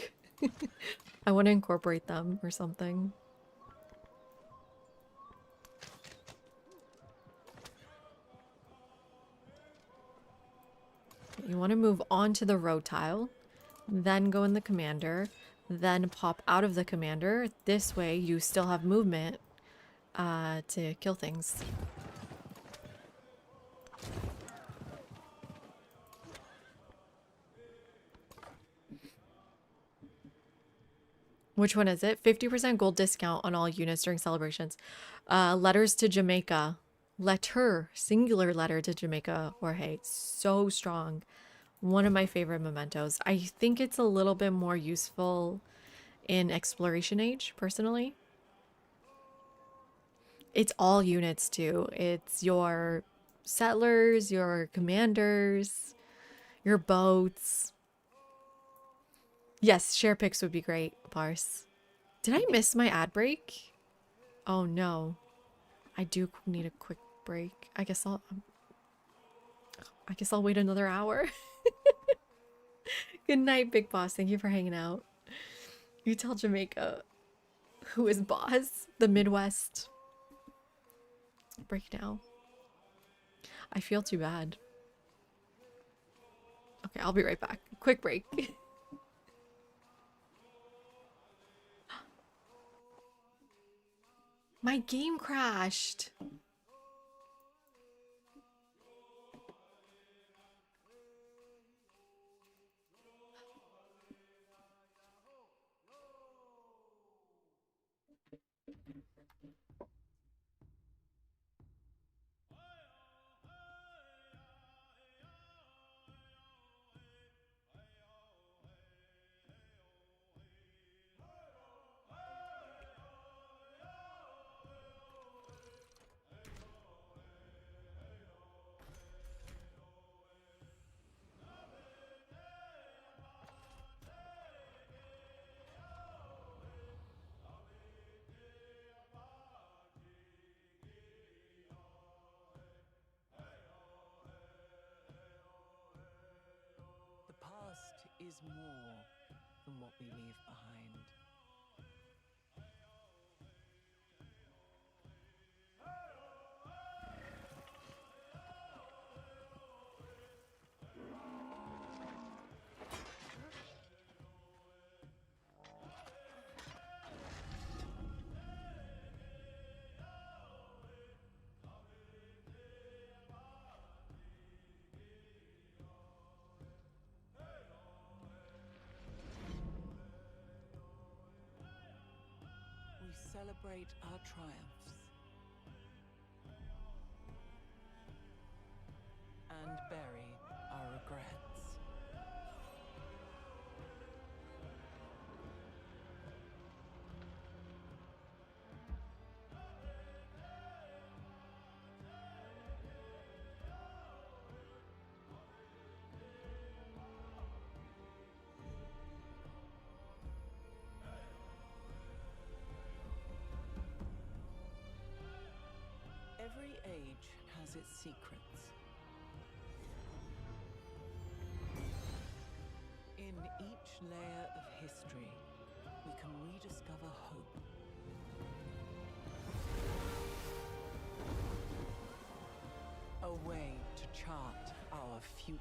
I want to incorporate them or something. You want to move on to the road tile, then go in the commander, then pop out of the commander. This way you still have movement to kill things. Which one is it? 50% gold discount on all units during celebrations. Letters to Jamaica. Letter, singular letter to Jamaica, Jorge. So strong. One of my favorite mementos. I think it's a little bit more useful in Exploration Age, personally. It's all units too. It's your settlers, your commanders, your boats. Yes, share pics would be great, Parse. Did I miss my ad break? Oh no. I do need a quick break. I guess I'll wait another hour. Good night, Big Boss. Thank you for hanging out. You tell Jamaica who is boss. The Midwest. Break now. I feel too bad. Okay, I'll be right back. Quick break. My game crashed. The past is more than what we leave behind. We celebrate our triumphs and bury our regrets. Every age has its secrets. In each layer of history, we can rediscover hope. A way to chart our future.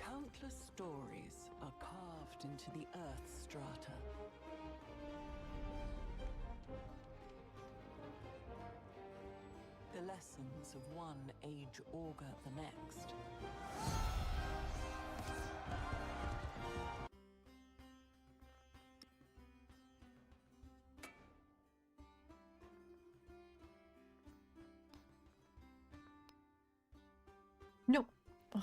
Countless stories are carved into the Earth's strata. The lessons of one age augur the next. No. Ugh.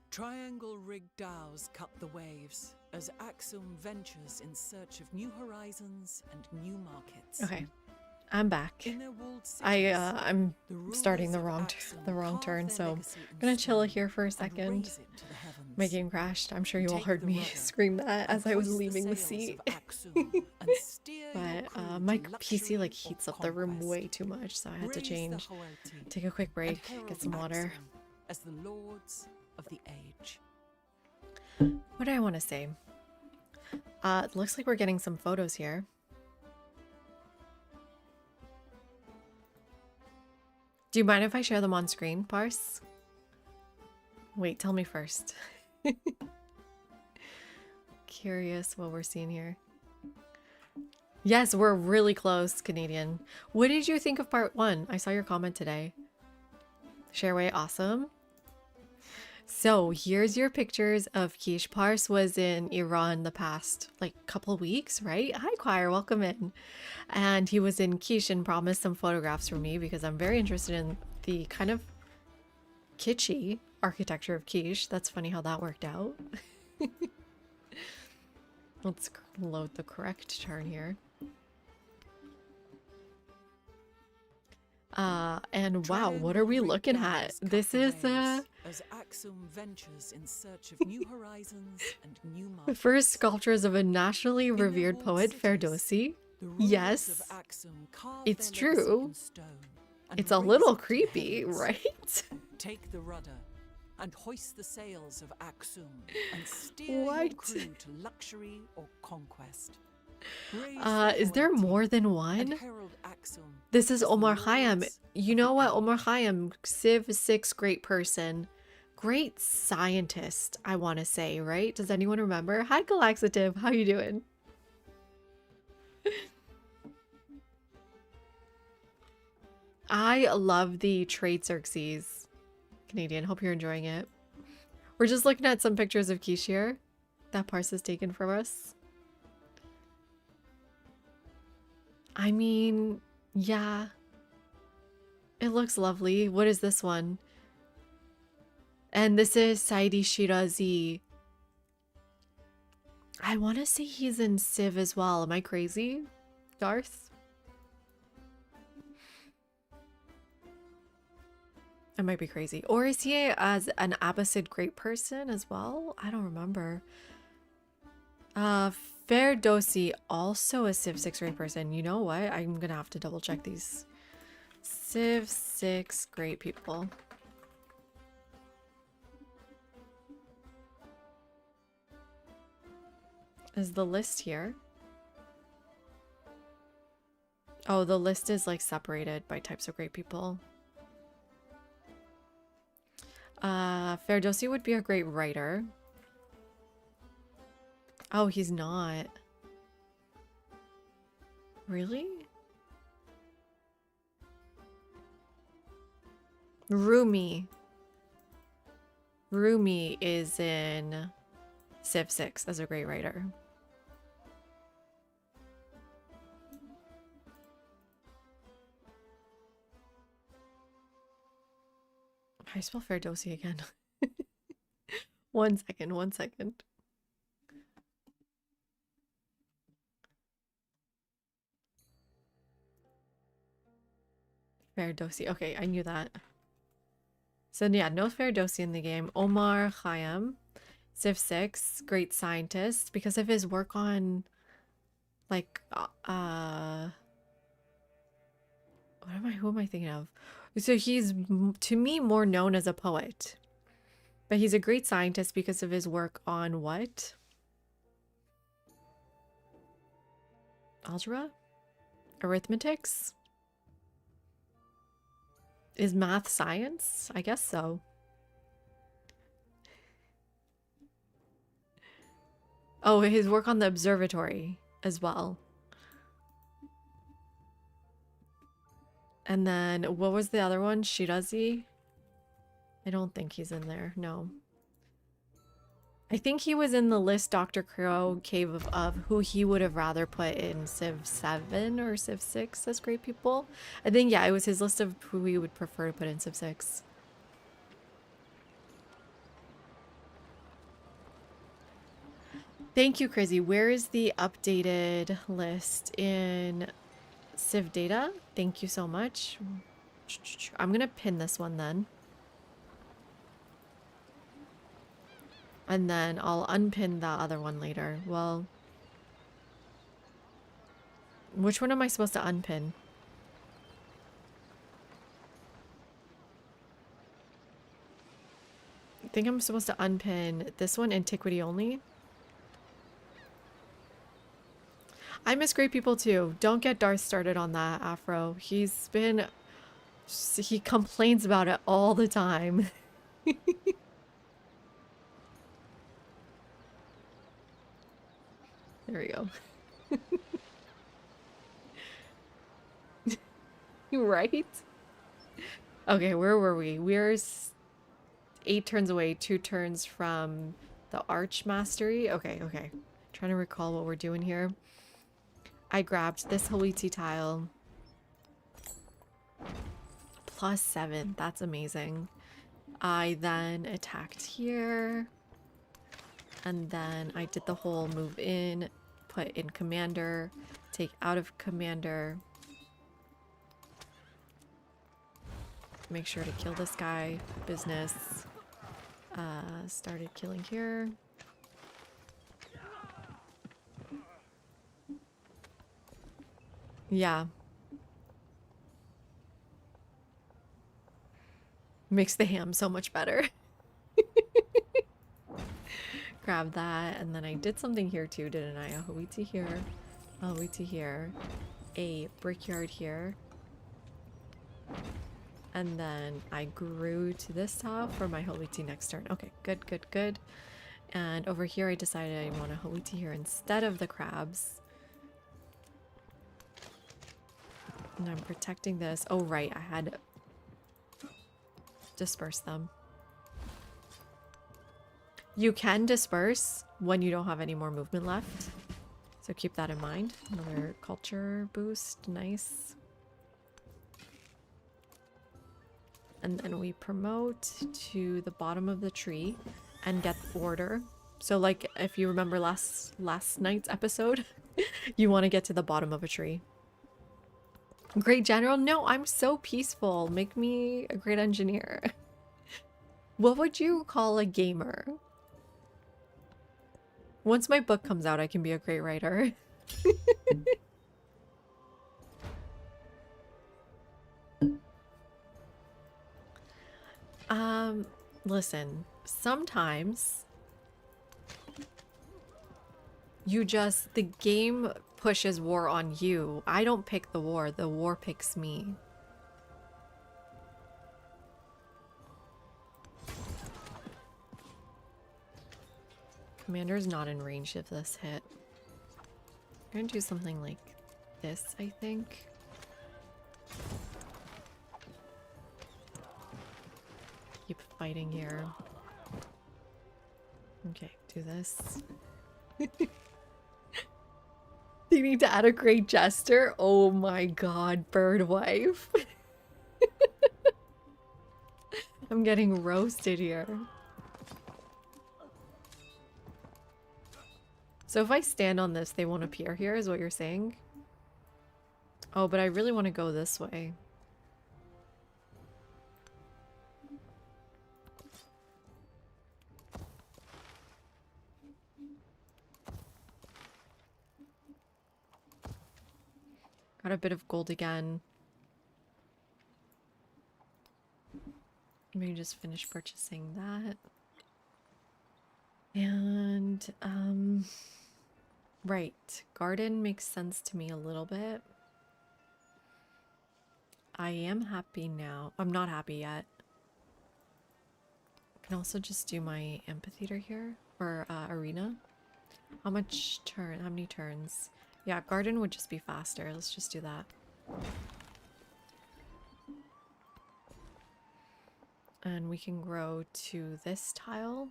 Triangle-rigged dhows cut the waves as Axum ventures in search of new horizons and new markets. Okay, I'm back. In their walled cities, I'm the starting the rulers of wrong Axum turn, carve so their I'm legacy in gonna chill stone here for a and second. raise it to the heavens. My game crashed. I'm sure you all Take heard the me rudder scream that and as I was hoist leaving the sails seat. of Axum and steer your But crew my to PC like luxury heats or up the room conquest. way too much, so I had to Raise the change. Haughty Take a quick and break, herald get some water. Axum as the lords of the age. What do I want to say? It looks like we're getting some photos here. Do you mind if I share them on screen, Parse? Wait, tell me first. Curious what we're seeing here. Yes, we're really close, Canadian. What did you think of part 1? I saw your comment today. Shareway, awesome. So here's your pictures of Kish. Pars was in Iran the past like couple of weeks, right? Hi Choir, welcome in. And he was in Kish and promised some photographs for me because I'm very interested in the kind of kitschy architecture of Kish. That's funny how that worked out. Let's load the correct turn here. And wow, what are we looking at? This is as Axum ventures in search of new horizons and new the markets. first sculptures of a nationally their revered walled poet, cities, Ferdowsi. The rulers Yes, of Axum carve it's their legacy true. in stone and It's a raise little it to the creepy, heavens. right? Take the rudder and hoist the sails of Axum and steer your crew to luxury or conquest. Raise Is there loyalty more than and one? herald Axum This is as the Omar Khayyam. lords You of know the what? age. Omar Khayyam, Civ 6, great person. Great scientist, I want to say, right? Does anyone remember? Hi, Galaxative. How you doing? I love the trade Xerxes. Canadian. Hope you're enjoying it. We're just looking at some pictures of Kishir that Parse has taken from us. I mean, yeah. It looks lovely. What is this one? And this is Saidi Shirazi. I want to say he's in Civ as well. Am I crazy? Darth? I might be crazy. Or is he as an Abbasid great person as well? I don't remember. Ferdowsi, also a Civ 6 great person. You know what? I'm going to have to double check these. Civ 6 great people. Is the list here? Oh, the list is like separated by types of great people. Ferdowsi would be a great writer. Oh, he's not. Really? Rumi. Rumi is in Civ 6 as a great writer. I spell Ferdowsi again. 1 second, 1 second. Ferdowsi. Okay, I knew that. So yeah, no Ferdowsi in the game. Omar Khayyam, Civ 6, great scientist because of his work on like who am I thinking of? So he's to me more known as a poet. But he's a great scientist because of his work on what? Algebra? Arithmetics? Is math science? I guess so. Oh, his work on the observatory as well. And then, what was the other one? Shirazi? I don't think he's in there. No. I think he was in the list Dr. Crow gave of who he would have rather put in Civ 7 or Civ 6 as great people. I think, yeah, it was his list of who he would prefer to put in Civ 6. Thank you, Crazy. Where is the updated list in Civ data? Thank you so much. I'm going to pin this one then. And then I'll unpin the other one later. Well, which one am I supposed to unpin? I think I'm supposed to unpin this one, antiquity only. I miss great people too. Don't get Darth started on that, Afro. He complains about it all the time. There we go. Right? Okay, where were we? We're 8 turns away, 2 turns from the Arch Mastery. Okay. Trying to recall what we're doing here. I grabbed this Hawiti tile. +7. That's amazing. I then attacked here. And then I did the whole move in, put in commander, take out of commander. Make sure to kill this guy. Business. Started killing here. Yeah. Makes the ham so much better. Grab that, and then I did something here too, didn't I? A Hawiti here, a Hawiti here, a brickyard here. And then I grew to this tile for my Hawiti next turn. Okay, good. And over here I decided I want a Hawiti here instead of the crabs. And I'm protecting this. Oh, right, I had dispersed them. You can disperse when you don't have any more movement left. So keep that in mind. Another culture boost. Nice. And then we promote to the bottom of the tree and get order. So like if you remember last night's episode, you want to get to the bottom of a tree. Great general? No, I'm so peaceful. Make me a great engineer. What would you call a gamer? Once my book comes out, I can be a great writer. Listen, sometimes the game pushes war on you. I don't pick the war picks me. Commander's not in range of this hit. I'm gonna do something like this, I think. Keep fighting here. Okay, do this. You need to add a great jester? Oh my god, bird wife. I'm getting roasted here. So if I stand on this, they won't appear here, is what you're saying? Oh, but I really want to go this way. Got a bit of gold again. Maybe just finish purchasing that. And, right. Garden makes sense to me a little bit. I am happy now. I'm not happy yet. I can also just do my amphitheater here, or arena. How many turns? Yeah, garden would just be faster. Let's just do that. And we can grow to this tile.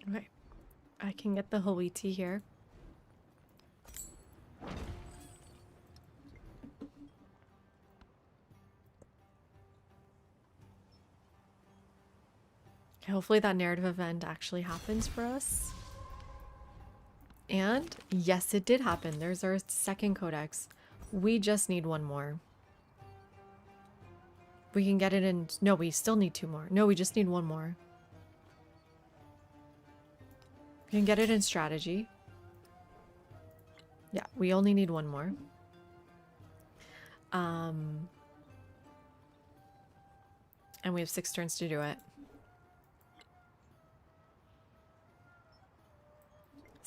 Okay, I can get the Hawaii here. Hopefully that narrative event actually happens for us. And yes, it did happen. There's our second codex. We just need one more. We can get it in... No, we still need two more. No, we just need one more. We can get it in strategy. Yeah, we only need one more. And we have 6 turns to do it.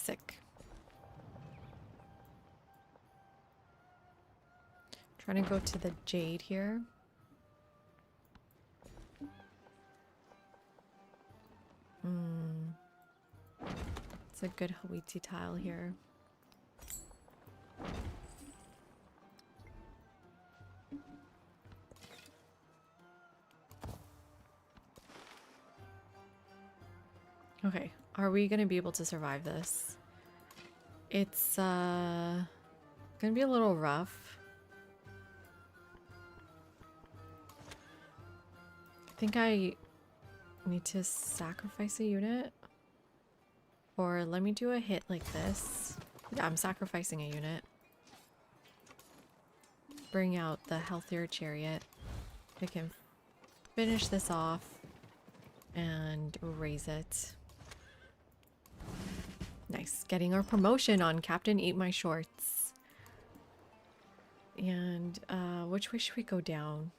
sick. Trying to go to the jade here. It's a good Hawaii tile here. Okay, are we gonna be able to survive this? It's gonna be a little rough. I think I need to sacrifice a unit. Or let me do a hit like this. Yeah, I'm sacrificing a unit. Bring out the healthier chariot. I can finish this off and raise it. Nice. Getting our promotion on Captain Eat My Shorts. And which way should we go down?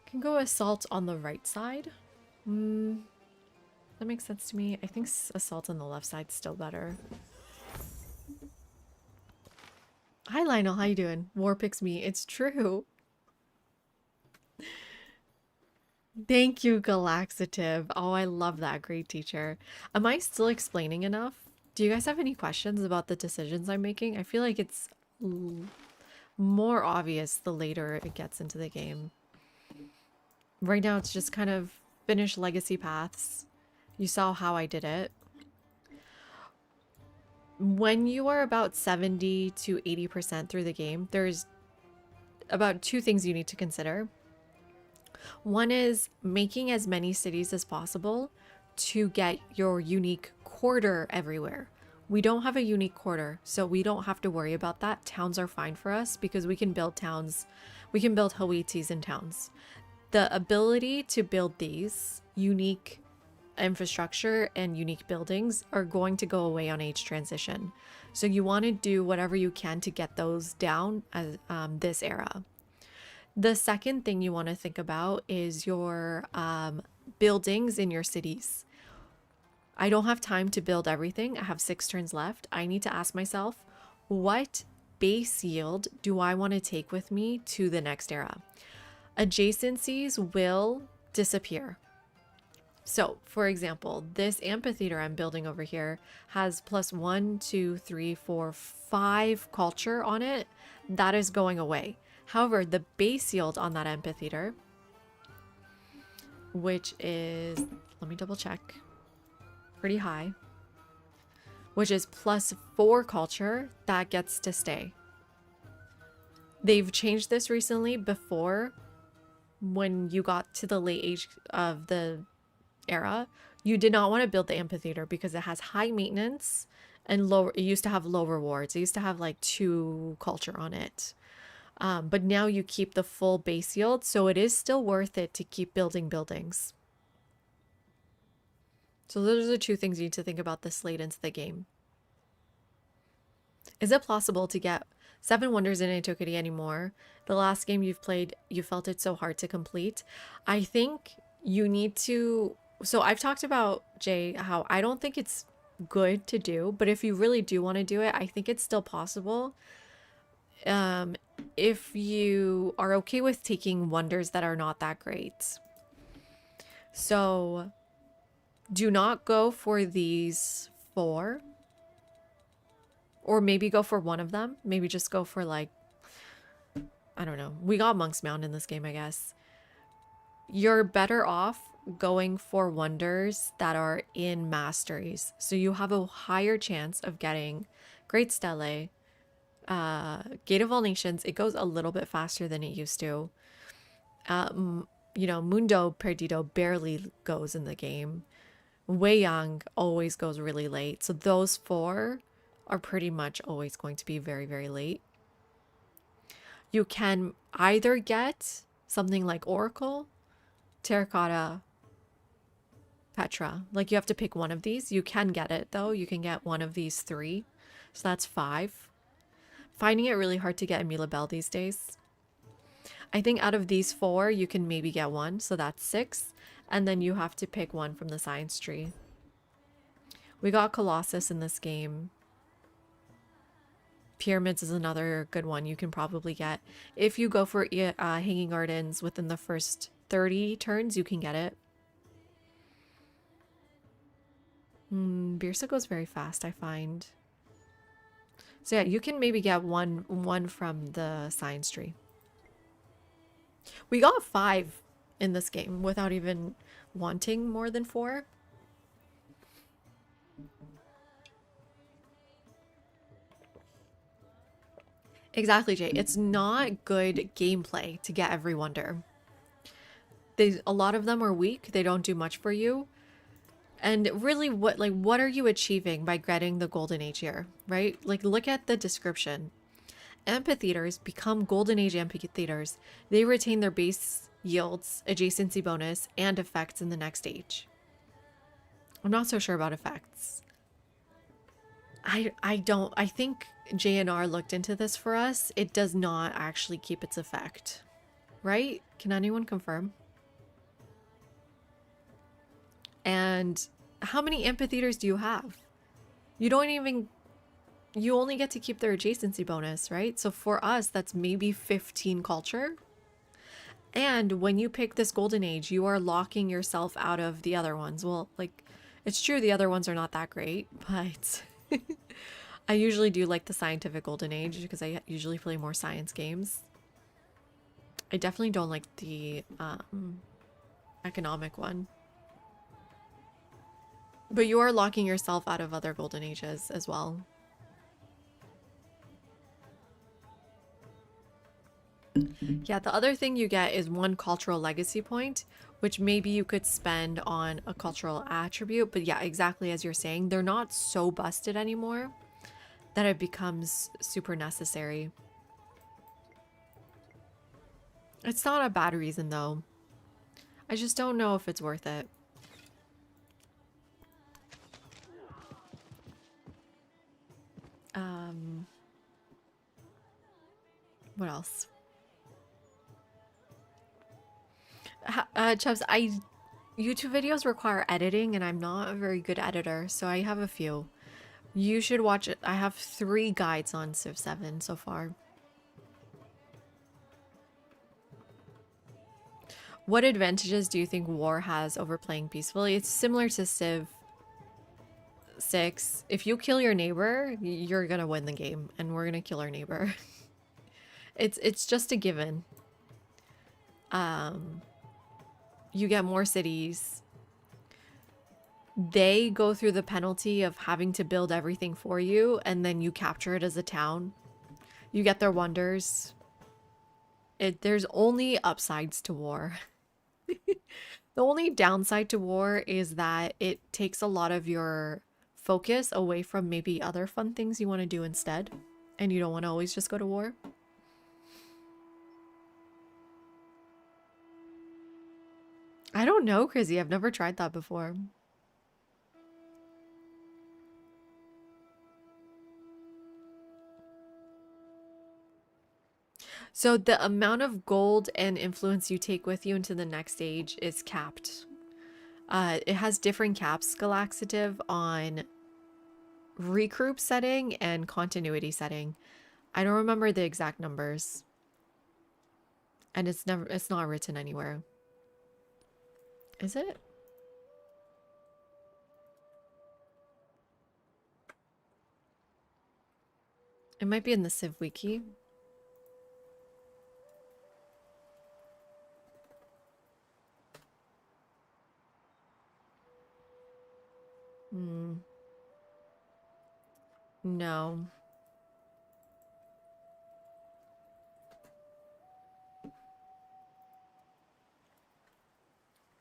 Can go assault on the right side. That makes sense to me. I think assault on the left side is still better. Hi Lionel, how you doing? War picks me. It's true. Thank you, Galaxative. Oh, I love that. Great teacher. Am I still explaining enough? Do you guys have any questions about the decisions I'm making? I feel like it's more obvious the later it gets into the game. Right now, it's just kind of finish legacy paths. You saw how I did it. When you are about 70 to 80% through the game, there's about 2 things you need to consider. One is making as many cities as possible to get your unique quarter everywhere. We don't have a unique quarter, so we don't have to worry about that. Towns are fine for us because we can build towns. We can build Hawaii's in towns. The ability to build these unique infrastructure and unique buildings are going to go away on age transition. So you want to do whatever you can to get those down as this era. The second thing you want to think about is your buildings in your cities. I don't have time to build everything. I have 6 turns left. I need to ask myself, what base yield do I want to take with me to the next era? Adjacencies will disappear. So, for example, this amphitheater I'm building over here has plus 1, 2, 3, 4, 5 culture on it. That is going away. However, the base yield on that amphitheater, which is, let me double check, pretty high, which is plus 4 culture, that gets to stay. They've changed this recently. Before, when you got to the late age of the era, you did not want to build the amphitheater because it has high maintenance and low. It used to have low rewards. It used to have like 2 culture on it. But now you keep the full base yield, so it is still worth it to keep building buildings. So those are the 2 things you need to think about this late into the game. Is it possible to get 7 wonders in antiquity anymore? The last game you've played, you felt it so hard to complete. I think you need to... So I've talked about, Jay, how I don't think it's good to do, but if you really do want to do it, I think it's still possible. If you are okay with taking wonders that are not that great. So do not go for these 4. Or maybe go for one of them. Maybe just go for like, I don't know. We got Monk's Mound in this game, I guess. You're better off going for wonders that are in masteries. So you have a higher chance of getting Great Stele, Gate of All Nations. It goes a little bit faster than it used to. You know, Mundo Perdido barely goes in the game. Wei Yang always goes really late. So those 4 are pretty much always going to be very, very late. You can either get something like Oracle, Terracotta, Petra. Like you have to pick one of these. You can get it though. You can get one of these 3. So that's 5. Finding it really hard to get Emila Bell these days. I think out of these 4, you can maybe get 1. So that's 6. And then you have to pick one from the science tree. We got Colossus in this game. Pyramids is another good one you can probably get. If you go for Hanging Gardens within the first 30 turns, you can get it. Birsa goes very fast, I find. So yeah, you can maybe get one from the science tree. We got 5 in this game without even wanting more than 4. Exactly, Jay. It's not good gameplay to get every wonder. A lot of them are weak. They don't do much for you. And really, what are you achieving by getting the Golden Age here, right? Like, look at the description. Amphitheaters become Golden Age amphitheaters. They retain their base yields, adjacency bonus, and effects in the next age. I'm not so sure about effects. I think JNR looked into this for us. It does not actually keep its effect, right? Can anyone confirm? And how many amphitheaters do you have? You only get to keep their adjacency bonus, right? So for us, that's maybe 15 culture. And when you pick this Golden Age, you are locking yourself out of the other ones. Well, like, it's true the other ones are not that great, but I usually do like the scientific Golden Age because I usually play more science games. I definitely don't like the economic one. But you are locking yourself out of other Golden Ages as well. Yeah, the other thing you get is 1 cultural legacy point, which maybe you could spend on a cultural attribute. But yeah, exactly as you're saying, they're not so busted anymore that it becomes super necessary. It's not a bad reason though. I just don't know if it's worth it. What else? Chubbs, YouTube videos require editing, and I'm not a very good editor, so I have a few. You should watch it. I have 3 guides on Civ 7 so far. What advantages do you think war has over playing peacefully? It's similar to Civ 6. If you kill your neighbor, you're gonna win the game, and we're gonna kill our neighbor. It's just a given. You get more cities. They go through the penalty of having to build everything for you, and then you capture it as a town. You get their wonders. There's only upsides to war. The only downside to war is that it takes a lot of your focus away from maybe other fun things you want to do instead, and you don't want to always just go to war. I don't know, Chrissy. I've never tried that before. So the amount of gold and influence you take with you into the next stage is capped. It has different caps, Galaxative, on recruit setting and continuity setting. I don't remember the exact numbers. And it's not written anywhere. Is it? It might be in the Civ Wiki. No.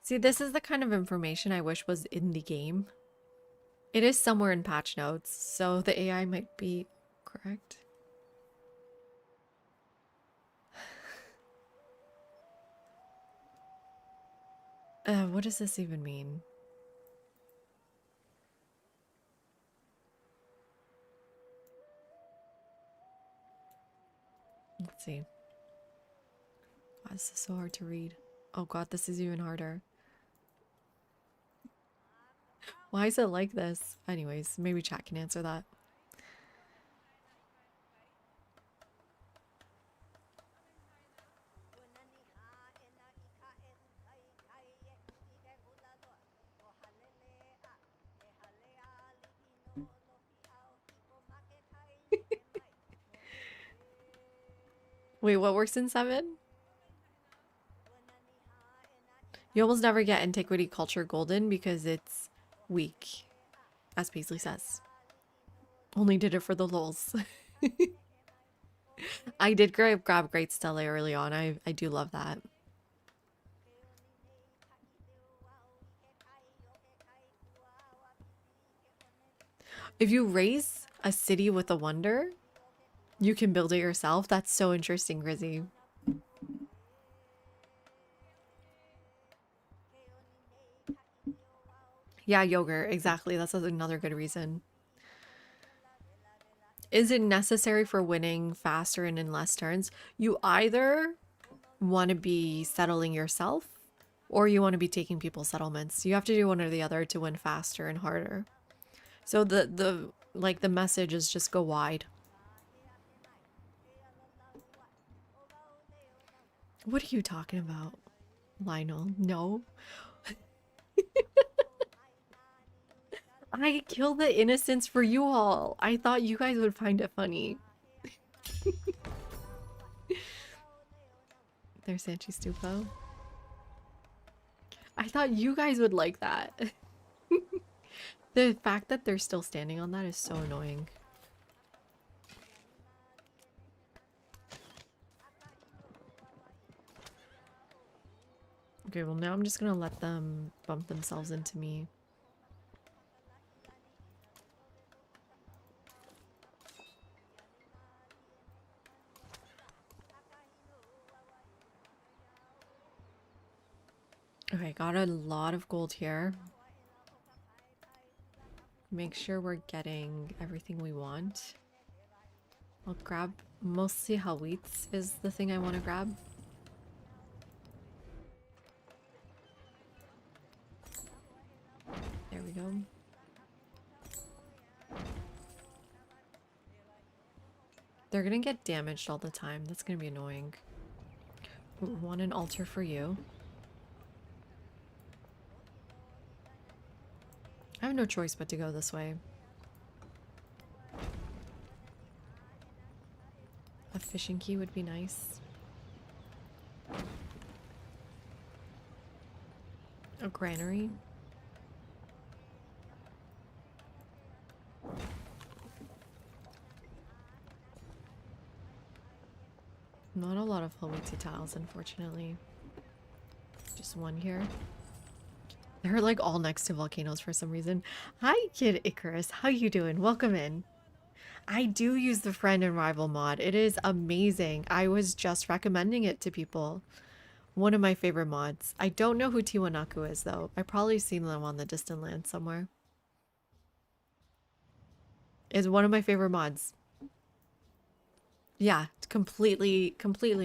See, this is the kind of information I wish was in the game. It is somewhere in patch notes, so the AI might be correct. What does this even mean? Let's see. Why is this so hard to read? Oh god, this is even harder. Why is it like this? Anyways, maybe chat can answer that. Wait, what works in 7? You almost never get antiquity culture golden because it's weak, as Paisley says. Only did it for the lols. I did grab Great Stella early on. I do love that. If you raise a city with a wonder, you can build it yourself. That's so interesting, Grizzy. Yeah, yogurt. Exactly. That's another good reason. Is it necessary for winning faster and in less turns? You either want to be settling yourself or you want to be taking people's settlements. You have to do one or the other to win faster and harder. So the message is just go wide. What are you talking about, Lionel? No. I killed the innocents for you all. I thought you guys would find it funny. There's Sanchi Stupo. I thought you guys would like that. The fact that they're still standing on that is so annoying. Okay, well now I'm just gonna let them bump themselves into me. Okay, got a lot of gold here. Make sure we're getting everything we want. I'll grab mostly Hawitz is the thing I want to grab. we go. They're gonna get damaged all the time. That's gonna be annoying. We want an altar for you. I have no choice but to go this way. A fishing key would be nice. A granary. Not a lot of Hawiti tiles, unfortunately. Just one here. They're like all next to volcanoes for some reason. Hi, Kid Icarus. How you doing? Welcome in. I do use the friend and rival mod. It is amazing. I was just recommending it to people. One of my favorite mods. I don't know who Tiwanaku is though. I probably seen them on the distant land somewhere. It's one of my favorite mods. Yeah, it's completely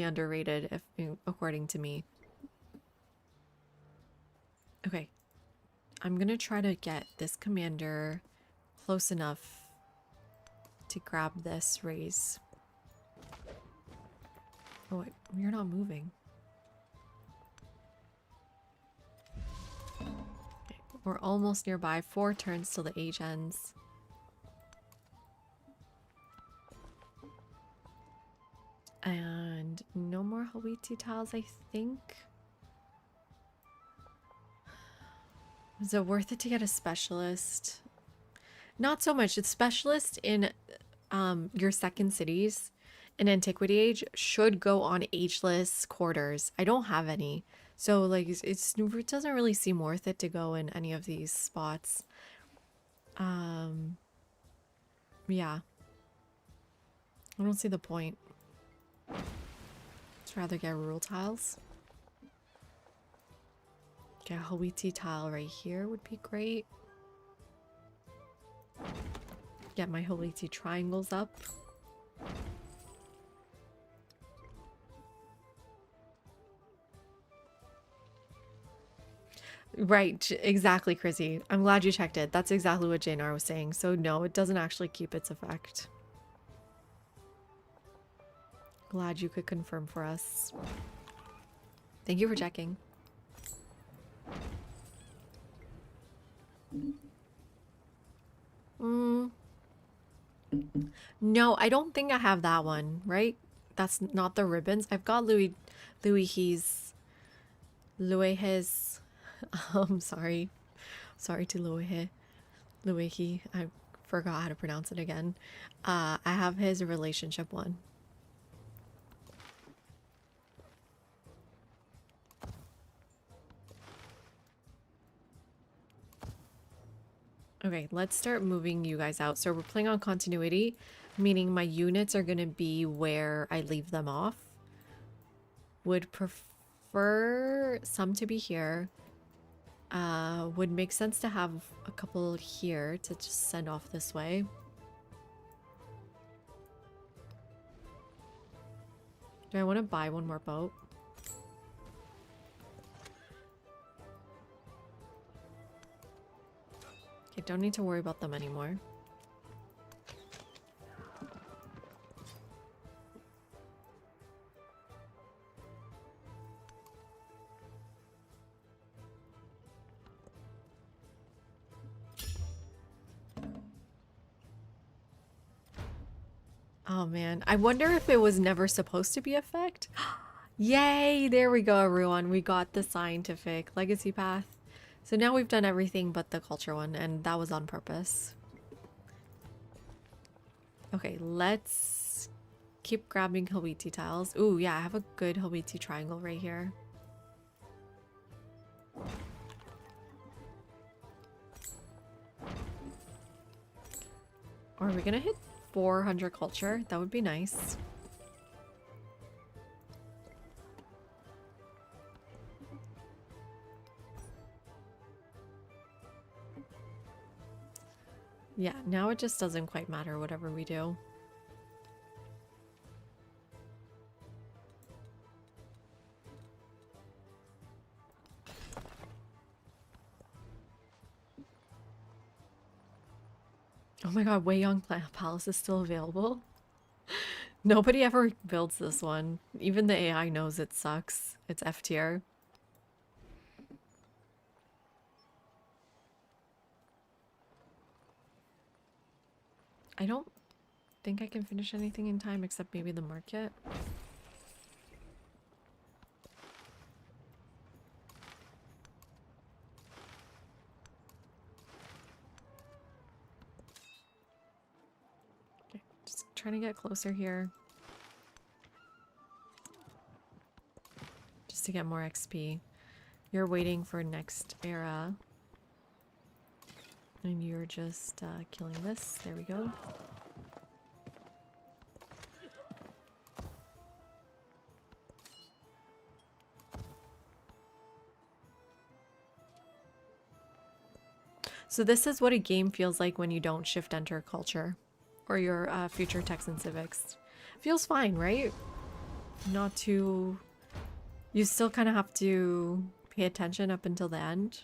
underrated if according to me. Okay. I'm gonna try to get this commander close enough to grab this raise. Oh wait, you're not moving. Okay, we're almost nearby. 4 turns till the age ends. And no more Hawiti tiles, I think. Is it worth it to get a specialist? Not so much. It's specialist in your second cities in Antiquity Age should go on ageless quarters. I don't have any. So like it doesn't really seem worth it to go in any of these spots. Yeah. I don't see the point. I'd rather get rule tiles. Get a Hawiti tile right here would be great. Get my Hawiti triangles up. Right, exactly, Chrissy. I'm glad you checked it. That's exactly what JNR was saying. So no, it doesn't actually keep its effect. Glad you could confirm for us. Thank you for checking. No, I don't think I have that one, right? That's not the ribbons. I've got Louis his sorry. Sorry to Louis he. I forgot how to pronounce it again. I have his relationship one. Okay, let's start moving you guys out. So we're playing on continuity, meaning my units are going to be where I leave them off. Would prefer some to be here. Would make sense to have a couple here to just send off this way. Do I want to buy one more boat? Okay, don't need to worry about them anymore. Oh man, I wonder if it was never supposed to be effect. Yay, there we go everyone. We got the scientific legacy path. So now we've done everything but the culture one, and that was on purpose. Okay, let's keep grabbing Hawiti tiles. Ooh, yeah, I have a good Hawiti triangle right here. Are we gonna hit 400 culture? That would be nice. Yeah, now it just doesn't quite matter whatever we do. Oh my god, Wei Young Palace is still available? Nobody ever builds this one. Even the AI knows it sucks. It's F tier. I don't think I can finish anything in time except maybe the market. Okay, just trying to get closer here. Just to get more XP. You're waiting for next era. And you're just killing this. There we go. So this is what a game feels like when you don't shift enter culture or your future text and civics. Feels fine, right? Not too... You still kind of have to pay attention up until the end.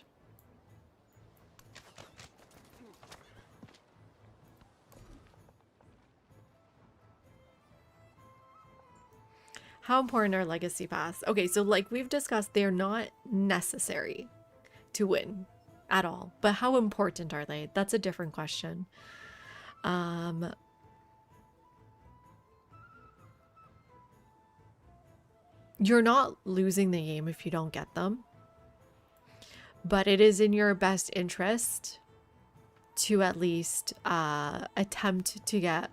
How important are legacy paths? Okay, so like we've discussed, they're not necessary to win at all. But how important are they? That's a different question. You're not losing the game if you don't get them. But it is in your best interest to at least attempt to get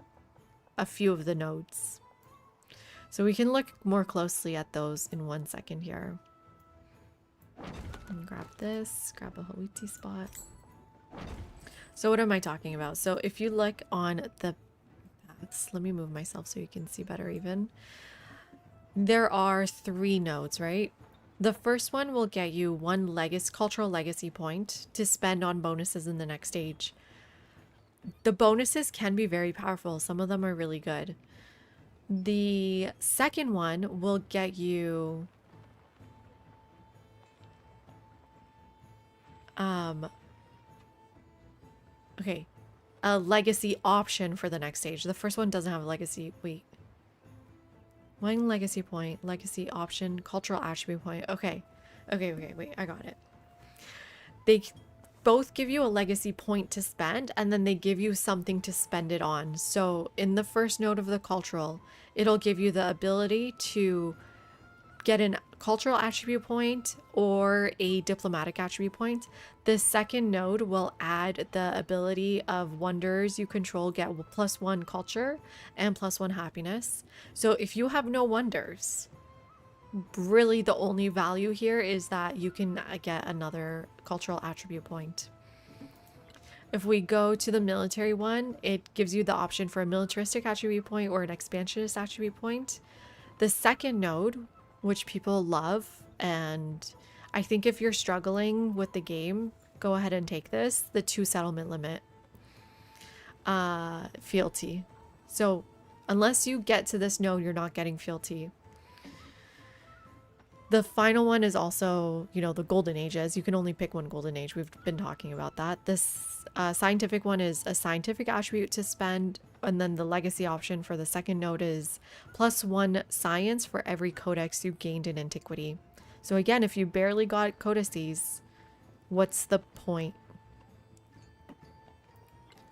a few of the nodes. So we can look more closely at those in 1 second here. And grab this, grab a Hawiti spot. So what am I talking about? So if you look on the paths, let me move myself so you can see better even. There are 3 nodes, right? The first one will get you 1 cultural legacy point to spend on bonuses in the next stage. The bonuses can be very powerful. Some of them are really good. The second one will get you okay, a legacy option for the next stage. The first one doesn't have a legacy. Wait. 1 legacy point, legacy option, cultural attribute point. Okay. Okay, wait, I got it. They both give you a legacy point to spend, and then they give you something to spend it on. So in the first node of the cultural, it'll give you the ability to get an cultural attribute point or a diplomatic attribute point. The second node will add the ability of wonders you control get +1 culture and +1 happiness. So if you have no wonders, really the only value here is that you can get another cultural attribute point. If we go to the military one, it gives you the option for a militaristic attribute point or an expansionist attribute point. The second node, which people love, and I think if you're struggling with the game, go ahead and take this, the 2 settlement limit fealty. So unless you get to this node, you're not getting fealty. The final one is also, you know, the golden ages. You can only pick 1 golden age. We've been talking about that. This scientific one is a scientific attribute to spend. And then the legacy option for the second node is +1 science for every codex you gained in antiquity. So again, if you barely got codices, what's the point?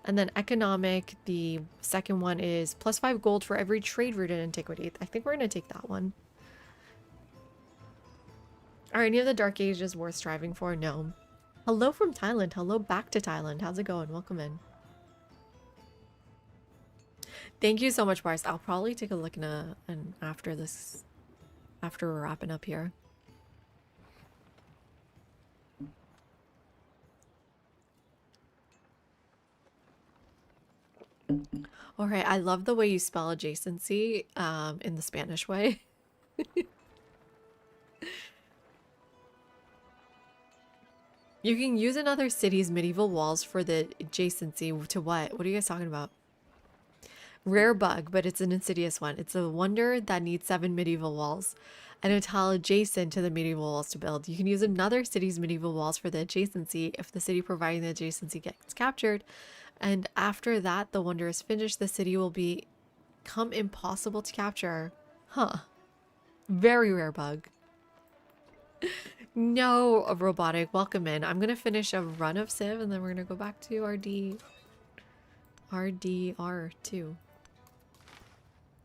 And then economic, the second one is +5 gold for every trade route in antiquity. I think we're going to take that one. Are any of the Dark Ages worth striving for? No. Hello from Thailand. Hello back to Thailand. How's it going? Welcome in. Thank you so much, Bars. I'll probably take a look after we're wrapping up here. All right, I love the way you spell adjacency in the Spanish way. You can use another city's medieval walls for the adjacency to what? What are you guys talking about? Rare bug, but it's an insidious one. It's a wonder that needs 7 medieval walls and a tile adjacent to the medieval walls to build. You can use another city's medieval walls for the adjacency if the city providing the adjacency gets captured. And after that, the wonder is finished. The city will become impossible to capture. Huh. Very rare bug. No, a robotic. Welcome in. I'm going to finish a run of Civ and then we're going to go back to RDR2.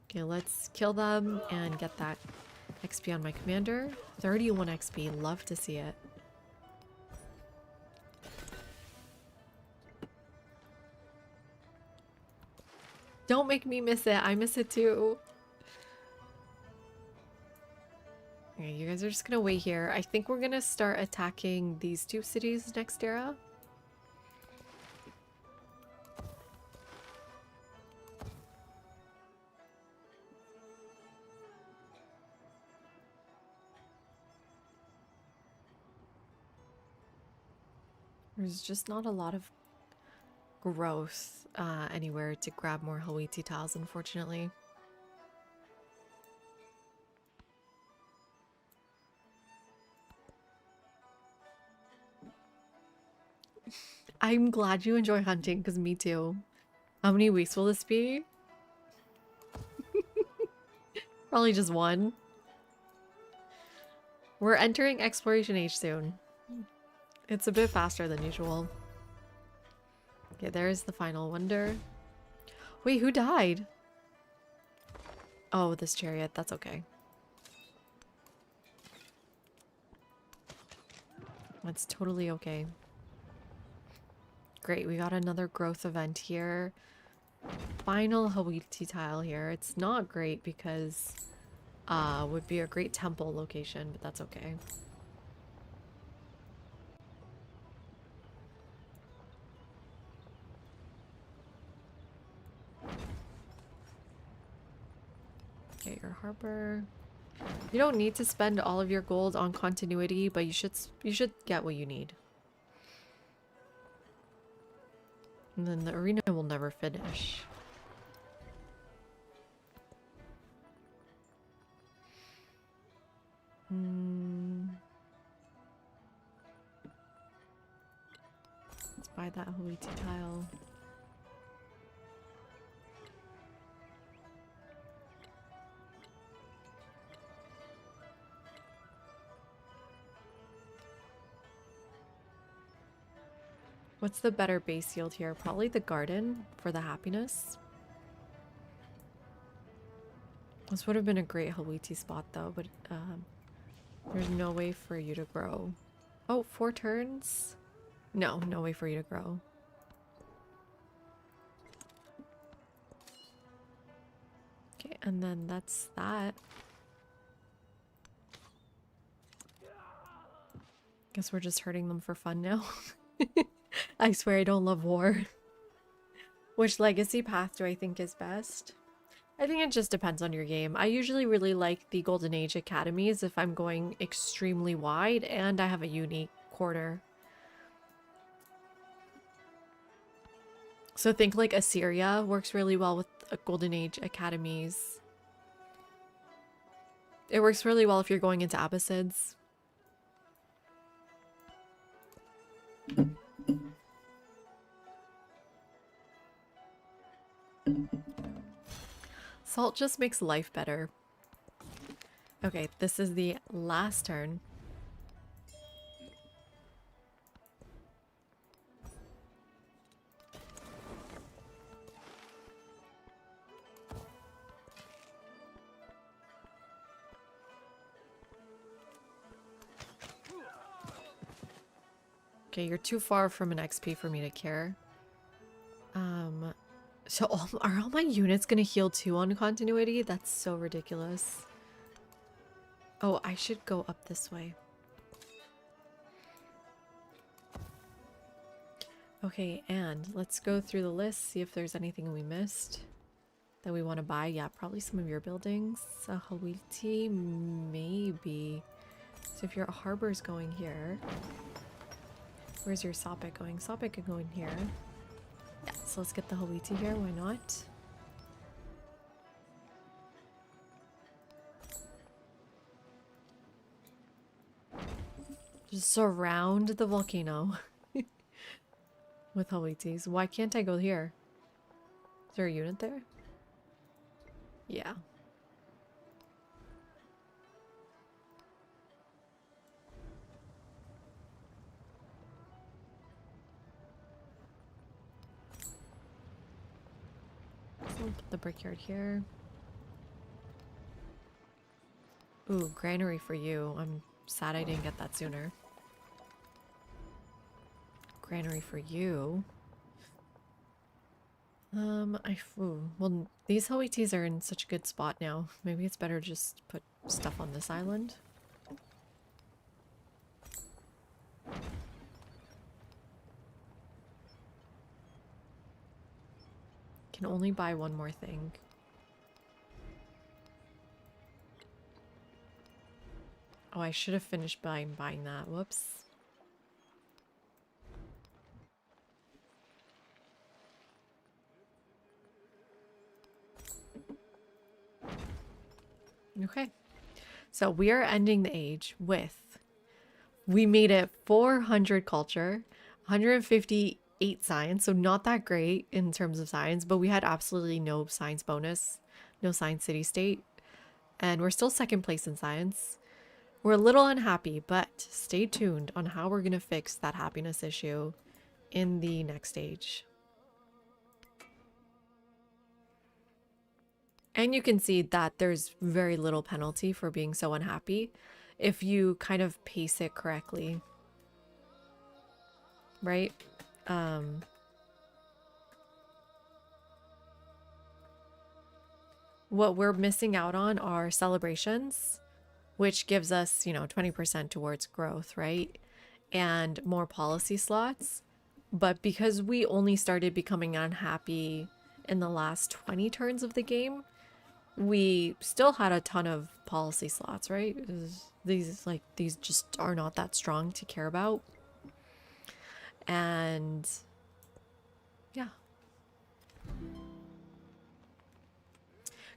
Okay, let's kill them and get that XP on my commander. 31 XP. Love to see it. Don't make me miss it. I miss it too. Okay, you guys are just gonna wait here. I think we're gonna start attacking these two cities next era. There's just not a lot of growth anywhere to grab more Hawiti tiles, unfortunately. I'm glad you enjoy hunting, because me too. How many weeks will this be? Probably just one. We're entering exploration age soon. It's a bit faster than usual. Okay, there's the final wonder. Wait, who died? Oh, this chariot. That's okay. That's totally okay. Great, we got another growth event here. Final Hawiti tile here. It's not great because would be a great temple location, but that's okay. Okay, your harbor. You don't need to spend all of your gold on continuity, but you should get what you need. And then the arena will never finish. Let's buy that Hawiti tile. What's the better base yield here? Probably the garden for the happiness. This would have been a great Hawiti spot though, but there's no way for you to grow. Oh, 4 turns? No, no way for you to grow. Okay, and then that's that. Guess we're just hurting them for fun now. I swear I don't love war. Which legacy path do I think is best? I think it just depends on your game. I usually really like the Golden Age academies if I'm going extremely wide and I have a unique quarter. So think like Assyria works really well with Golden Age academies. It works really well if you're going into Abbasids. Salt just makes life better. Okay, this is the last turn. Okay, you're too far from an XP for me to care. So are all my units gonna heal too on continuity? That's so ridiculous. Oh, I should go up this way. Okay, and let's go through the list, see if there's anything we missed that we want to buy. Yeah, probably some of your buildings. Hawiti, maybe. So if your harbor's going here, where's your Sophic going? Sophic can go in here. Yeah, so let's get the Hawiti here, why not? Just surround the volcano. with Hawaii's. Why can't I go here? Is there a unit there? Yeah. So we'll put the brickyard here. Ooh, granary for you. I'm sad I didn't get that sooner. Granary for you. Well, these Hawaii's are in such a good spot now. Maybe it's better just put stuff on this island. Can only buy one more thing. Oh, I should have finished buying that. Whoops. Okay. So we are ending the age with, we made it 400 culture, 158 science, so not that great in terms of science, but we had absolutely no science bonus, no science city state, and we're still second place in science. We're a little unhappy, but stay tuned on how we're going to fix that happiness issue in the next stage. And you can see that there's very little penalty for being so unhappy if you kind of pace it correctly. Right? What we're missing out on are celebrations, which gives us, 20% towards growth, right? And more policy slots. But because we only started becoming unhappy in the last 20 turns of the game, we still had a ton of policy slots, right? These just are not that strong to care about. And yeah.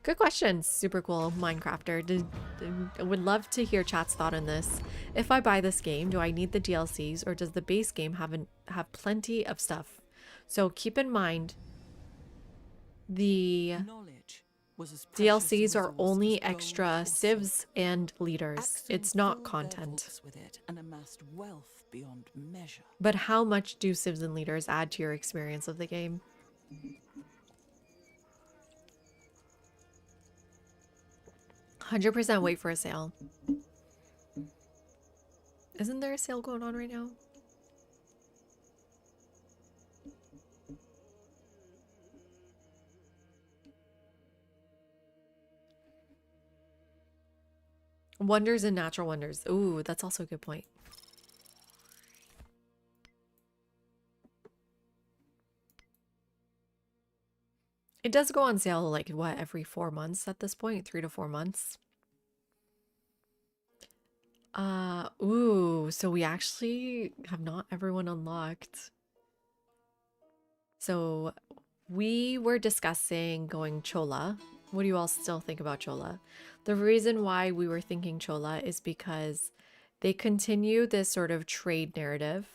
Good question, super cool Minecrafter. I would love to hear chat's thought on this. If I buy this game, do I need the DLCs or does the base game have plenty of stuff? So keep in mind the DLCs are only extra civs and leaders. It's not content. With it and amassed wealth beyond measure. But how much do civs and leaders add to your experience of the game? %, wait for a sale. Isn't there a sale going on right now? Wonders and natural wonders. Ooh, that's also a good point. It does go on sale like what, every 4 months at this point? 3 to 4 months. Ooh, so we actually have not everyone unlocked. So we were discussing going Chola. What do you all still think about Chola? The reason why we were thinking Chola is because they continue this sort of trade narrative.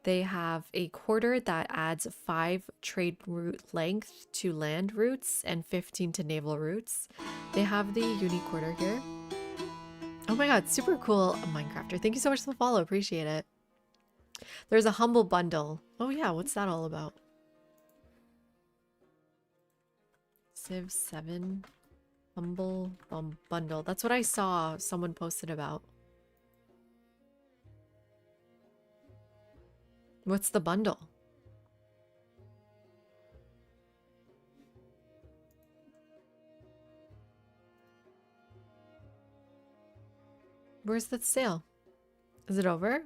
They have a quarter that adds 5 trade route length to land routes and 15 to naval routes. They have the unique quarter here. Oh my god, super cool Minecrafter. Thank you so much for the follow. Appreciate it. There's a humble bundle. Oh yeah, what's that all about? Civ 7 humble bundle. That's what I saw someone posted about. What's the bundle? Where's that sale? Is it over?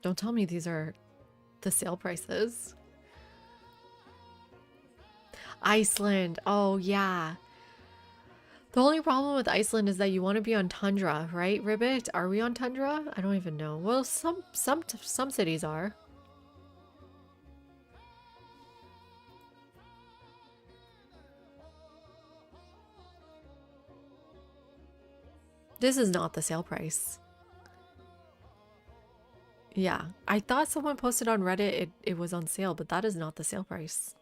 Don't tell me these are the sale prices. Iceland. Oh, yeah. The only problem with Iceland is that you want to be on tundra, right, Ribbit? Are we on tundra? I don't even know. Well, some cities are. This is not the sale price. Yeah, I thought someone posted on Reddit it was on sale, but that is not the sale price.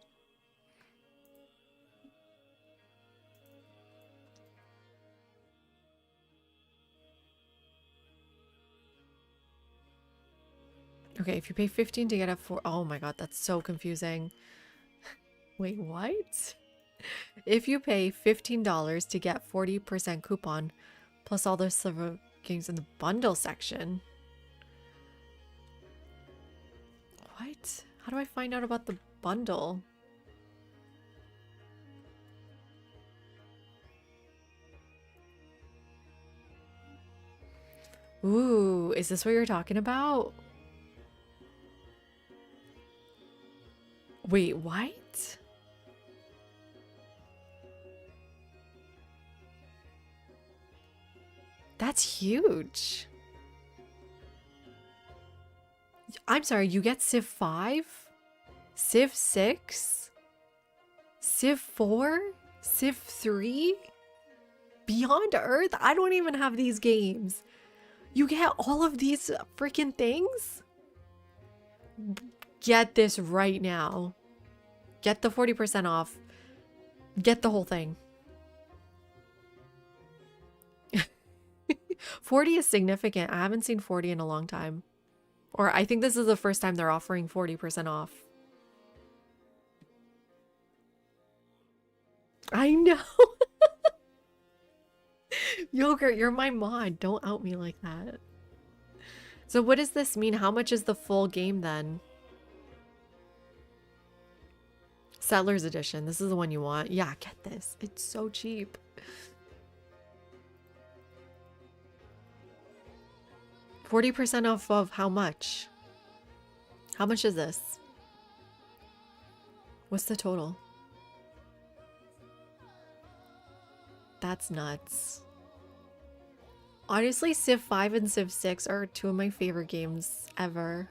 Okay, if you pay 15 to get a 4, oh my god, that's so confusing. Wait, what? If you pay $15 to get 40% coupon plus all the silver games in the bundle section. What? How do I find out about the bundle? Ooh, is this what you're talking about? Wait, what? That's huge. I'm sorry, you get Civ 5? Civ 6? Civ 4? Civ 3? Beyond Earth? I don't even have these games. You get all of these freaking things? Get this right now. Get the 40% off. Get the whole thing. 40 is significant. I haven't seen 40 in a long time. Or I think this is the first time they're offering 40% off. I know. Yogurt, you're my mod. Don't out me like that. So what does this mean? How much is the full game then? Settlers Edition. This is the one you want. Yeah, get this. It's so cheap. $40% off of how much? How much is this? What's the total? That's nuts. Honestly, Civ 5 and Civ 6 are two of my favorite games ever.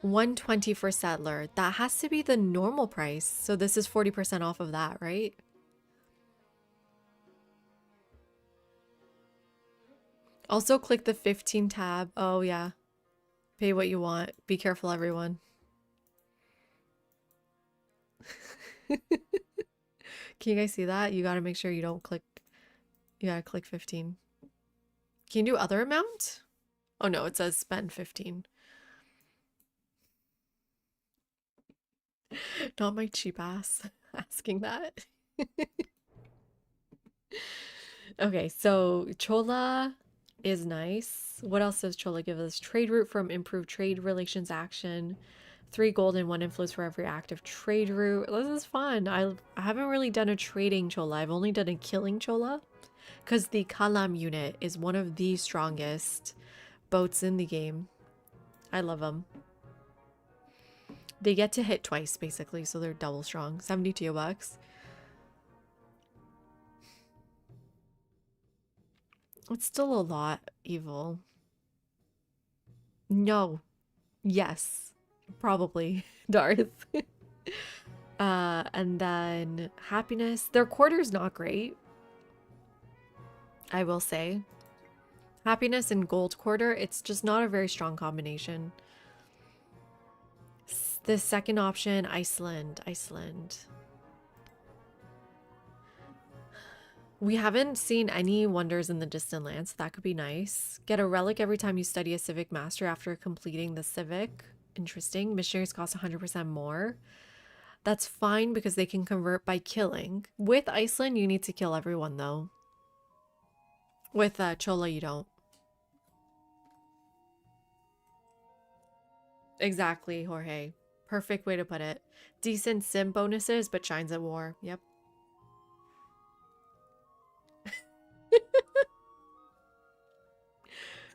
$120 for Settler. That has to be the normal price. So this is 40% off of that, right? Also click the 15 tab. Oh yeah. Pay what you want. Be careful, everyone. Can you guys see that? You gotta make sure you don't click. You gotta click 15. Can you do other amount? Oh no, it says spend 15. Not my cheap ass asking that. Okay, so Chola is nice. What else does Chola give us? Trade route from improved trade relations action. 3 gold and 1 influence for every active trade route. This is fun. I haven't really done a trading Chola. I've only done a killing Chola. Because the Kalam unit is one of the strongest boats in the game. I love them. They get to hit twice, basically, so they're double strong. 72 bucks. It's still a lot, evil. No. Yes. Probably. Darth. And then happiness. Their quarter's not great, I will say. Happiness and gold quarter, it's just not a very strong combination. The second option, Iceland. We haven't seen any wonders in the distant lands. So that could be nice. Get a relic every time you study a civic master after completing the civic. Interesting. Missionaries cost 100% more. That's fine because they can convert by killing. With Iceland, you need to kill everyone though. With Chola, you don't. Exactly, Jorge. Perfect way to put it. Decent sim bonuses, but shines at war. Yep.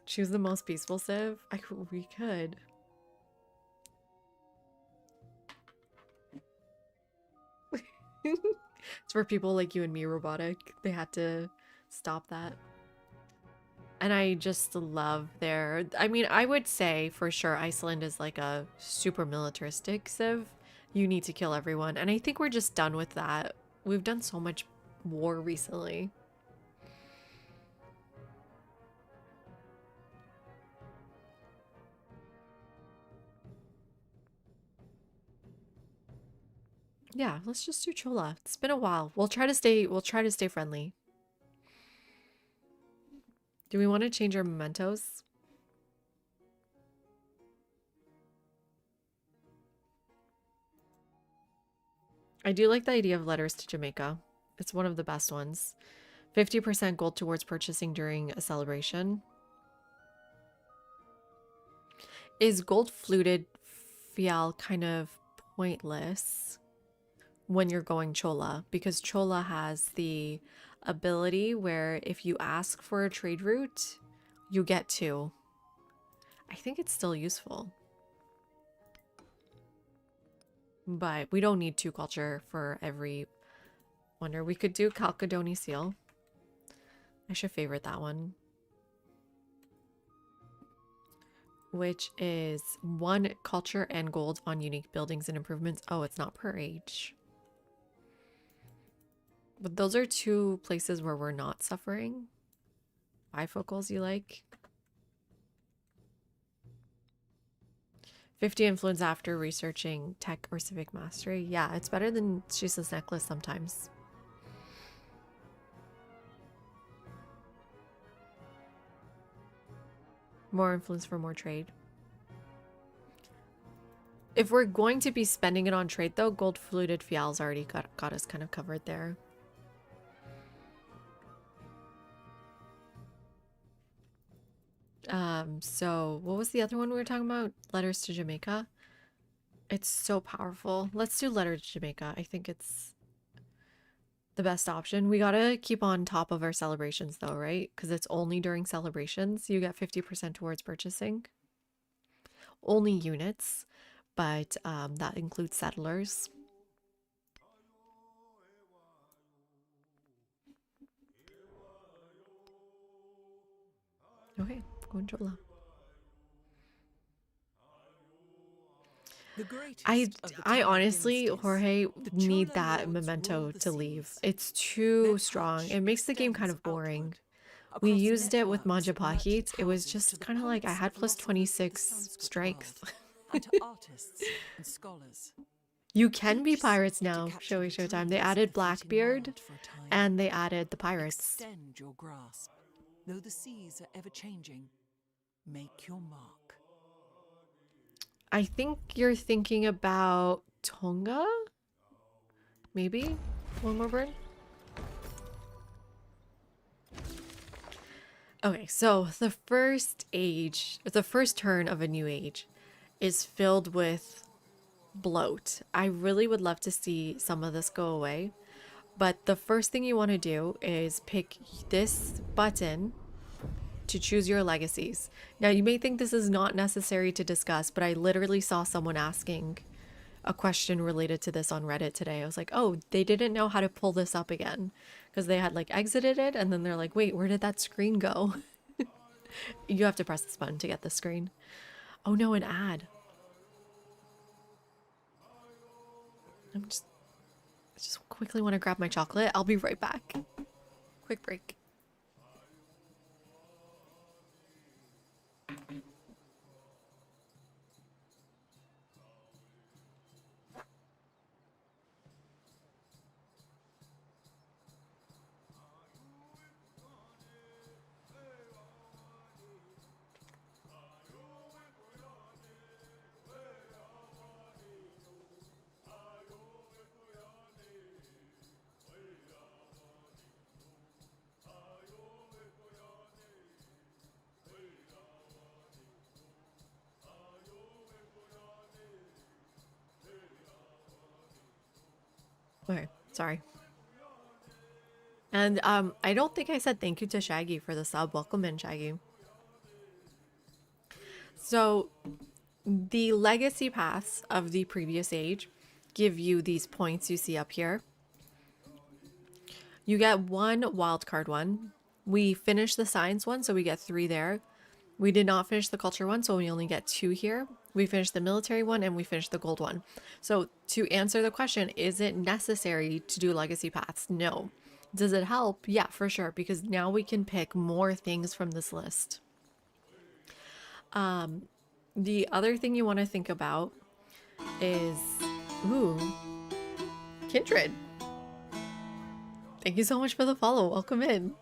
Choose the most peaceful civ? We could. It's for people like you and me, robotic. They had to stop that. And I just love their... I mean, I would say for sure Iceland is like a super militaristic civ. You need to kill everyone. And I think we're just done with that. We've done so much war recently. Yeah, let's just do Chola. It's been a while. We'll try to stay friendly. Do we want to change our mementos? I do like the idea of letters to Jamaica. It's one of the best ones. 50% gold towards purchasing during a celebration. Is gold fluted fial kind of pointless when you're going Chola? Because Chola has the ability where if you ask for a trade route, you get two. I think it's still useful. But we don't need two culture for every wonder. We could do Calcadony Seal. I should favorite that one. Which is 1 culture and gold on unique buildings and improvements. Oh, it's not per age. But those are 2 places where we're not suffering. Bifocals you like? 50 influence after researching tech or civic mastery. Yeah, it's better than Jesus necklace sometimes. More influence for more trade. If we're going to be spending it on trade though, gold fluted fial's already got us kind of covered there. So what was the other one we were talking about? Letters to Jamaica. It's so powerful. Let's do letter to Jamaica. I think it's the best option. We gotta keep on top of our celebrations though, right? Because it's only during celebrations you get 50% towards purchasing. Only units, but that includes settlers. Okay, going Chola. I honestly, Jorge, need that memento to leave. It's too strong. It makes the game kind of boring. We used it with Majapahit. It was just kind of like I had plus 26 strength. You can be pirates now. Showy Showtime. They added Blackbeard and they added the pirates. Extend your grasp. Though the seas are ever changing, make your mark. I think you're thinking about Tonga? Maybe? One more bird? Okay, so the first turn of a new age is filled with bloat. I really would love to see some of this go away. But the first thing you want to do is pick this button to choose your legacies. Now, you may think this is not necessary to discuss, but I literally saw someone asking a question related to this on Reddit today. I was like, oh, they didn't know how to pull this up again because they had like exited it and then they're like, wait, where did that screen go? You have to press this button to get the screen. Oh no, an ad. I just quickly want to grab my chocolate. I'll be right back. Quick break. Okay, sorry. And I don't think I said thank you to Shaggy for the sub. Welcome in, Shaggy. So the legacy paths of the previous age give you these points you see up here. You get 1 wildcard one. We finished the science one, so we get 3 there. We did not finish the culture one, so we only get 2 here. We finished the military one and we finished the gold one. So to answer the question, is it necessary to do legacy paths? No. Does it help? Yeah, for sure, because now we can pick more things from this list. The other thing you want to think about is, ooh, Kindred. Thank you so much for the follow. Welcome in.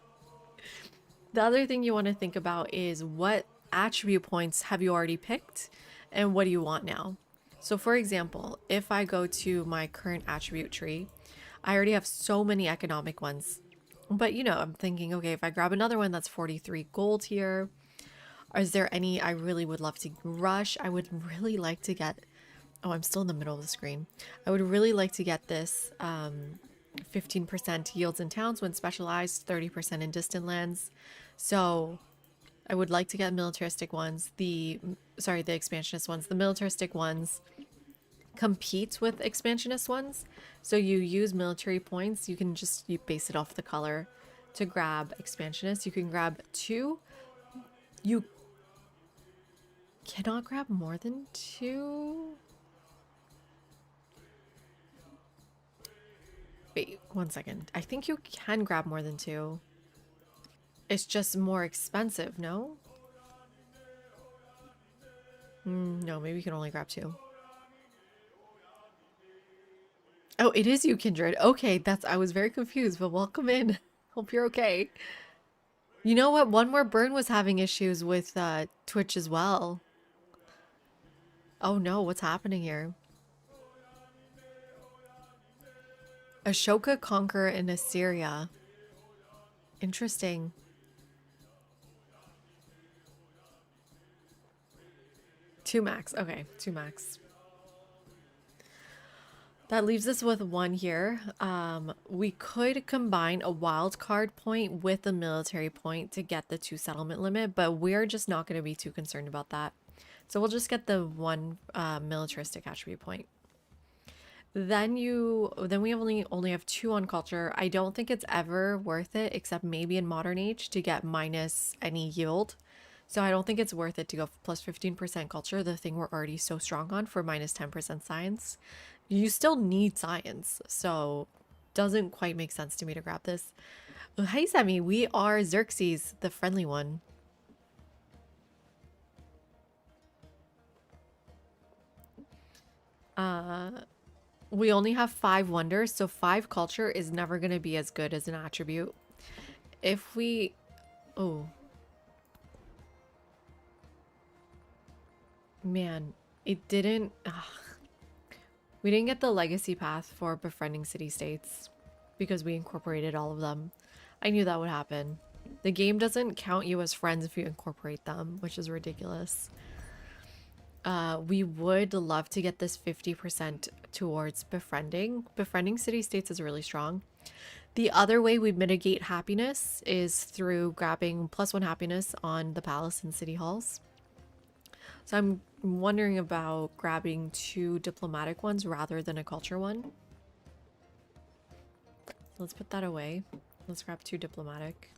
The other thing you want to think about is what attribute points have you already picked and what do you want now? So for example, if I go to my current attribute tree, I already have so many economic ones. But you know, I'm thinking, okay, if I grab another one that's 43 gold here, is there any I really would love to rush? I would really like to get, oh, I'm still in the middle of the screen. I would really like to get this 15% yields in towns when specialized, 30% in distant lands. So I would like to get militaristic ones. The expansionist ones. The militaristic ones compete with expansionist ones. So you use military points. You can just base it off the color to grab expansionist. You can grab 2. You cannot grab more than 2. Wait, 1 second. I think you can grab more than 2. It's just more expensive, no? No, maybe you can only grab 2. Oh, it is you, Kindred. Okay, I was very confused, but welcome in. Hope you're okay. You know what? One More Burn was having issues with Twitch as well. Oh no, what's happening here? Ashoka conquer in Assyria. Interesting. Two max. Okay, 2 max. That leaves us with 1 here. We could combine a wild card point with a military point to get the 2 settlement limit, but we're just not going to be too concerned about that. So we'll just get the 1 militaristic attribute point. Then we only have 2 on culture. I don't think it's ever worth it, except maybe in modern age, to get minus any yield. So I don't think it's worth it to go plus 15% culture, the thing we're already so strong on, for minus 10% science. You still need science, so doesn't quite make sense to me to grab this. Hey Semi, we are Xerxes, the friendly one. We only have 5 wonders, so 5 culture is never going to be as good as an attribute. If we... Oh. Man, it didn't... Ugh. We didn't get the legacy path for befriending city-states because we incorporated all of them. I knew that would happen. The game doesn't count you as friends if you incorporate them, which is ridiculous. We would love to get this 50% towards befriending. Befriending city-states is really strong. The other way we mitigate happiness is through grabbing +1 happiness on the palace and city halls. So I'm wondering about grabbing 2 diplomatic ones rather than a culture one. Let's put that away. Let's grab 2 diplomatic.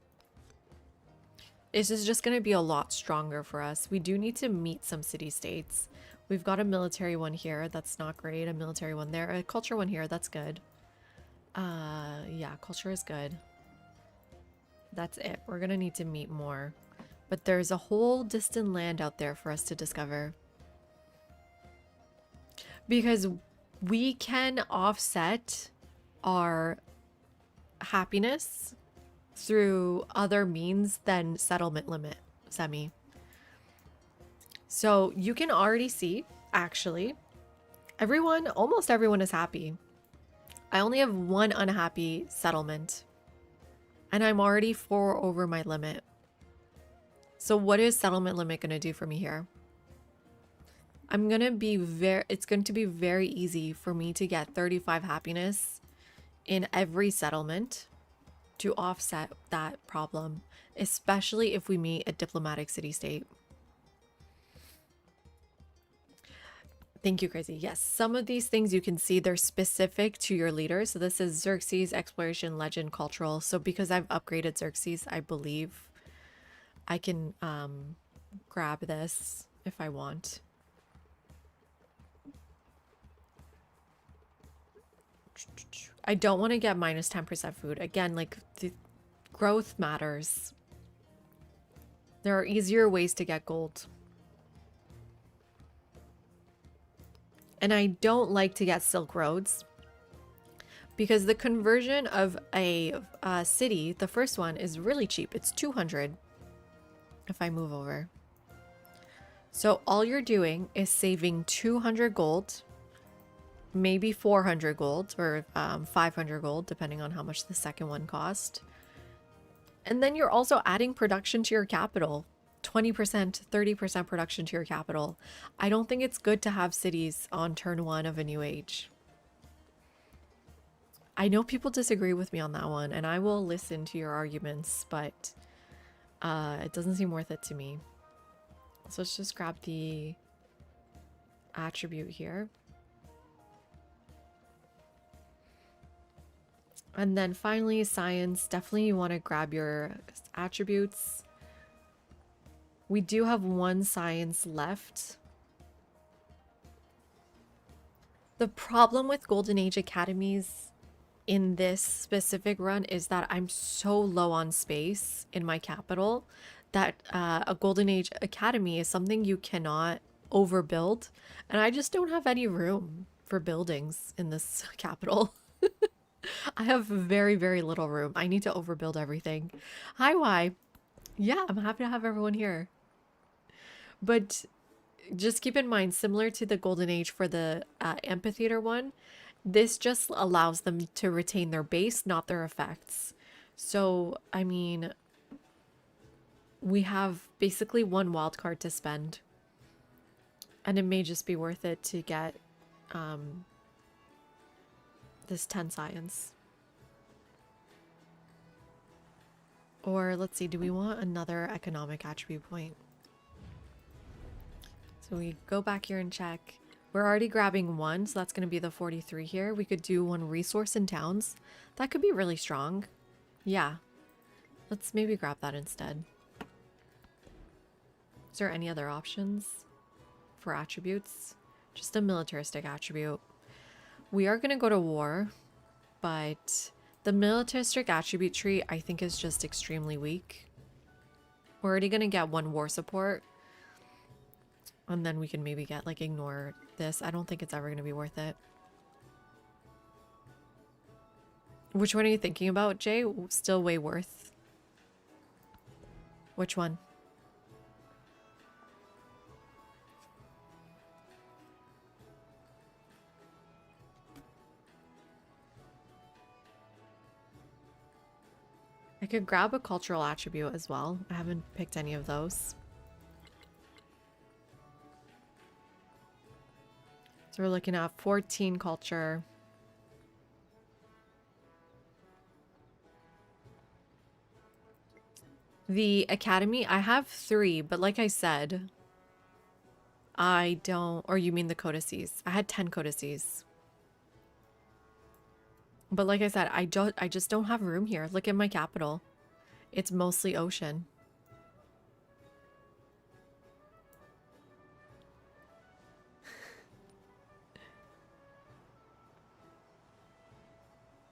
This is just going to be a lot stronger for us. We do need to meet some city-states. We've got a military one here. That's not great. A military one there. A culture one here. That's good. Yeah, culture is good. That's it. We're going to need to meet more. But there's a whole distant land out there for us to discover. Because we can offset our happiness through other means than settlement limit, Semi. So you can already see, actually, almost everyone is happy. I only have 1 unhappy settlement. And I'm already 4 over my limit. So what is settlement limit going to do for me here? It's going to be very easy for me to get 35 happiness in every settlement to offset that problem, especially if we meet a diplomatic city-state. Thank you, Crazy. Yes, some of these things you can see they're specific to your leader. So this is Xerxes, Exploration, Legend, Cultural. So because I've upgraded Xerxes, I believe I can grab this if I want. I don't want to get minus 10% food. Again, like the growth matters. There are easier ways to get gold. And I don't like to get silk roads because the conversion of a city, the first one, is really cheap. It's 200 if I move over. So all you're doing is saving 200 gold, maybe 400 gold or 500 gold, depending on how much the second one cost. And then you're also adding production to your capital. 20%, 30% production to your capital. I don't think it's good to have cities on turn 1 of a new age. I know people disagree with me on that one, and I will listen to your arguments, but it doesn't seem worth it to me. So let's just grab the attribute here. And then finally, science. Definitely you want to grab your attributes. We do have 1 science left. The problem with Golden Age academies in this specific run is that I'm so low on space in my capital that a Golden Age academy is something you cannot overbuild. And I just don't have any room for buildings in this capital. I have very, very little room. I need to overbuild everything. Hi, Y. Yeah, I'm happy to have everyone here. But just keep in mind, similar to the Golden Age for the amphitheater one, this just allows them to retain their base, not their effects. So, I mean, we have basically 1 wild card to spend. And it may just be worth it to get this 10 science. Or let's see, do we want another economic attribute point? So we go back here and check. We're already grabbing 1, so that's going to be the 43 here. We could do 1 resource in towns. That could be really strong. Yeah. Let's maybe grab that instead. Is there any other options for attributes? Just a militaristic attribute. We are going to go to war, but the militaristic attribute tree I think is just extremely weak. We're already going to get 1 war support. And then we can maybe get, like, ignore this. I don't think it's ever going to be worth it. Which one are you thinking about, Jay? Still way worth. Which one? I could grab a cultural attribute as well. I haven't picked any of those. So we're looking at 14 culture. The academy, I have 3, but like I said, I don't, or you mean the codices? I had 10 codices. But like I said, I just don't have room here. Look at my capital. It's mostly ocean.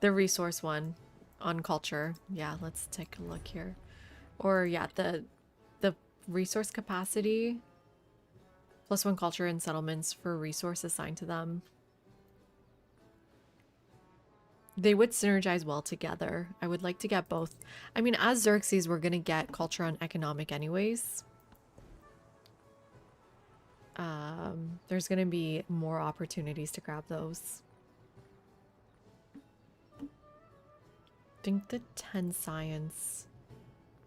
The resource one on culture. Yeah, let's take a look here. Or yeah, the resource capacity +1 culture and settlements for resource assigned to them. They would synergize well together. I would like to get both. I mean, as Xerxes, we're gonna get culture and economic anyways. There's gonna be more opportunities to grab those. I think the 10 science.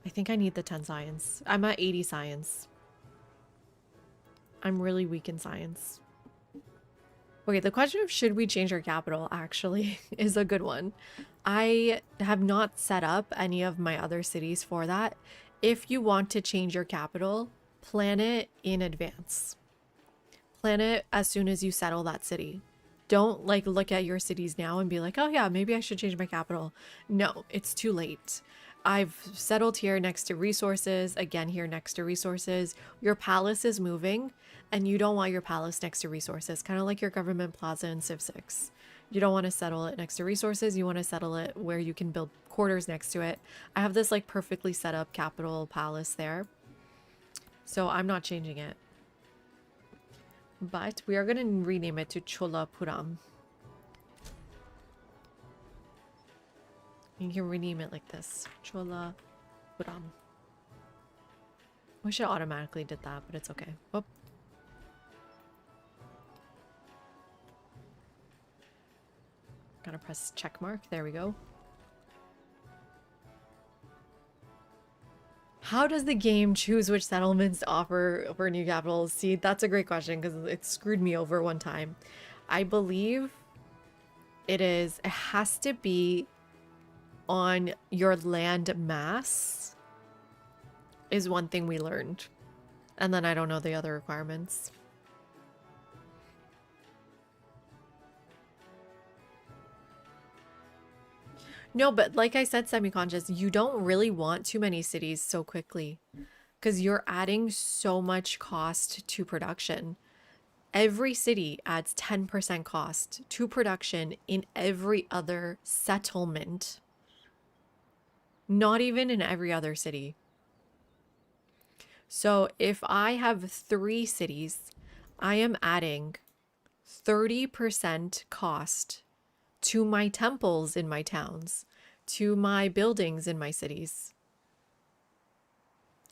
I think I need the 10 science. I'm at 80 science. I'm really weak in science. Okay, the question of should we change our capital actually is a good one. I have not set up any of my other cities for that. If you want to change your capital, plan it in advance. Plan it as soon as you settle that city. Don't like look at your cities now and be like, oh yeah, maybe I should change my capital. No, it's too late. I've settled here next to resources, again here next to resources. Your palace is moving and you don't want your palace next to resources, kind of like your government plaza in Civ 6. You don't want to settle it next to resources. You want to settle it where you can build quarters next to it. I have this like perfectly set up capital palace there. So I'm not changing it. But we are going to rename it to Cholapuram. You can rename it like this. Cholapuram. Wish it automatically did that, but it's okay. Whoop. Gotta press check mark. There we go. How does the game choose which settlements to offer for new capitals? See, that's a great question because it screwed me over one time. I believe it has to be on your land mass is one thing we learned. And then I don't know the other requirements. No, but like I said, semi-conscious, you don't really want too many cities so quickly because you're adding so much cost to production. Every city adds 10% cost to production in every other settlement. Not even in every other city. So if I have 3 cities, I am adding 30% cost to my temples in my towns, to my buildings in my cities.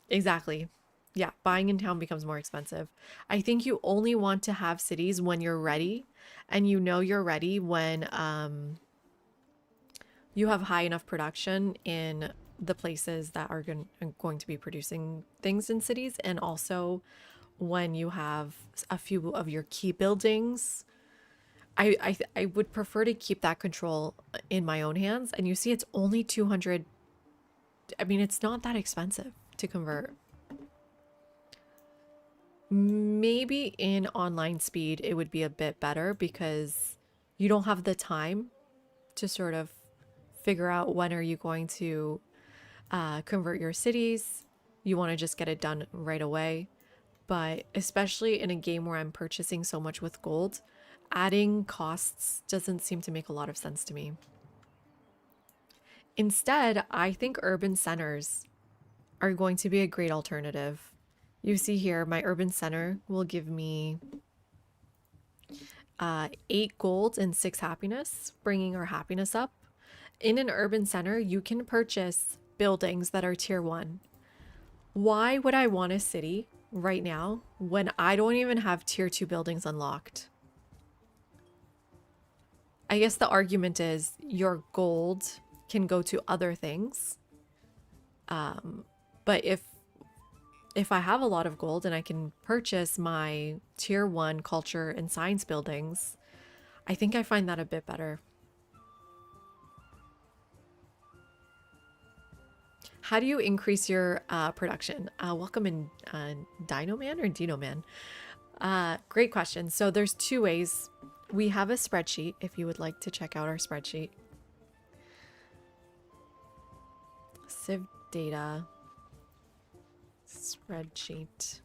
Exactly. Yeah, buying in town becomes more expensive. I think you only want to have cities when you're ready, and you know you're ready when you have high enough production in the places that are going to be producing things in cities, and also when you have a few of your key buildings. I would prefer to keep that control in my own hands. And you see, it's only 200. I mean, it's not that expensive to convert. Maybe in online speed, it would be a bit better because you don't have the time to sort of figure out when are you going to convert your cities. You want to just get it done right away. But especially in a game where I'm purchasing so much with gold, adding costs doesn't seem to make a lot of sense to me. Instead, I think urban centers are going to be a great alternative. You see here, my urban center will give me 8 gold and 6 happiness, bringing our happiness up. In an urban center, you can purchase buildings that are tier 1. Why would I want a city right now when I don't even have tier 2 buildings unlocked? I guess the argument is your gold can go to other things. But if I have a lot of gold and I can purchase my tier 1 culture and science buildings, I think I find that a bit better. How do you increase your production? Welcome in Dino Man or Dino Man? Great question. So there's 2 ways. We have a spreadsheet if you would like to check out our spreadsheet. Civ data spreadsheet.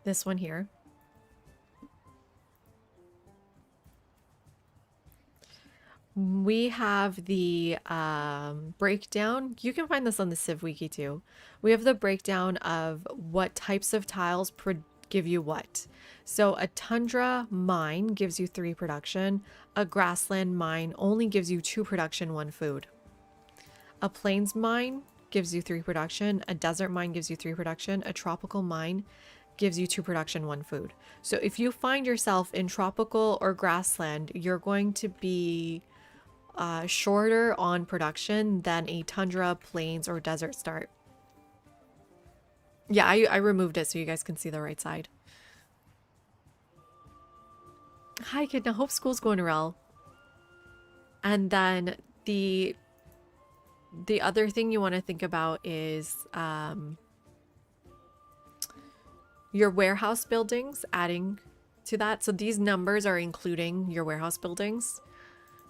This one here. We have the breakdown. You can find this on the Civ Wiki too. We have the breakdown of what types of tiles give you what. So a tundra mine gives you 3 production. A grassland mine only gives you 2 production, 1 food. A plains mine gives you 3 production. A desert mine gives you 3 production. A tropical mine gives you 2 production, 1 food. So if you find yourself in tropical or grassland, you're going to be shorter on production than a tundra, plains, or desert start. Yeah, I removed it so you guys can see the right side. Hi, kid. I hope school's going well. And then the other thing you want to think about is your warehouse buildings, adding to that. So these numbers are including your warehouse buildings.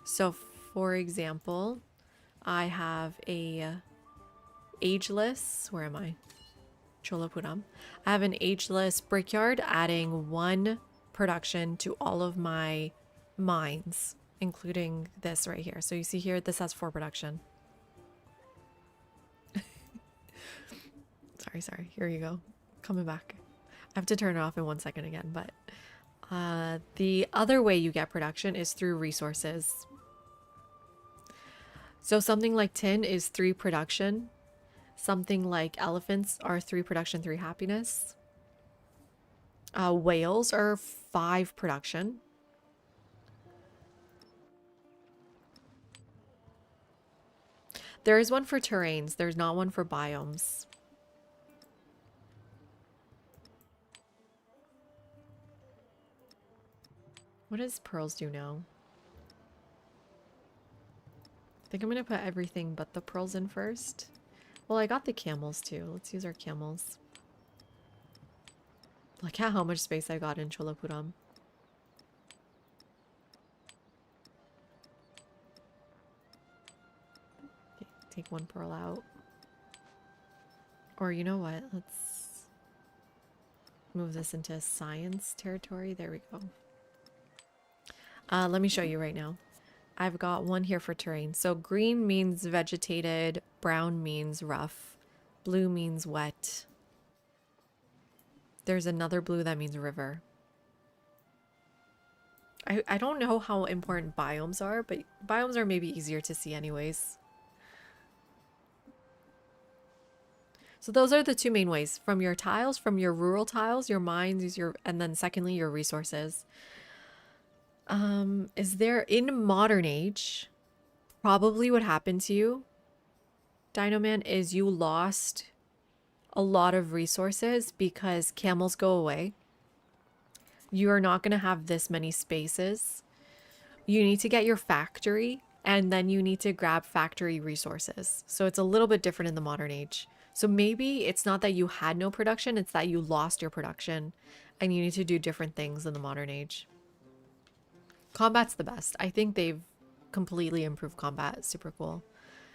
So for example, I have a ageless, where am I? Cholapuram. I have an ageless brickyard, adding 1 production to all of my mines, including this right here. So you see here, this has 4 production. Sorry. Here you go. Coming back. I have to turn it off in 1 second again, but the other way you get production is through resources. So something like tin is 3 production. Something like elephants are 3 production, 3 happiness. Whales are 5 production. There is one for terrains. There's not one for biomes. What does pearls do now? I think I'm going to put everything but the pearls in first. Well, I got the camels too. Let's use our camels. Look at how much space I got in Cholapuram. Okay, take 1 pearl out. Or you know what? Let's move this into science territory. There we go. Let me show you right now. I've got 1 here for terrain. So green means vegetated, brown means rough, blue means wet. There's another blue that means river. I don't know how important biomes are, but biomes are maybe easier to see anyways. So those are the 2 main ways. From your tiles, from your rural tiles, your mines, and then secondly, your resources. Is there in modern age, probably what happened to you, Dino Man, is you lost a lot of resources because camels go away. You are not going to have this many spaces. You need to get your factory and then you need to grab factory resources. So it's a little bit different in the modern age. So maybe it's not that you had no production, it's that you lost your production and you need to do different things in the modern age. Combat's the best. I think they've completely improved combat. It's super cool.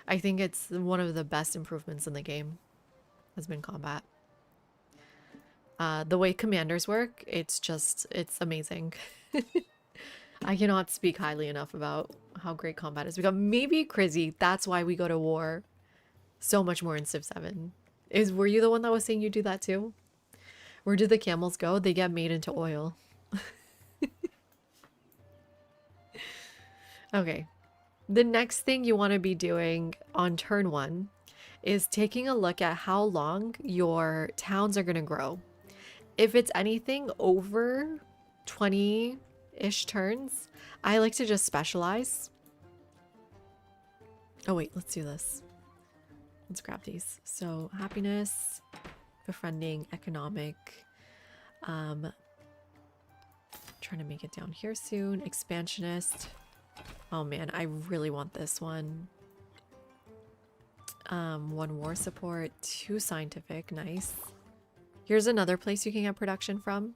I think it's one of the best improvements in the game has been combat. The way commanders work, it's amazing. I cannot speak highly enough about how great combat has become. Maybe Crizzy, that's why we go to war so much more in Civ 7. Were you the one that was saying you do that too? Where do the camels go? They get made into oil. Okay. The next thing you want to be doing on turn 1 is taking a look at how long your towns are going to grow. If it's anything over 20-ish turns, I like to just specialize. Oh wait, let's do this. Let's grab these. So happiness, befriending, economic, trying to make it down here soon, expansionist. Oh man, I really want this one. 1 war support, 2 scientific, nice. Here's another place you can get production from.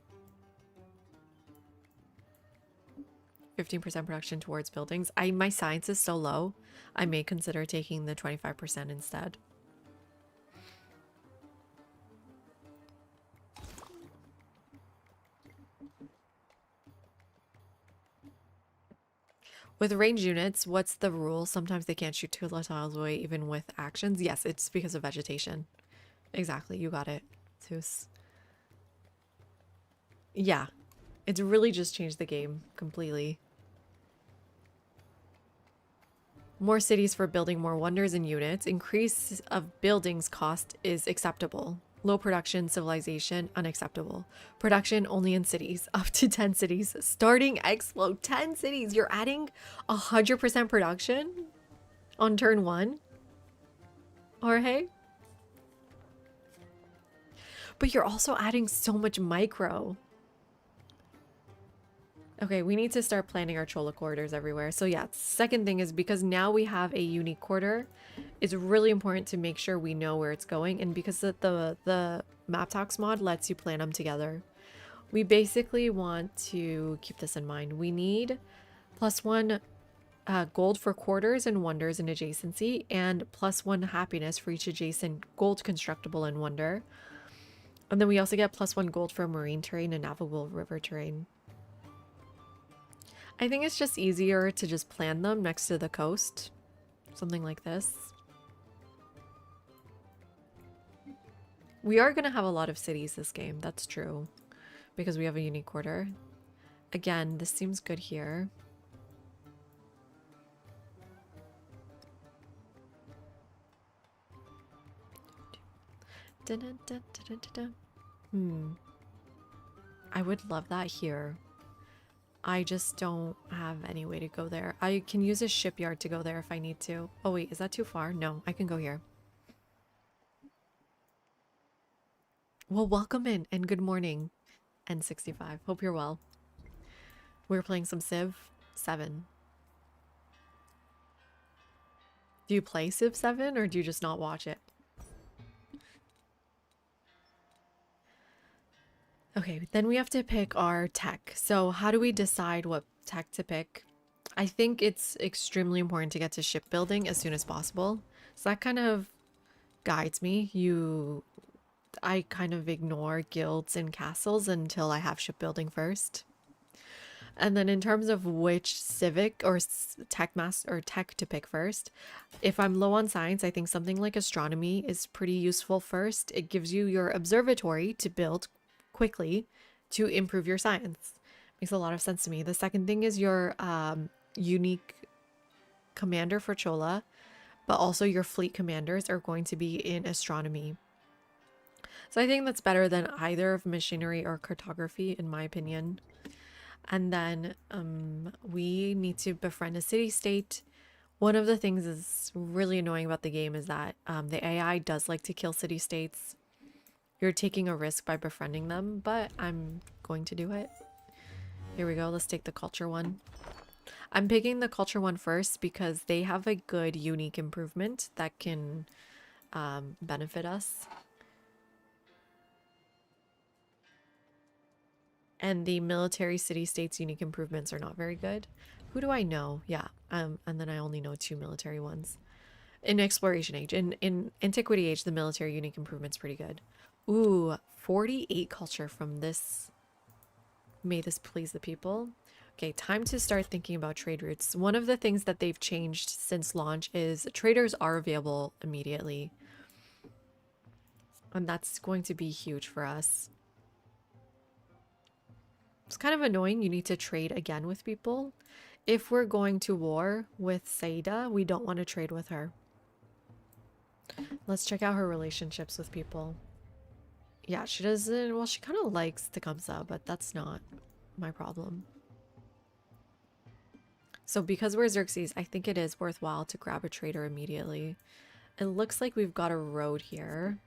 15% production towards buildings. My science is so low, I may consider taking the 25% instead. With ranged units, what's the rule? Sometimes they can't shoot 2 tiles away even with actions. Yes, it's because of vegetation. Exactly, you got it, Zeus. Yeah, it's really just changed the game completely. More cities for building more wonders and units. Increase of buildings cost is acceptable. Low production, civilization, unacceptable. Production only in cities, up to 10 cities. Starting explode, 10 cities. You're adding 100% production on turn 1, Jorge? But you're also adding so much micro. Okay, we need to start planning our Chola corridors everywhere. So yeah, second thing is because now we have a unique quarter, it's really important to make sure we know where it's going. And because the map talks mod lets you plan them together, we basically want to keep this in mind. We need +1 gold for quarters and wonders and adjacency, and +1 happiness for each adjacent gold constructible and wonder. And then we also get +1 gold for marine terrain and navigable river terrain. I think it's just easier to just plan them next to the coast. Something like this. We are going to have a lot of cities this game. That's true. Because we have a unique quarter. Again, this seems good here. I would love that here. I just don't have any way to go there. I can use a shipyard to go there if I need to. Oh wait, is that too far? No, I can go here. Well, welcome in and good morning, N65. Hope you're well. We're playing some Civ 7. Do you play Civ 7 or do you just not watch it? Okay, then we have to pick our tech. So how do we decide what tech to pick? I think it's extremely important to get to shipbuilding as soon as possible. So that kind of guides me. I kind of ignore guilds and castles until I have shipbuilding first. And then in terms of which civic or tech to pick first, if I'm low on science, I think something like astronomy is pretty useful first. It gives you your observatory to build quickly to improve your science. Makes a lot of sense to me. The second thing is your unique commander for Chola, but also your fleet commanders are going to be in astronomy. So I think that's better than either of machinery or cartography, in my opinion. And then we need to befriend a city-state. One of the things that's really annoying about the game is that the AI does like to kill city-states. You're taking a risk by befriending them, but I'm going to do it. Here we go. Let's take the culture one. I'm picking the culture one first because they have a good unique improvement that can benefit us. And the military city-states unique improvements are not very good. Who do I know? Yeah, and then I only know 2 military ones. In Exploration Age. In Antiquity Age, the military unique improvement's pretty good. Ooh, 48 culture from this. May this please the people. Okay, time to start thinking about trade routes. One of the things that they've changed since launch is traders are available immediately. And that's going to be huge for us. It's kind of annoying. You need to trade again with people. If we're going to war with Saida, we don't want to trade with her. Let's check out her relationships with people. Yeah, she doesn't... Well, she kind of likes Tecumseh, but that's not my problem. So because we're Xerxes, I think it is worthwhile to grab a trader immediately. It looks like we've got a road here.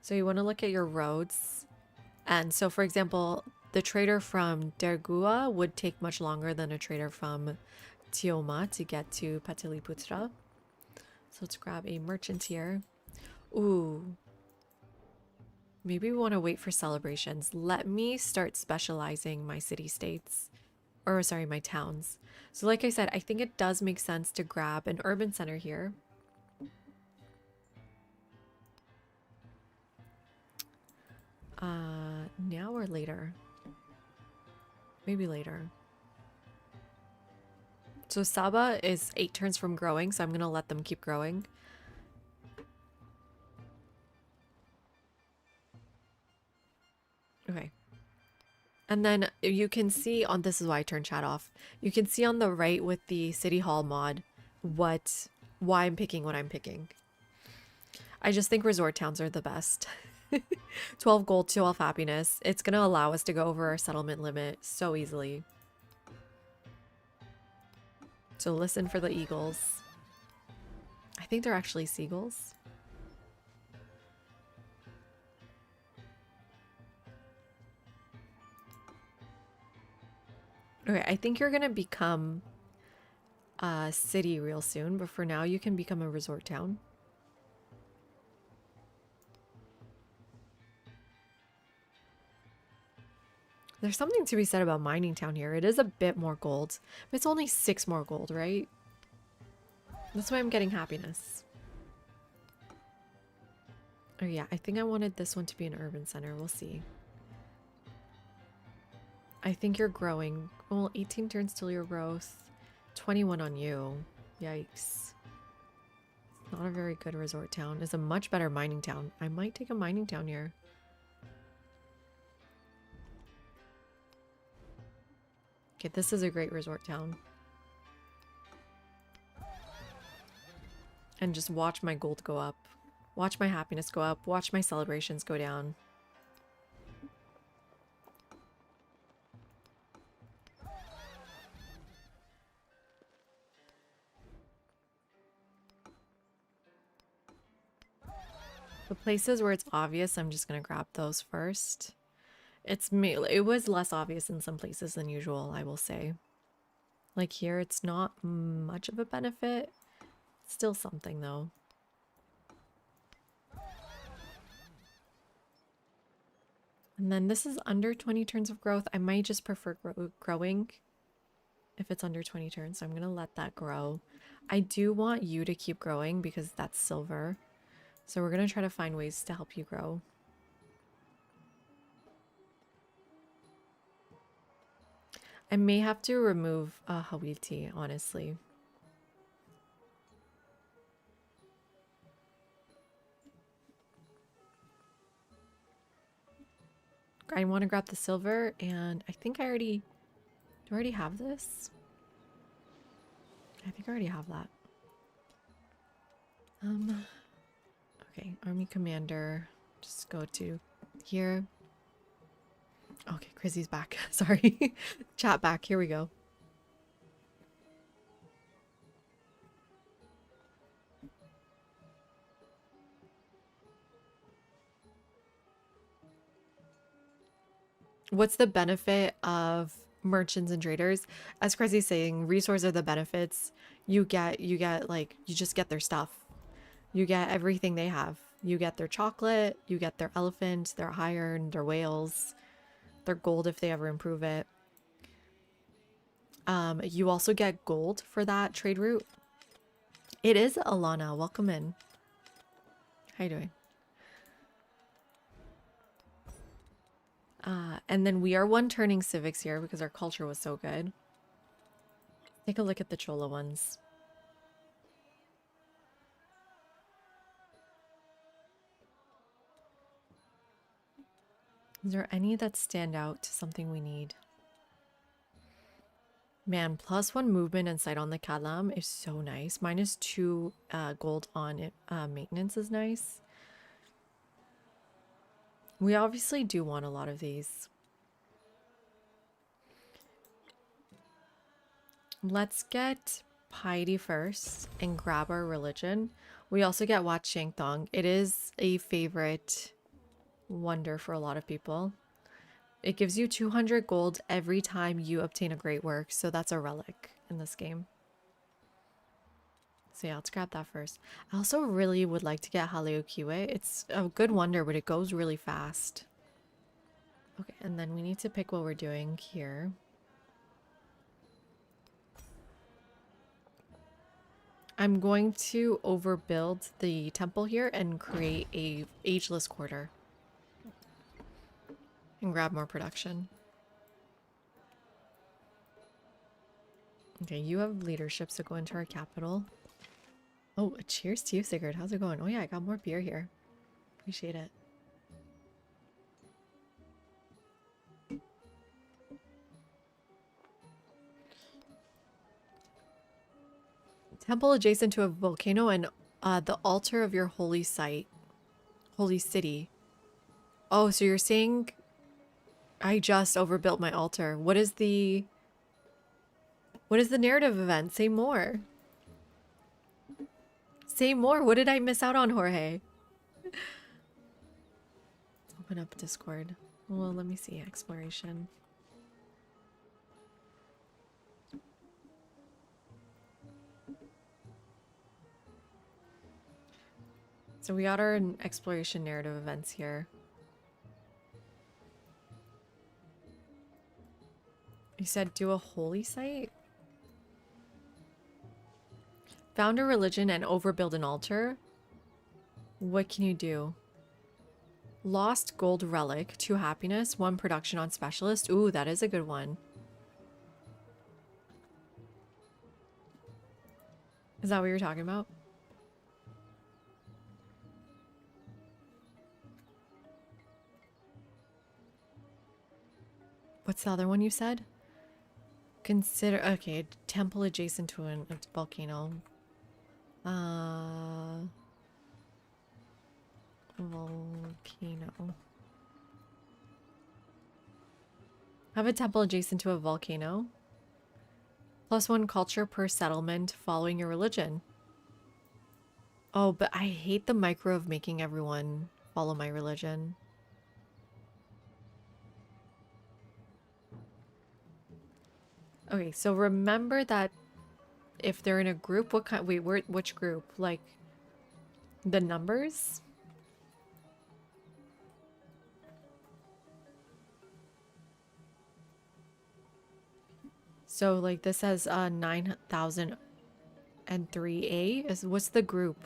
So you want to look at your roads. And so, for example, the trader from Dergua would take much longer than a trader from Tioma to get to Pataliputra. So let's grab a merchant here. Ooh. Maybe we want to wait for celebrations. Let me start specializing my city-states. Or, sorry, my towns. So like I said, I think it does make sense to grab an urban center here. Now or later? Maybe later. So Saba is 8 turns from growing, so I'm going to let them keep growing. Okay. And then you can see on, this is why I turned chat off. You can see on the right with the City Hall mod why I'm picking what I'm picking. I just think resort towns are the best. 12 gold, 12 happiness. It's going to allow us to go over our settlement limit so easily. So listen for the eagles. I think they're actually seagulls. Okay, I think you're going to become a city real soon, but for now you can become a resort town. There's something to be said about mining town here. It is a bit more gold, but it's only 6 more gold, right? That's why I'm getting happiness. Oh yeah, I think I wanted this one to be an urban center. We'll see. I think you're growing. Well, 18 turns till your growth. 21 on you. Yikes. Not a very good resort town. It's a much better mining town. I might take a mining town here. Okay, this is a great resort town. And just watch my gold go up. Watch my happiness go up. Watch my celebrations go down. The places where it's obvious, I'm just gonna grab those first. It was less obvious in some places than usual, I will say. Like here, it's not much of a benefit. Still something though. And then this is under 20 turns of growth. I might just prefer growing if it's under 20 turns. So I'm gonna let that grow. I do want you to keep growing because that's silver. So we're gonna try to find ways to help you grow. I may have to remove Hawiti, honestly. I want to grab the silver, and I think I already... Do I already have this? I think I already have that. Okay, Army Commander. Just go to here. Okay, Chrissy's back. Sorry. Chat back. Here we go. What's the benefit of merchants and traders? As Chrissy's saying, resources are the benefits. You get like, you just get their stuff. You get everything they have. You get their chocolate, you get their elephant, their iron, their whales, their gold if they ever improve it. You also get gold for that trade route. It is Alana. Welcome in. How you doing? And then we are one turning civics here because our culture was so good. Take a look at the Chola ones. Is there any that stand out to something we need? Man, +1 movement and sight on the Kalam is so nice. -2 gold on it, maintenance is nice. We obviously do want a lot of these. Let's get piety first and grab our religion. We also get Wat Cheng Thong. It is a favorite wonder for a lot of people. It gives you 200 gold every time you obtain a great work, so that's a relic in this game. So yeah, let's grab that first. I also really would like to get Haleo Kiwe. It's a good wonder, but it goes really fast. Okay, and then we need to pick what we're doing here. I'm going to overbuild the temple here and create a ageless quarter. And grab more production. Okay, you have leadership, so go into our capital. Oh, cheers to you, Sigurd. How's it going? Oh yeah, I got more beer here. Appreciate it. Temple adjacent to a volcano and the altar of your holy site. Holy city. Oh, so you're saying I just overbuilt my altar. What is the narrative event? Say more. Say more. What did I miss out on, Jorge? Open up Discord. Well, let me see. Exploration. So we got our exploration narrative events here. You said do a holy site? Found a religion and overbuild an altar? What can you do? Lost gold relic, 2 happiness, 1 production on specialist. Ooh, that is a good one. Is that what you're talking about? What's the other one you said? Consider, okay, a temple adjacent to a volcano. Volcano. Have a temple adjacent to a volcano. +1 culture per settlement following your religion. Oh, but I hate the micro of making everyone follow my religion. Okay, so remember that if they're in a group, what kind? Wait, which group? Like the numbers? So like this says 9003A is what's the group?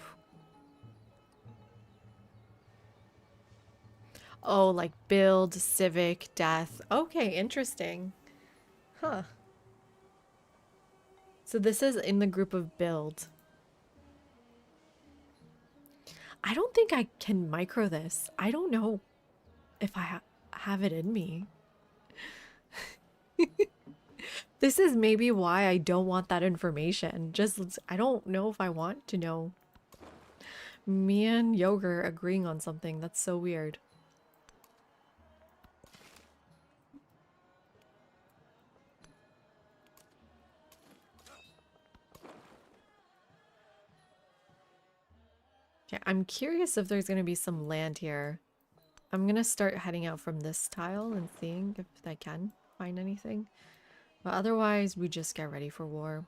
Oh, like build, civic, death. Okay, interesting. Huh. So this is in the group of build. I don't think I can micro this. I don't know if I have it in me. This is maybe why I don't want that information. Just, I don't know if I want to know. Me and Yogurt agreeing on something. That's so weird. Okay, I'm curious if there's going to be some land here. I'm going to start heading out from this tile and seeing if I can find anything. But otherwise, we just get ready for war.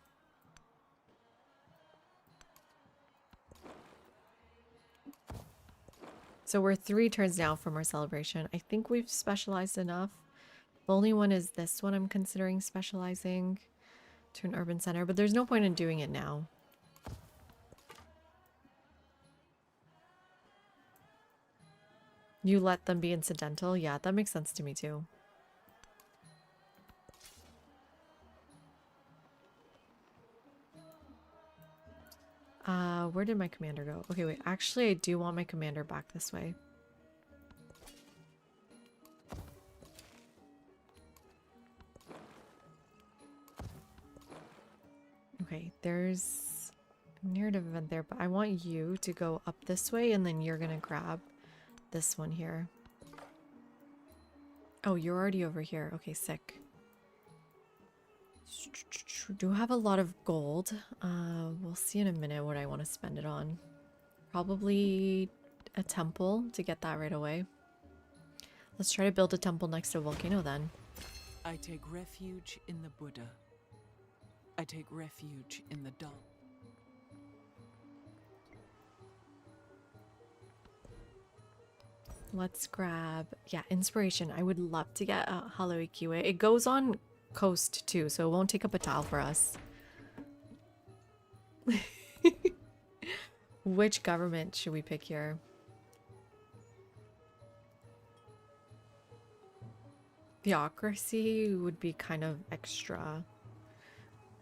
So we're 3 turns down from our celebration. I think we've specialized enough. The only one is this one I'm considering specializing to an urban center, but there's no point in doing it now. You let them be incidental? Yeah, that makes sense to me too. Where did my commander go? Okay, wait. Actually, I do want my commander back this way. Okay, there's a narrative event there, but I want you to go up this way and then you're gonna grab this one here. Oh, you're already over here. Okay, sick. Do have a lot of gold. We'll see in a minute what I want to spend it on. Probably a temple to get that right away. Let's try to build a temple next to a volcano then. I take refuge in the Buddha. I take refuge in the Dharma. Let's grab, yeah, inspiration. I would love to get a Hollow Ikiwe. It goes on coast too, so it won't take up a tile for us. Which government should we pick here? Theocracy would be kind of extra.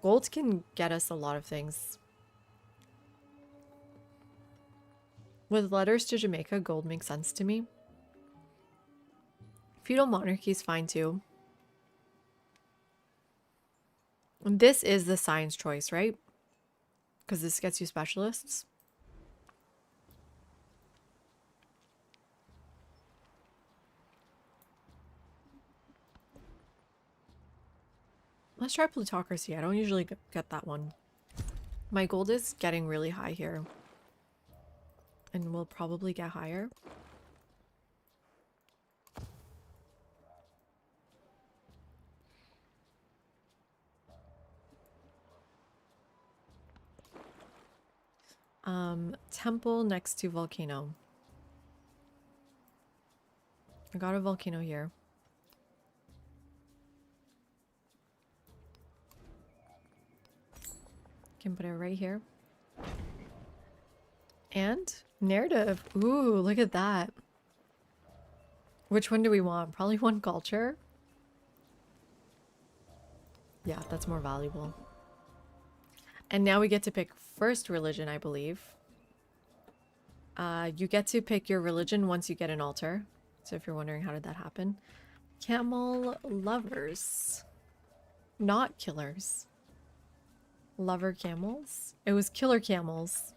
Gold can get us a lot of things. With letters to Jamaica, gold makes sense to me. Feudal monarchy is fine too. And this is the science choice, right? Because this gets you specialists. Let's try plutocracy. I don't usually get that one. My gold is getting really high here. And will probably get higher. Temple next to volcano. I got a volcano here. Can put it right here. And narrative. Ooh, look at that. Which one do we want? Probably one culture. Yeah, that's more valuable. And now we get to pick first religion, I believe. You get to pick your religion once you get an altar. So if you're wondering how did that happen. Camel lovers. Not killers. Lover camels? It was killer camels.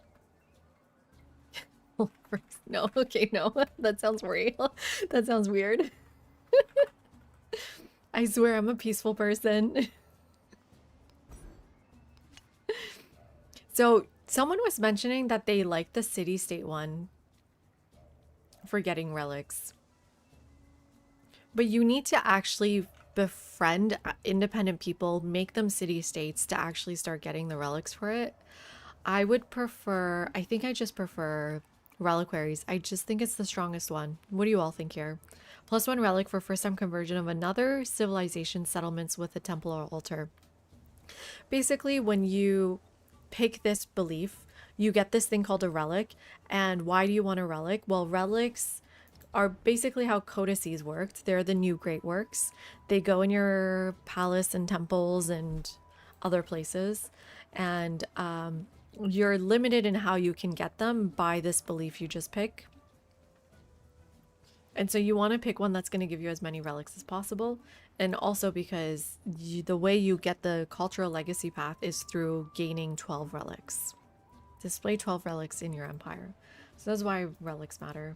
No, okay, no. That sounds real. That sounds weird. I swear I'm a peaceful person. So someone was mentioning that they like the city-state one for getting relics. But you need to actually befriend independent people, make them city-states to actually start getting the relics for it. I would prefer, I think I just prefer reliquaries. I just think it's the strongest one. What do you all think here? +1 relic for first-time conversion of another civilization settlements with a temple or altar. Basically, when you pick this belief, you get this thing called a relic. And why do you want a relic? Well, relics are basically how codices worked. They're the new great works. They go in your palace and temples and other places. And you're limited in how you can get them by this belief you just pick. And so you want to pick one that's going to give you as many relics as possible. And also because the way you get the cultural legacy path is through gaining 12 relics. Display 12 relics in your empire. So that's why relics matter.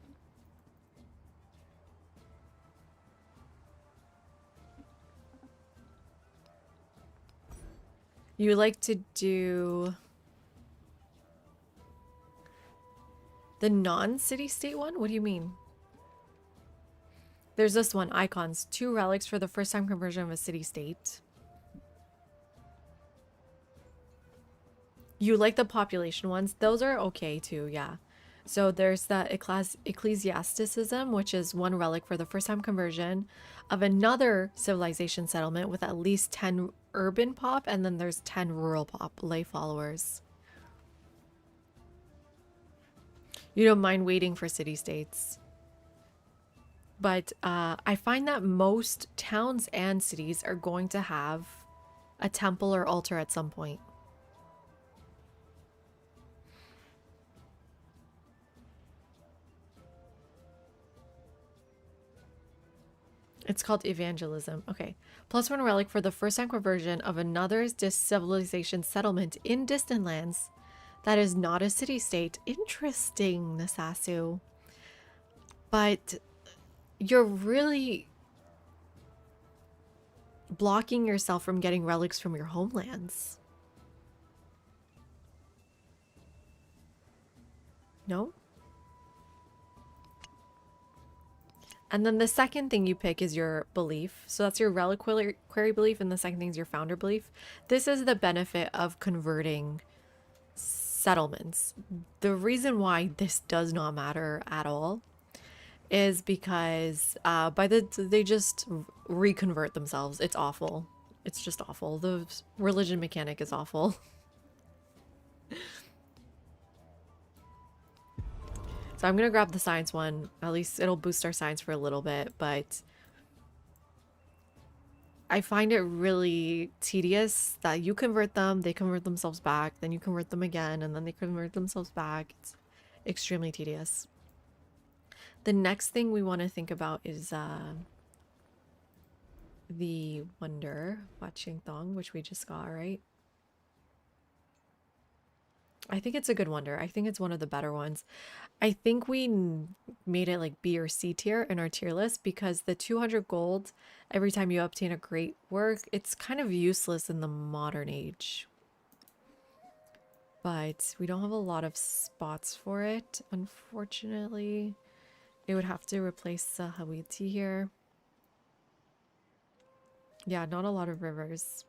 You like to do the non-city-state one? What do you mean? There's this one, icons. 2 relics for the first time conversion of a city-state. You like the population ones? Those are okay too, yeah. So there's the ecclesiasticism, which is 1 relic for the first time conversion of another civilization settlement with at least 10 urban pop, and then there's 10 rural pop, lay followers. You don't mind waiting for city-states. But I find that most towns and cities are going to have a temple or altar at some point. It's called evangelism. Okay. +1 relic for the first time conversion of another civilization settlement in distant lands that is not a city-state. Interesting, Nasasu. But you're really blocking yourself from getting relics from your homelands. No? And then the second thing you pick is your belief. So that's your reliquary belief, and the second thing is your founder belief. This is the benefit of converting settlements. The reason why this does not matter at all is because they just reconvert themselves. It's awful. It's just awful. The religion mechanic is awful. So I'm gonna grab the science one. At least it'll boost our science for a little bit, but I find it really tedious that you convert them, they convert themselves back, then you convert them again, and then they convert themselves back. It's extremely tedious. The next thing we want to think about is the wonder, Watching Thong, which we just got, right? I think it's a good wonder. I think it's one of the better ones. I think we made it like B or C tier in our tier list because the 200 gold every time you obtain a great work, it's kind of useless in the modern age. But we don't have a lot of spots for it, unfortunately. It would have to replace Hawiti here. Yeah, not a lot of rivers.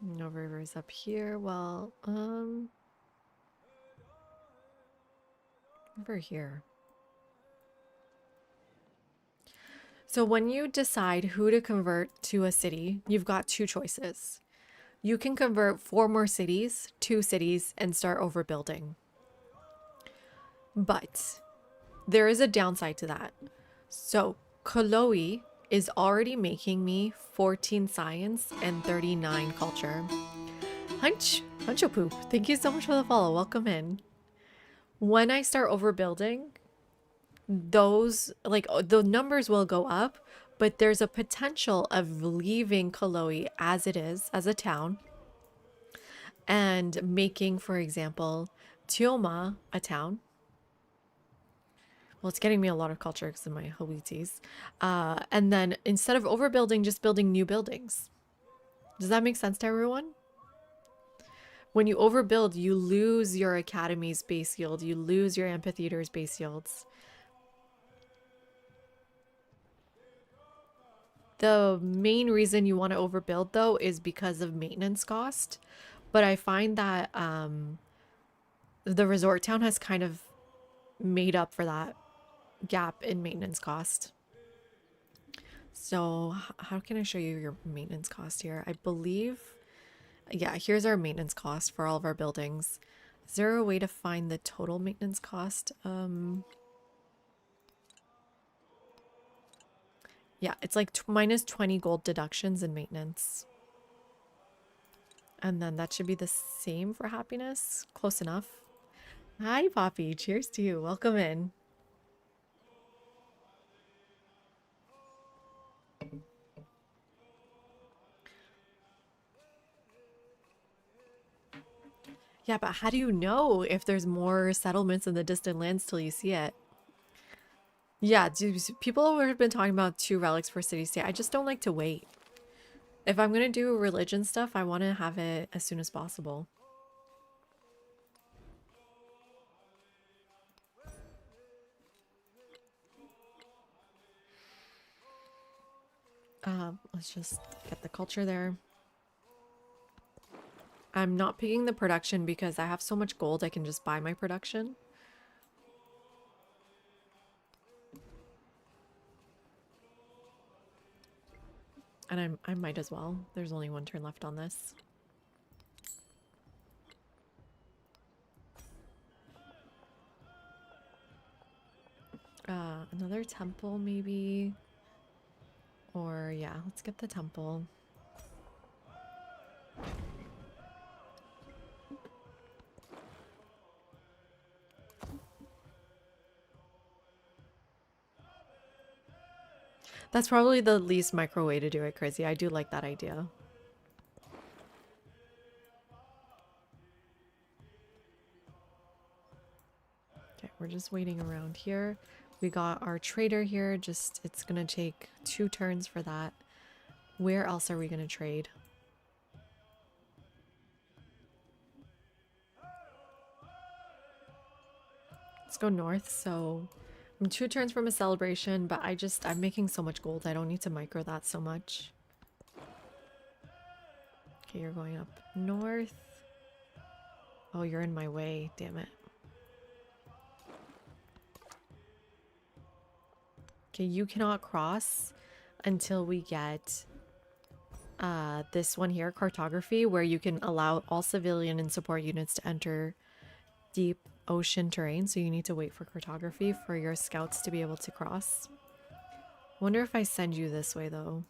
No rivers up here. Well, over here. So when you decide who to convert to a city, you've got 2 choices. You can convert 4 more cities, 2 cities, and start overbuilding. But there is a downside to that. So Chloe is already making me 14 science and 39 culture. Huncho Poop, thank you so much for the follow. Welcome in. When I start overbuilding, those, like, the numbers will go up, but there's a potential of leaving Kaloe as it is, as a town, and making, for example, Tioma a town. Well, it's getting me a lot of culture because of my Hawitis. And then instead of overbuilding, just building new buildings. Does that make sense to everyone? When you overbuild, you lose your academy's base yield. You lose your amphitheater's base yields. The main reason you want to overbuild, though, is because of maintenance cost. But I find that the resort town has kind of made up for that gap in maintenance cost. So how can I show you your maintenance cost here? I believe, yeah, here's our maintenance cost for all of our buildings. Is there a way to find the total maintenance cost? Yeah, it's like minus 20 gold deductions in maintenance. And then that should be the same for happiness. Close enough. Hi, Poppy. Cheers to you. Welcome in. Yeah, but how do you know if there's more settlements in the distant lands till you see it? Yeah, people have been talking about 2 relics for city state. I just don't like to wait. If I'm gonna do religion stuff, I want to have it as soon as possible. Let's just get the culture there. I'm not picking the production because I have so much gold I can just buy my production. And I might as well. There's only 1 turn left on this. Another temple maybe. Or yeah, let's get the temple. That's probably the least micro way to do it, Crazy. I do like that idea. Okay, we're just waiting around here. We got our trader here. Just, it's gonna take 2 turns for that. Where else are we gonna trade? Let's go north. So I'm 2 turns from a celebration, but I'm making so much gold. I don't need to micro that so much. Okay, you're going up north. Oh, you're in my way. Damn it. Okay, you cannot cross until we get this one here, cartography, where you can allow all civilian and support units to enter deep ocean terrain. So you need to wait for cartography for your scouts to be able to cross. Wonder if I send you this way though.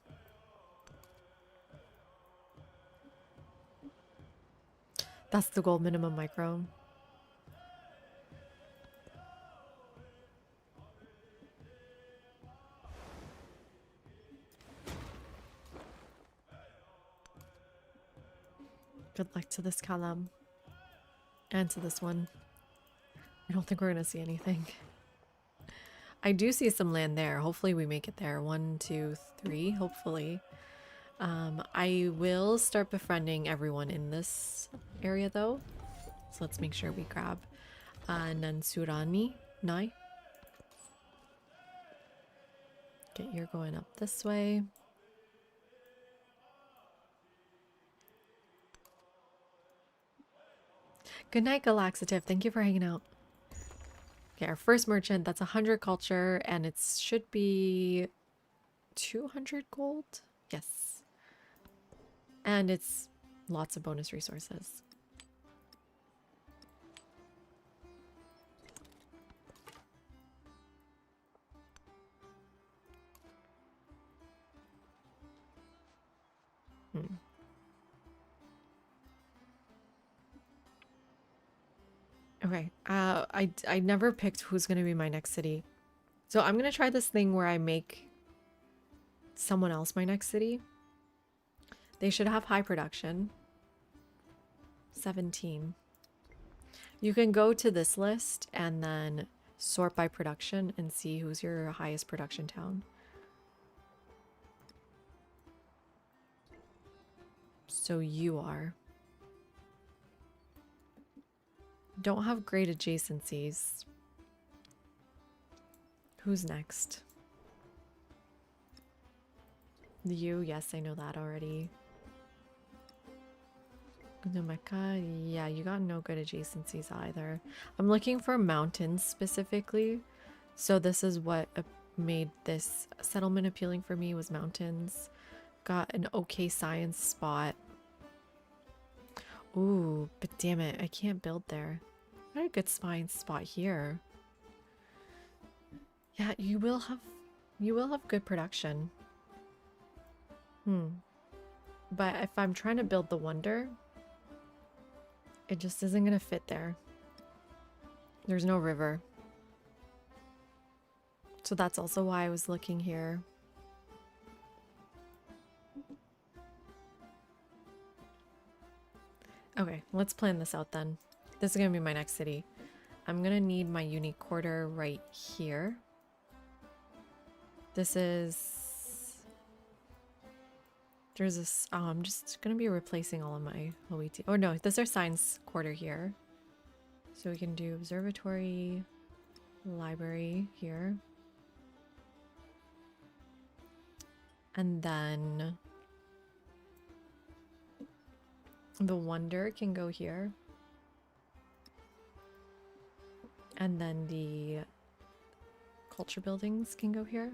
That's the gold minimum micro. Good luck to this column. And to this one. I don't think we're gonna see anything. I do see some land there. Hopefully we make it there. 1, 2, 3. Hopefully. I will start befriending everyone in this area though. So let's make sure we grab Nansurani Nai. Okay, you're going up this way. Good night, Galaxative. Thank you for hanging out. Okay, our first merchant, that's 100 culture, and it should be 200 gold. Yes. And it's lots of bonus resources. Okay. I never picked who's gonna be my next city. So I'm gonna try this thing where I make someone else my next city. They should have high production. 17. You can go to this list and then sort by production and see who's your highest production town. So you are. Don't have great adjacencies. Who's next? You, yes, I know that already. Numeka, yeah, you got no good adjacencies either. I'm looking for mountains specifically. So this is what made this settlement appealing for me, was mountains. Got an okay science spot. Ooh, but damn it, I can't build there. Got a good science spot here. Yeah, you will have good production. But if I'm trying to build the wonder, it just isn't gonna fit there. There's no river. So that's also why I was looking here. Okay, let's plan this out then. This is gonna be my next city. I'm gonna need my unique quarter right here. This is... There's this... Oh, I'm just gonna be replacing all of my OET. Oh no, this is our science quarter here. So we can do observatory, library here. And then the wonder can go here. And then the culture buildings can go here.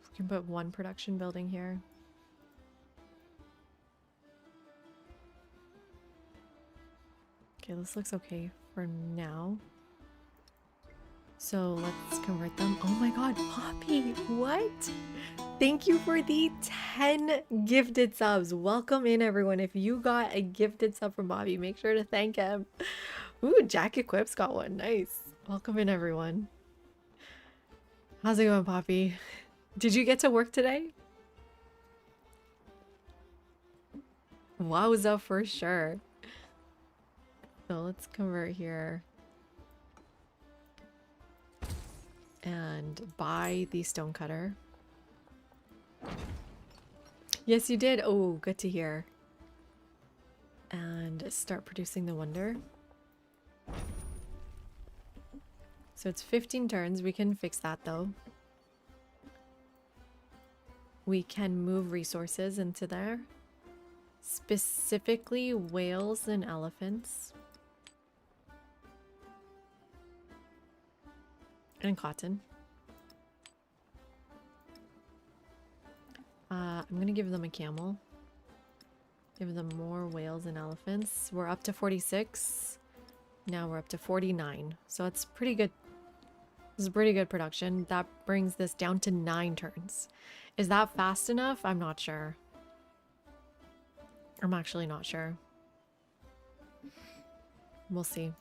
We can put one production building here. Okay, this looks okay for now. So let's convert them. Oh my god, Poppy! What? Thank you for the 10 gifted subs. Welcome in, everyone. If you got a gifted sub from Bobby, make sure to thank him. Ooh, Jack Equips got one. Nice. Welcome in, everyone. How's it going, Poppy? Did you get to work today? Wowza for sure. So let's convert here. And buy the stonecutter. Yes, you did. Oh, good to hear. And start producing the wonder. So it's 15 turns. We can fix that though. We can move resources into there. Specifically whales and elephants. And cotton. I'm gonna give them a camel. Give them more whales and elephants. We're up to 46. Now we're up to 49. So it's pretty good. This is pretty good production. That brings this down to 9 turns. Is that fast enough? I'm not sure. I'm actually not sure. We'll see.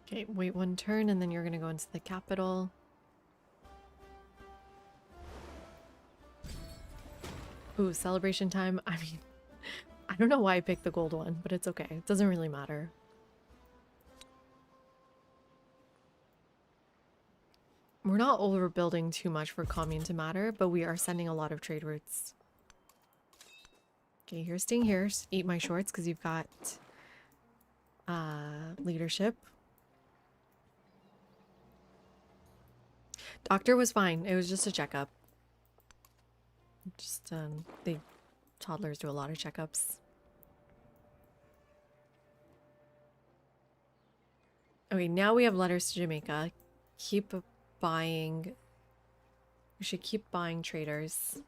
Okay, wait 1 turn and then you're gonna go into the capital. Ooh, celebration time. I mean, I don't know why I picked the gold one, but it's okay. It doesn't really matter. We're not overbuilding too much for commune to matter, but we are sending a lot of trade routes. Okay, you're staying here. Eat my shorts because you've got leadership. Doctor was fine. It was just a checkup. Just, the toddlers do a lot of checkups. Okay, now we have letters to Jamaica. Keep buying. We should keep buying traders.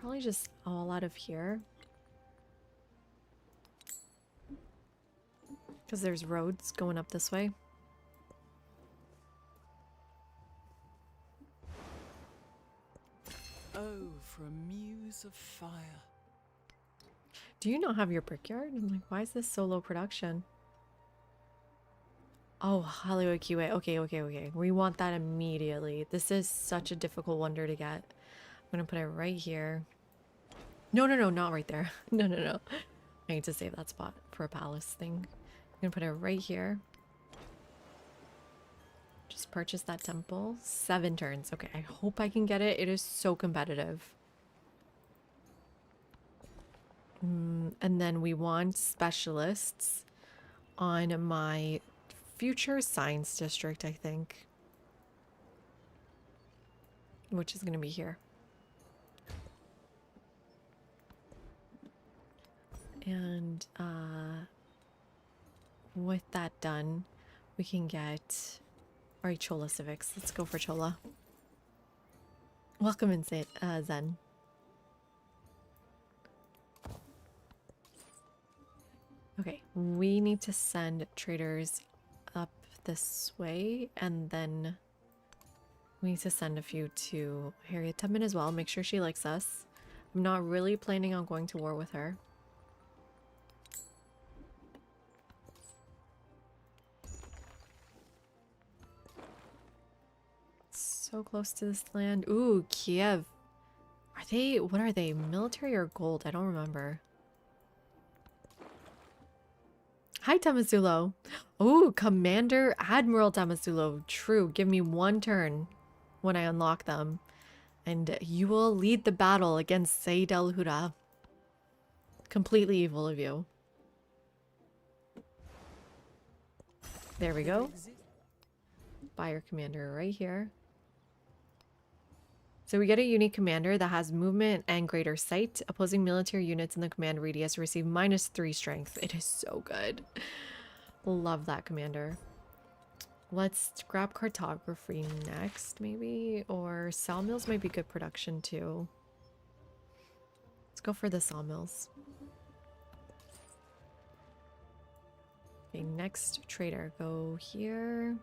Probably just all out of here. Because there's roads going up this way. Oh, for a muse of fire. Do you not have your brickyard? I'm like, why is this so low production? Oh, Hollywood Kiwi. Okay. We want that immediately. This is such a difficult wonder to get. I'm gonna put it right here. No, not right there. No. I need to save that spot for a palace thing. I'm gonna put it right here. Just purchase that temple. 7 turns. Okay, I hope I can get it. It is so competitive. And then we want specialists on my future science district, I think. Which is going to be here. And with that done, we can get... Alright, Chola civics. Let's go for Chola. Welcome in, Zen. Okay, we need to send traders up this way, and then we need to send a few to Harriet Tubman as well. Make sure she likes us. I'm not really planning on going to war with her. So close to this land. Ooh, Kiev. Are they, what are they? Military or gold? I don't remember. Hi, Tamasulo. Oh, Commander Admiral Tamasulo. True. Give me 1 turn when I unlock them. And you will lead the battle against Said al-Hura. Completely evil of you. There we go. Buy your commander right here. So we get a unique commander that has movement and greater sight. Opposing military units in the command radius receive -3 strength. It is so good. Love that commander. Let's grab cartography next, maybe. Or sawmills might be good production too. Let's go for the sawmills. Okay, next trader. Go here.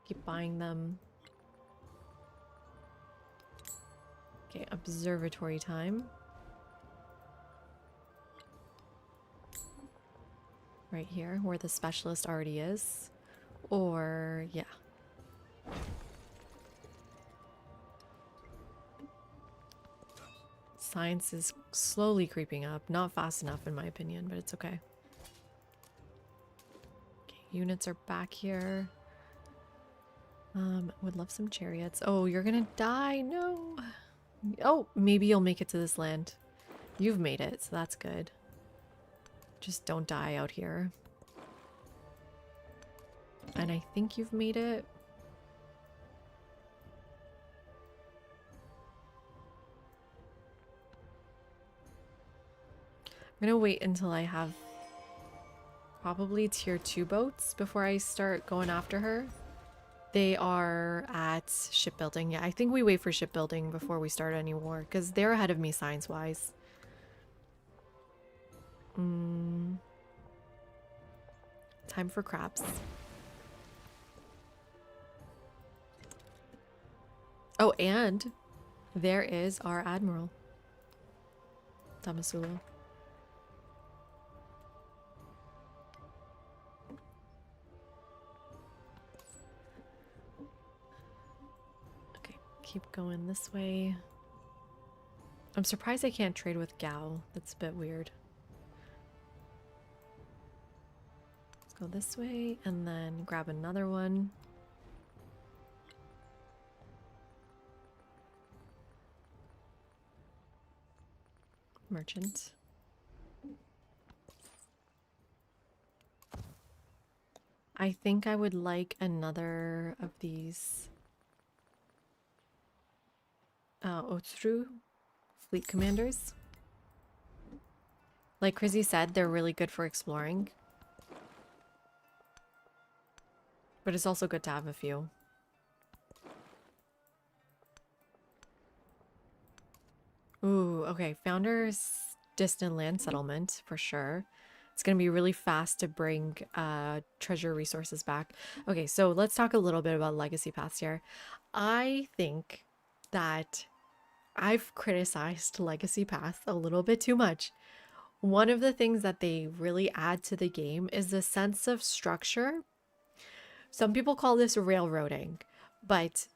Keep buying them. Okay, observatory time. Right here, where the specialist already is. Or, yeah. Science is slowly creeping up. Not fast enough in my opinion, but it's okay. Okay, units are back here. Would love some chariots. Oh, you're gonna die. No. Oh, maybe you'll make it to this land. You've made it, so that's good. Just don't die out here. And I think you've made it. I'm gonna wait until I have probably tier 2 boats before I start going after her. They are at shipbuilding. Yeah, I think we wait for shipbuilding before we start any war, because they're ahead of me science-wise. Time for crabs. Oh, and there is our admiral, Tamasulo. Keep going this way. I'm surprised I can't trade with Gao. That's a bit weird. Let's go this way and then grab another one. Merchant. I think I would like another of these Otru fleet commanders. Like Chrissy said, they're really good for exploring. But it's also good to have a few. Ooh, okay. Founders distant land settlement for sure. It's gonna be really fast to bring treasure resources back. Okay, so let's talk a little bit about legacy paths here. I think that I've criticized legacy paths a little bit too much. One of the things that they really add to the game is the sense of structure. Some people call this railroading, but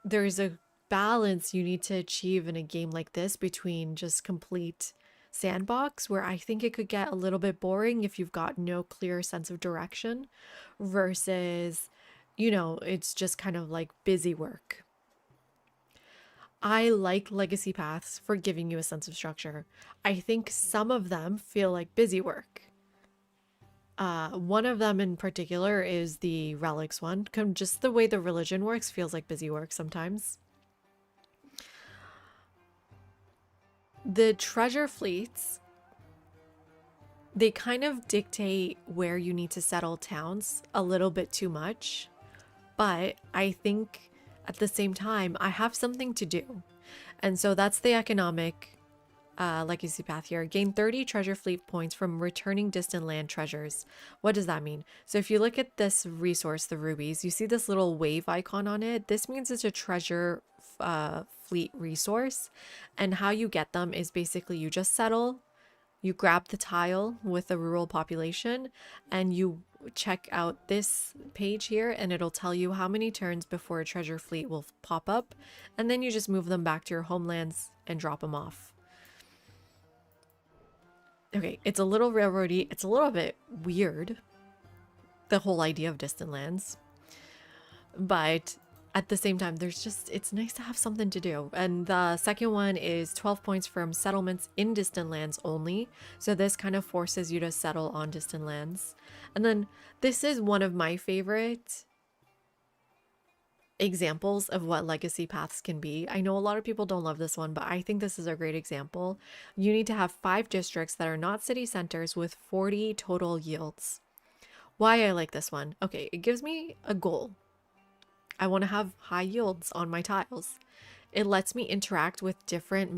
there's a balance you need to achieve in a game like this between just complete sandbox, where I think it could get a little bit boring if you've got no clear sense of direction, versus, it's just kind of like busy work. I like legacy paths for giving you a sense of structure. I think some of them feel like busy work. One of them in particular is the relics one. Just the way the religion works feels like busy work sometimes. The treasure fleets, they kind of dictate where you need to settle towns a little bit too much. But I think at the same time, I have something to do. And so that's the economic legacy path here. Gain 30 treasure fleet points from returning distant land treasures. What does that mean? So if you look at this resource, the rubies, you see this little wave icon on it. This means it's a treasure fleet resource. And how you get them is basically you just settle, you grab the tile with the rural population, and you check out this page here, and it'll tell you how many turns before a treasure fleet will pop up. And then you just move them back to your homelands and drop them off. Okay, it's a little railroady. It's a little bit weird, the whole idea of distant lands. But at the same time, it's nice to have something to do. And the second one is 12 points from settlements in distant lands only. So this kind of forces you to settle on distant lands. And then this is one of my favorite examples of what legacy paths can be. I know a lot of people don't love this one, but I think this is a great example. You need to have 5 districts that are not city centers with 40 total yields. Why I like this one? Okay, it gives me a goal. I want to have high yields on my tiles. It lets me interact with different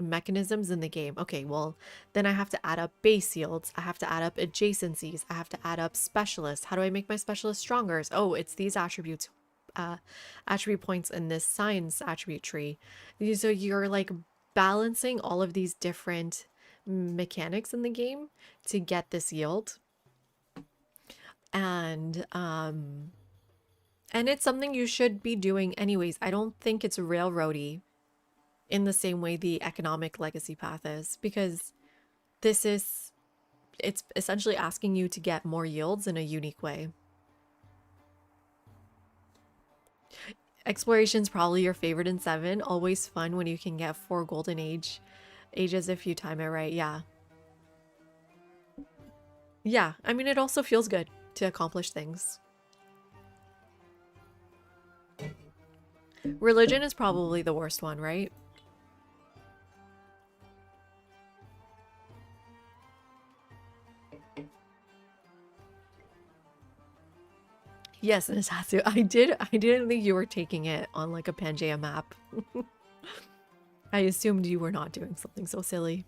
mechanisms in the game. Okay, well, then I have to add up base yields. I have to add up adjacencies. I have to add up specialists. How do I make my specialists stronger? Oh, it's these attribute points in this science attribute tree. So you're like balancing all of these different mechanics in the game to get this yield. And it's something you should be doing anyways. I don't think it's railroady in the same way the economic legacy path is, because it's essentially asking you to get more yields in a unique way. Exploration's probably your favorite in 7. Always fun when you can get 4 golden ages if you time it right. Yeah. Yeah, I mean, it also feels good to accomplish things. Religion is probably the worst one, right? Yes, Nasasu. I didn't think you were taking it on like a Pangea map. I assumed you were not doing something so silly.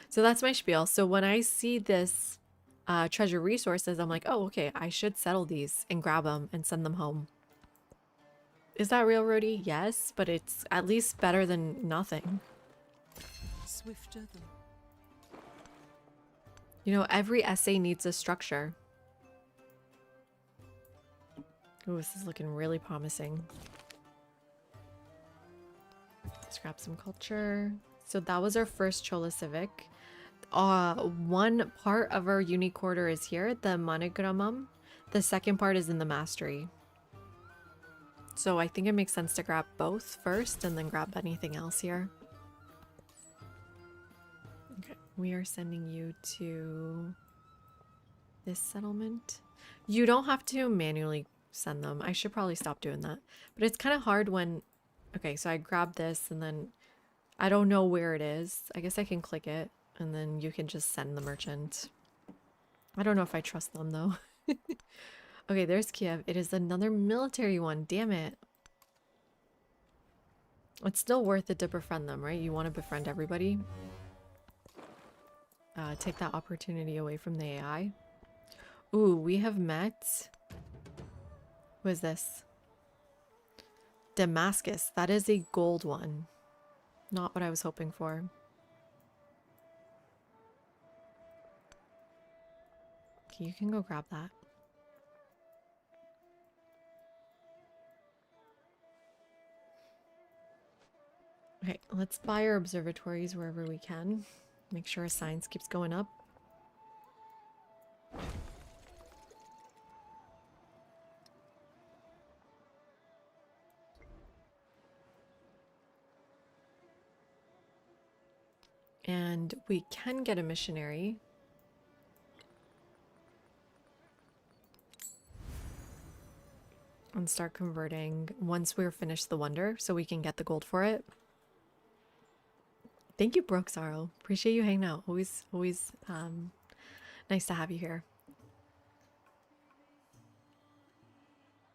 So that's my spiel. So when I see this treasure resources, I'm like, oh, okay, I should settle these and grab them and send them home. Is that railroady? Yes, but it's at least better than nothing. Swifter than... Every essay needs a structure. Ooh, this is looking really promising. Let's grab some culture. So that was our first Chola Civic. One part of our unique order is here, the monogramum. The second part is in the mastery. So I think it makes sense to grab both first and then grab anything else here. Okay, we are sending you to this settlement. You don't have to manually send them. I should probably stop doing that. But it's kind of hard when... Okay, so I grab this and then I don't know where it is. I guess I can click it and then you can just send the merchant. I don't know if I trust them though. Okay, there's Kiev. It is another military one. Damn it. It's still worth it to befriend them, right? You want to befriend everybody. Take that opportunity away from the AI. Ooh, we have met... Who is this? Damascus. That is a gold one. Not what I was hoping for. Okay, you can go grab that. Okay, let's buy our observatories wherever we can. Make sure our science keeps going up. And we can get a missionary. And start converting once we're finished the wonder so we can get the gold for it. Thank you, Brooke Sorrow. Appreciate you hanging out. Always nice to have you here.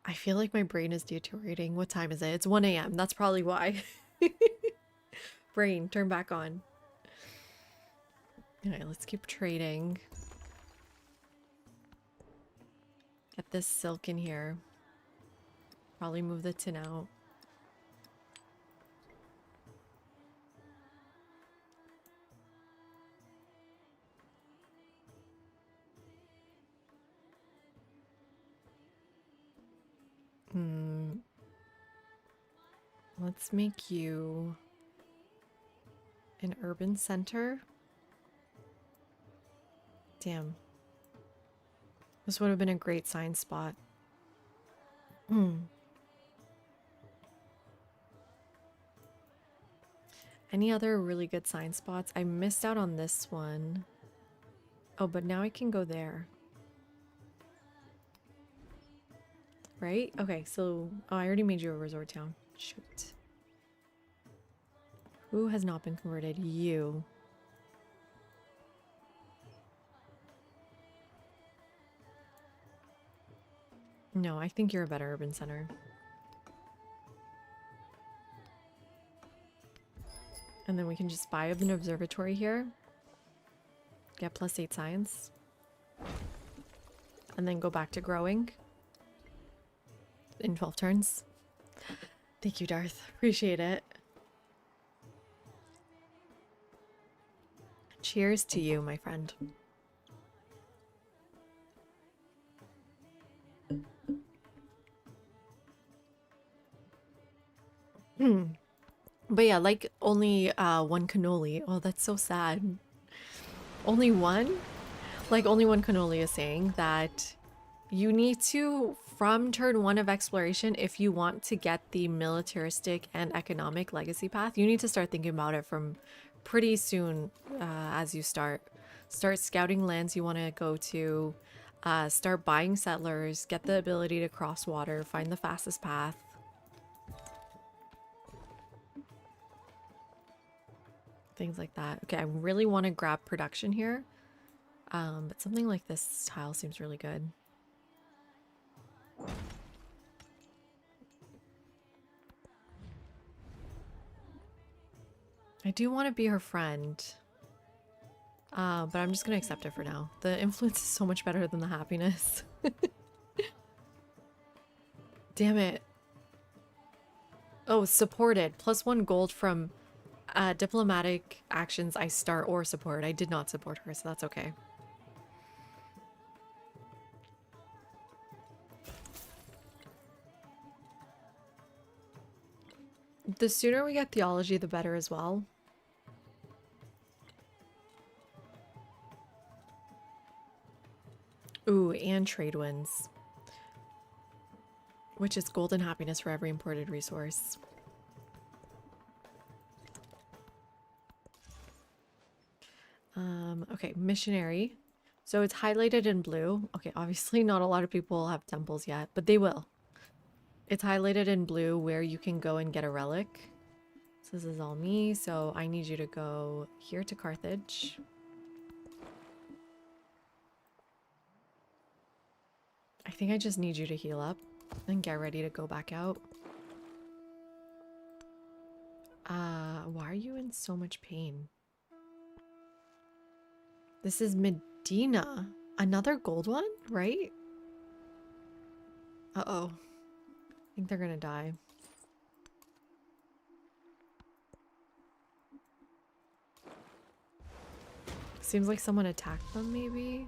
I feel like my brain is deteriorating. What time is it? It's 1 a.m. That's probably why. Brain, turn back on. Alright, let's keep trading. Get this silk in here. Probably move the tin out. Let's make you an urban center. Damn. This would have been a great science spot. Any other really good science spots? I missed out on this one. Oh, but now I can go there. Right? Okay, so... Oh, I already made you a resort town. Shoot. Who has not been converted? You. No, I think you're a better urban center. And then we can just buy an observatory here. Get +8 science. And then go back to growing. In 12 turns. Thank you, Darth. Appreciate it. Cheers to you, my friend. But yeah, like only one cannoli. Oh, that's so sad. Only one? Like only one cannoli is saying that you need to, from turn 1 of exploration, if you want to get the militaristic and economic legacy path, you need to start thinking about it from pretty soon as you start. Start scouting lands you want to go to, start buying settlers, get the ability to cross water, find the fastest path. Things like that. Okay, I really want to grab production here. But something like this tile seems really good. I do want to be her friend. But I'm just going to accept it for now. The influence is so much better than the happiness. Damn it. Oh, supported. +1 gold from diplomatic actions I start or support. I did not support her, so that's okay. The sooner we get theology, the better as well. Ooh, and trade wins. Which is golden happiness for every imported resource. Okay, missionary. So it's highlighted in blue. Okay, obviously not a lot of people have temples yet, but they will. It's highlighted in blue where you can go and get a relic. So this is all me, so I need you to go here to Carthage. I think I just need you to heal up and get ready to go back out. Why are you in so much pain? This is Medina. Another gold one, right? Uh-oh. I think they're gonna die. Seems like someone attacked them, maybe?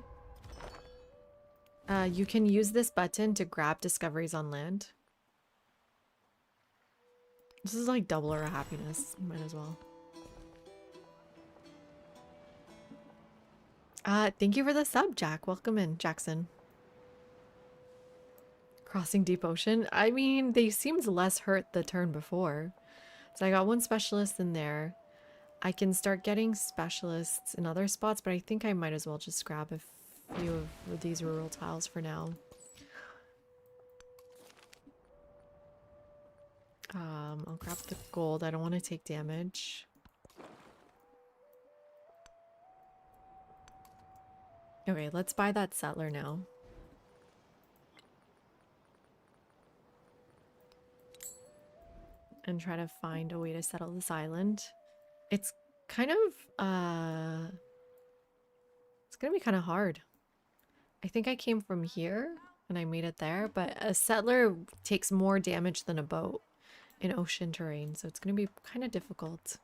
You can use this button to grab discoveries on land. This is like double our happiness. Might as well. Thank you for the sub, Jack. Welcome in, Jackson. Crossing deep ocean. I mean, they seemed less hurt the turn before. So I got one specialist in there. I can start getting specialists in other spots, but I think I might as well just grab a few of these rural tiles for now. I'll grab the gold. I don't want to take damage. Okay, let's buy that settler now. And try to find a way to settle this island. It's kind of, it's gonna be kind of hard. I think I came from here and I made it there, but a settler takes more damage than a boat in ocean terrain, so it's gonna be kind of difficult.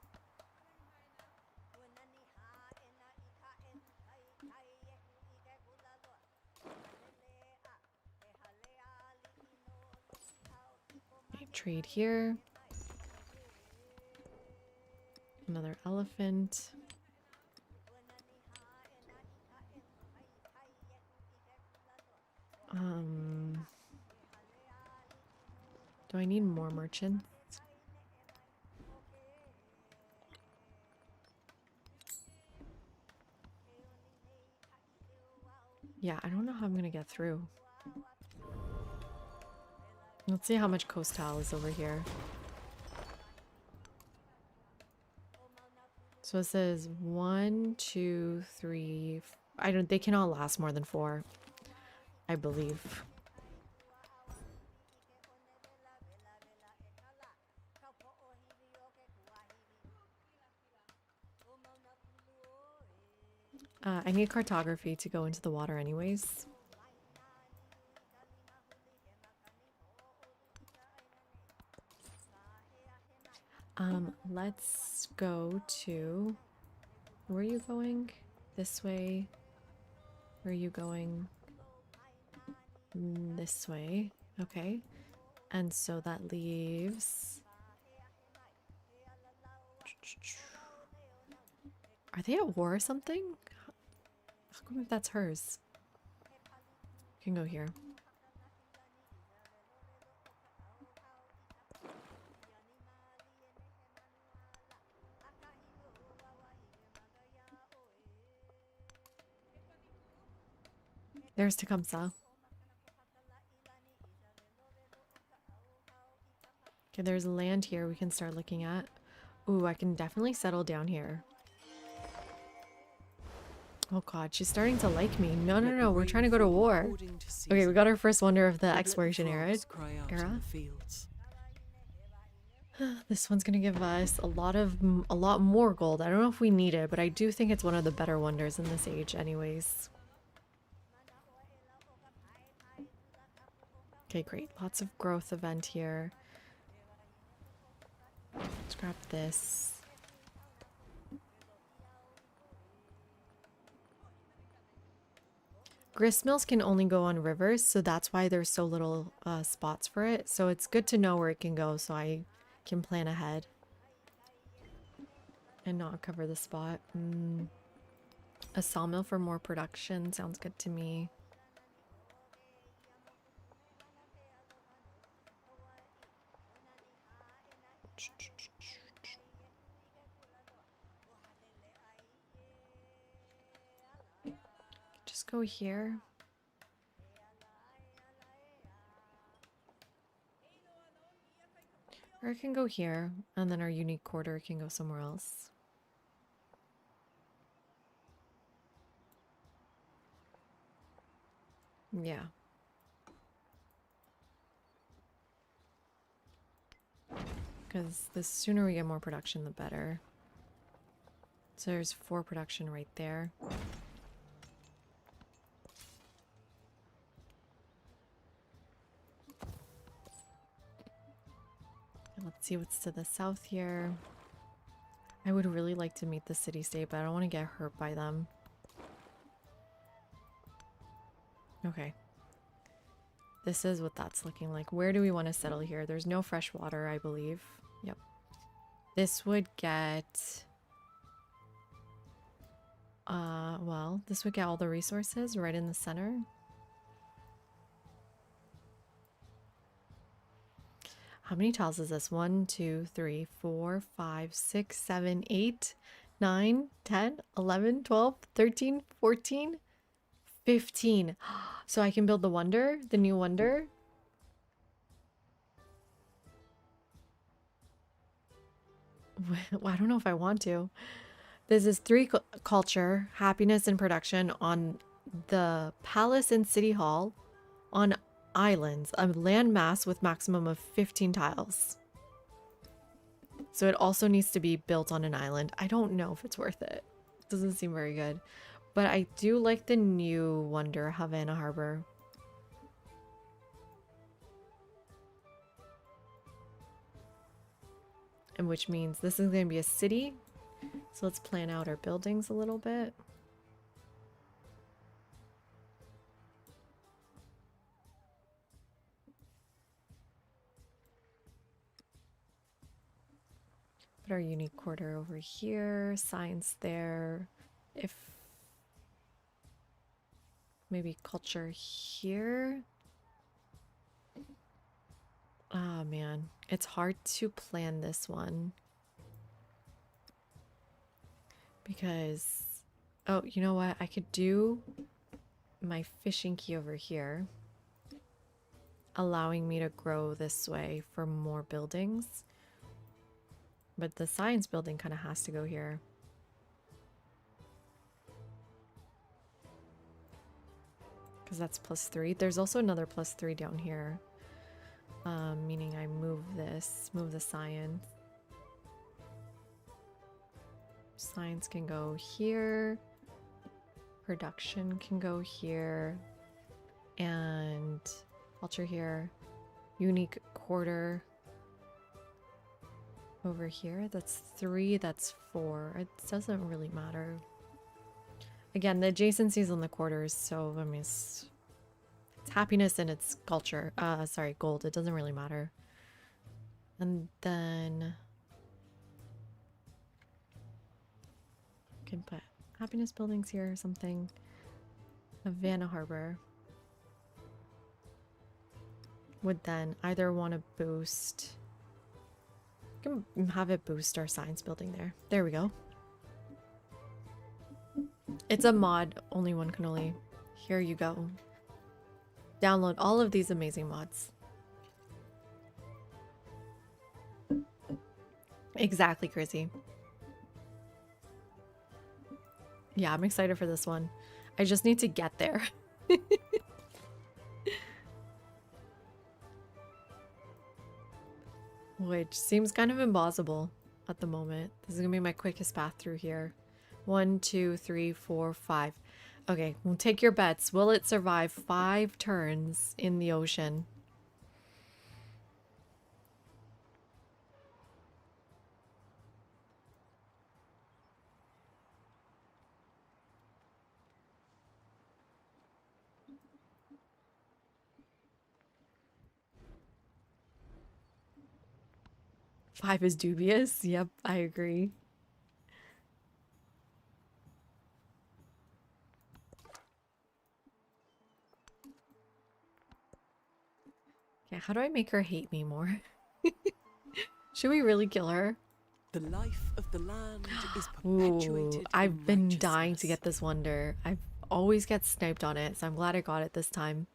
Okay, trade here. Another elephant. Do I need more merchants? Yeah, I don't know how I'm gonna get through. Let's see how much coastal is over here. So it says 1, 2, 3. They cannot last more than 4, I believe. I need cartography to go into the water anyways. Let's go to... Where are you going? This way. Where are you going? This way. Okay. And so that leaves... Are they at war or something? How come that's hers? You can go here. There's Tecumseh. Okay, there's land here we can start looking at. Ooh, I can definitely settle down here. Oh god, she's starting to like me. No, no, no, we're trying to go to war. Okay, we got our first wonder of the exploration era. This one's gonna give us a lot more gold. I don't know if we need it, but I do think it's one of the better wonders in this age anyways. Okay, great. Lots of growth event here. Let's grab this. Grist mills can only go on rivers, so that's why there's so little spots for it. So it's good to know where it can go so I can plan ahead and not cover the spot. A sawmill for more production sounds good to me. Just go here. Or it can go here, and then our unique quarter can go somewhere else. Yeah. Because the sooner we get more production, the better. So there's 4 production right there. And let's see what's to the south here. I would really like to meet the city-state, but I don't want to get hurt by them. Okay. This is what that's looking like. Where do we want to settle here? There's no fresh water, I believe. Yep. This would get... well, this would get all the resources right in the center. How many tiles is this? 1, 2, 3, 4, 5, 6, 7, 8, 9, 10, 11, 12, 13, 14, 15. So I can build the wonder, the new wonder. Well, I don't know if I want to. This is 3 culture, happiness, and production on the palace and city hall on islands, a land mass with maximum of 15 tiles. So it also needs to be built on an island. I don't know if it's worth it. It doesn't seem very good. But I do like the new wonder, Havana Harbor. And which means this is going to be a city. So let's plan out our buildings a little bit. Put our unique quarter over here, science there. If maybe culture here. Ah, man, it's hard to plan this one. Because, oh, you know what? I could do my fishing key over here, allowing me to grow this way for more buildings. But the science building kind of has to go here. Because that's +3. There's also another +3 down here. Meaning I move this, move the science. Science can go here. Production can go here. And culture here. Unique quarter over here. That's 3, that's 4. It doesn't really matter. Again, the adjacencies on the quarters, so I mean it's happiness and it's culture. Sorry, gold. It doesn't really matter. And then can put happiness buildings here or something. Havana Harbor would then either want to boost. You can have it boost our science building there. There we go. It's a mod. Only one can only. Here you go. Download all of these amazing mods. Exactly, Chrissy. Yeah, I'm excited for this one. I just need to get there. Which seems kind of impossible at the moment. This is gonna be my quickest path through here. 1, 2, 3, 4, 5. Okay, we'll take your bets. Will it survive 5 turns in the ocean? Five is dubious. Yep, I agree. Yeah, how do I make her hate me more? Should we really kill her? The life of the land is perpetuated. Ooh, I've in been dying to righteousness. get this wonder. I always get sniped on it, so I'm glad I got it this time.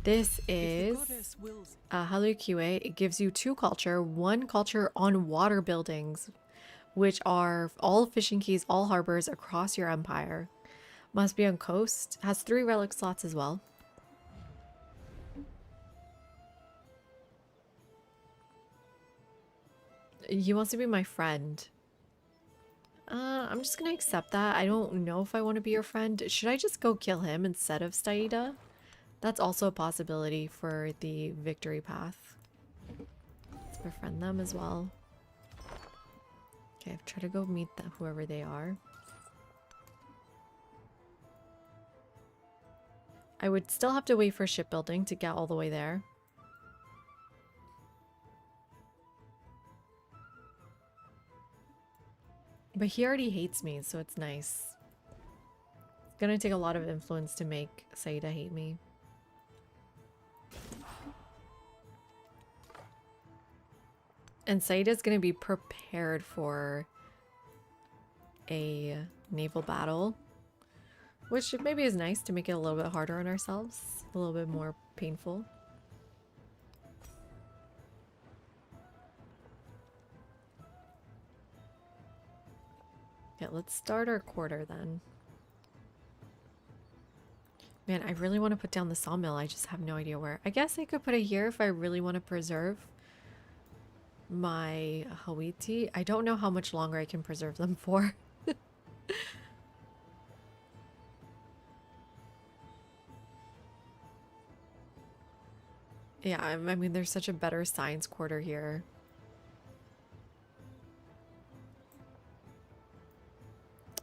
This If the is goddess wills, Halu QA. It gives you 2 culture, 1 culture on water buildings, which are all fishing keys, all harbors across your empire. Must be on coast. Has 3 relic slots as well. He wants to be my friend. I'm just gonna accept that. I don't know if I want to be your friend. Should I just go kill him instead of Saida? That's also a possibility for the victory path. Let's befriend them as well. Okay, try to go meet whoever they are. I would still have to wait for shipbuilding to get all the way there. But he already hates me, so it's nice. It's gonna take a lot of influence to make Saida hate me. And Saida's gonna be prepared for a naval battle, which maybe is nice to make it a little bit harder on ourselves, a little bit more painful. Yeah, let's start our quarter then. Man, I really want to put down the sawmill. I just have no idea where. I guess I could put it here if I really want to preserve my Hawiti. I don't know how much longer I can preserve them for. Yeah, I mean, there's such a better science quarter here.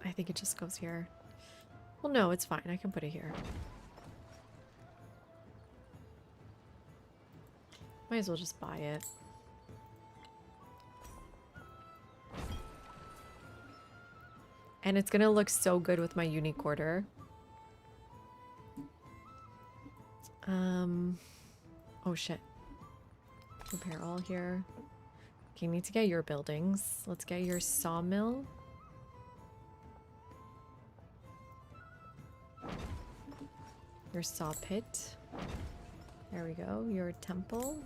I think it just goes here. Well, no, it's fine. I can put it here. Might as well just buy it. And it's gonna look so good with my uni quarter. Oh shit. Repair all here. Okay, need to get your buildings. Let's get your sawmill. Your saw pit. There we go. Your temple.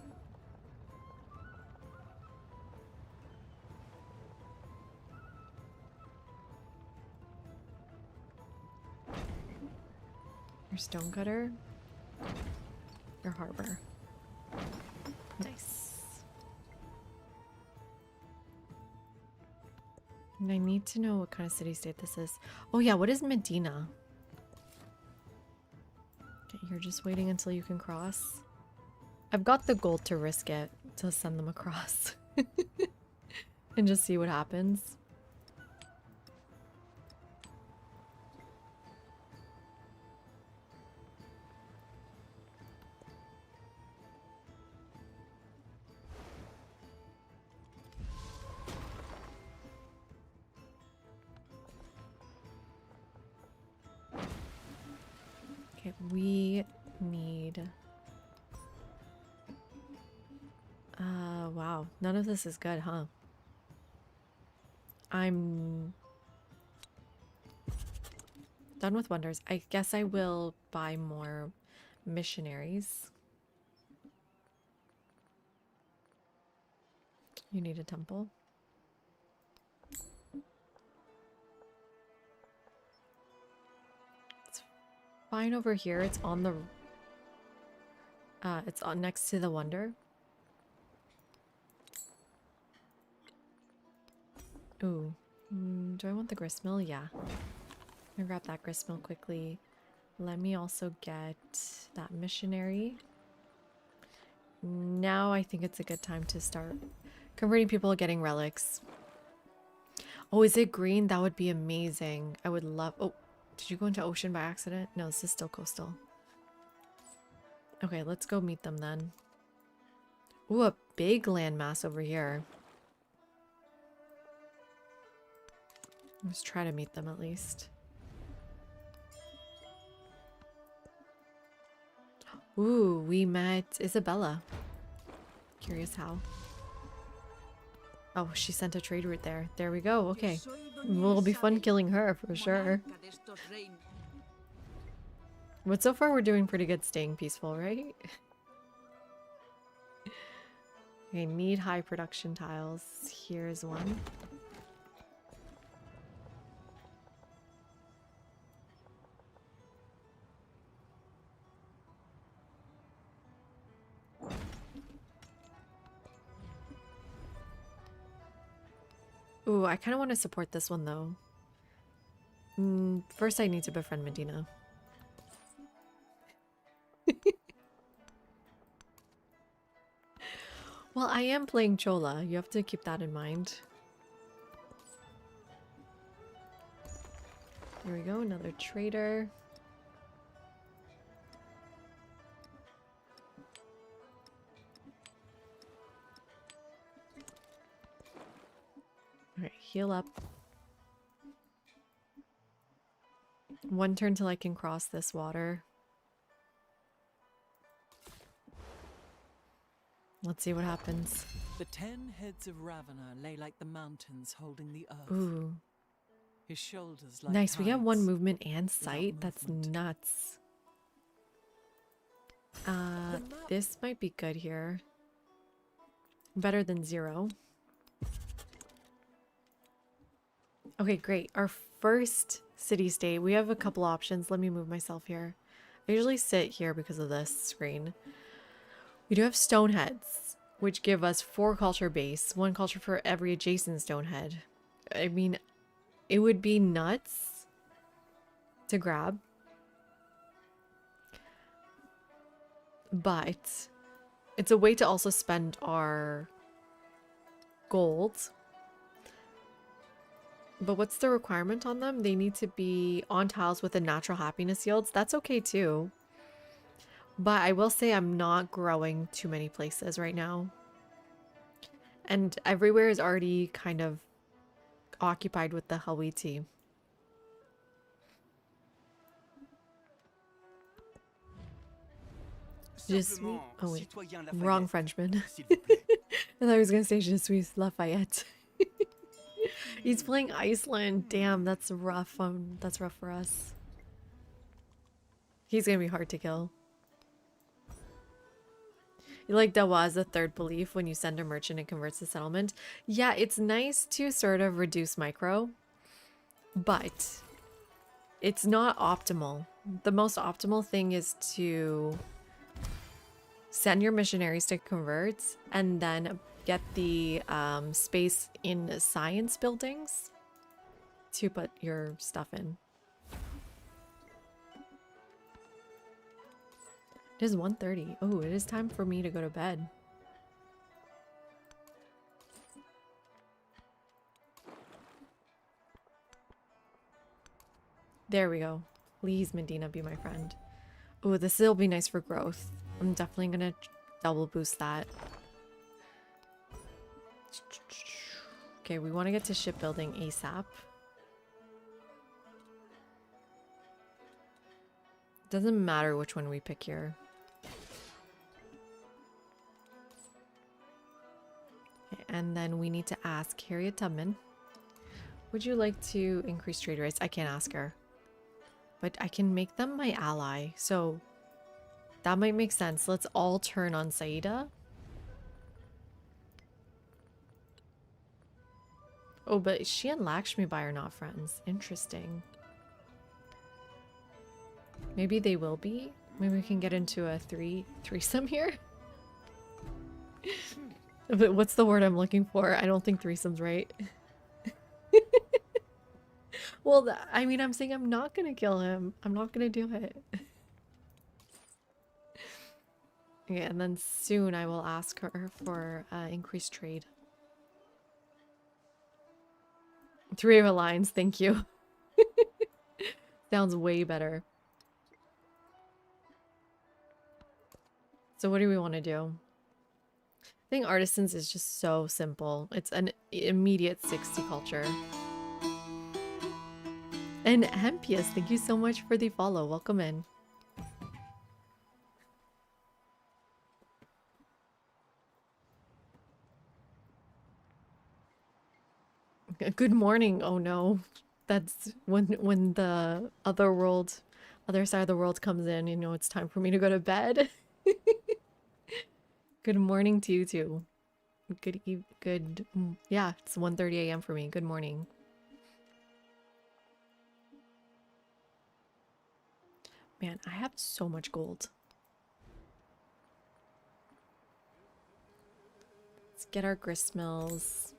Your stonecutter. Your harbor. Nice. And I need to know what kind of city-state this is. Oh yeah, what is Medina? Okay, you're just waiting until you can cross. I've got the gold to risk it, to send them across. And just see what happens. Okay, we need... wow. None of this is good, huh? I'm done with wonders. I guess I will buy more missionaries. You need a temple. It's fine over here. It's on the... it's on next to the wonder. Ooh. Do I want the gristmill? Yeah. I'm gonna grab that gristmill quickly. Let me also get that missionary. Now I think it's a good time to start converting people, getting relics. Oh, is it green? That would be amazing. I would love... Oh, did you go into ocean by accident? No, this is still coastal. Okay, let's go meet them then. Ooh, a big landmass over here. Let's try to meet them at least. Ooh, we met Isabella. Curious how. Oh, she sent a trade route there. There we go. Okay. It'll be fun killing her for sure. But so far we're doing pretty good staying peaceful, right? Okay, need high production tiles. Here's one. Ooh, I kind of want to support this one though. First I need to befriend Medina. Well, I am playing Chola. You have to keep that in mind. Here we go, another trader. Alright, heal up. One turn till I can cross this water. Let's see what happens. The 10 heads of Ravener lay like the mountains holding the earth. Ooh. His shoulders like Nice, we have one tides movement and without sight. That's movement. nuts. This might be good here. Better than 0. Okay, great. Our first city-state. We have a couple options. Let me move myself here. I usually sit here because of this screen. We do have stoneheads, which give us 4 culture base, 1 culture for every adjacent stonehead. I mean, it would be nuts to grab. But it's a way to also spend our gold. But what's the requirement on them? They need to be on tiles with a natural happiness yields. That's okay too. But I will say I'm not growing too many places right now. And everywhere is already kind of occupied with the Hawiti. Je suis... Oh wait, wrong Frenchman. I thought I was gonna say Je suis Lafayette. He's playing Iceland. Damn, that's rough. That's rough for us. He's gonna be hard to kill. You like Dawa as a third belief when you send a merchant and converts the settlement. Yeah, it's nice to sort of reduce micro, but it's not optimal. The most optimal thing is to send your missionaries to convert and then get the space in science buildings to put your stuff in. It is 1:30. Oh, it is time for me to go to bed. There we go. Please, Medina, be my friend. Oh, this will be nice for growth. I'm definitely gonna double boost that. Okay, we want to get to shipbuilding ASAP. Doesn't matter which one we pick here. Okay, and then we need to ask Harriet Tubman. Would you like to increase trade rates? I can't ask her. But I can make them my ally, so that might make sense. Let's all turn on Saida. Oh, but she and Lakshmi Bai are not friends. Interesting. Maybe they will be. Maybe we can get into a threesome here. But what's the word I'm looking for? I don't think threesome's right. Well, I mean, I'm saying I'm not gonna kill him. I'm not gonna do it. Okay, and then soon I will ask her for increased trade. 3 of alliance, thank you. Sounds way better. So what do we want to do? I think artisans is just so simple. It's an immediate 60 culture. And Hempius, thank you so much for the follow. Welcome in. Good morning. Oh no. That's when the other side of the world comes in, you know, it's time for me to go to bed. Good morning to you too. Yeah, it's 1:30 a.m. for me. Good morning. Man, I have so much gold. Let's get our grist mills.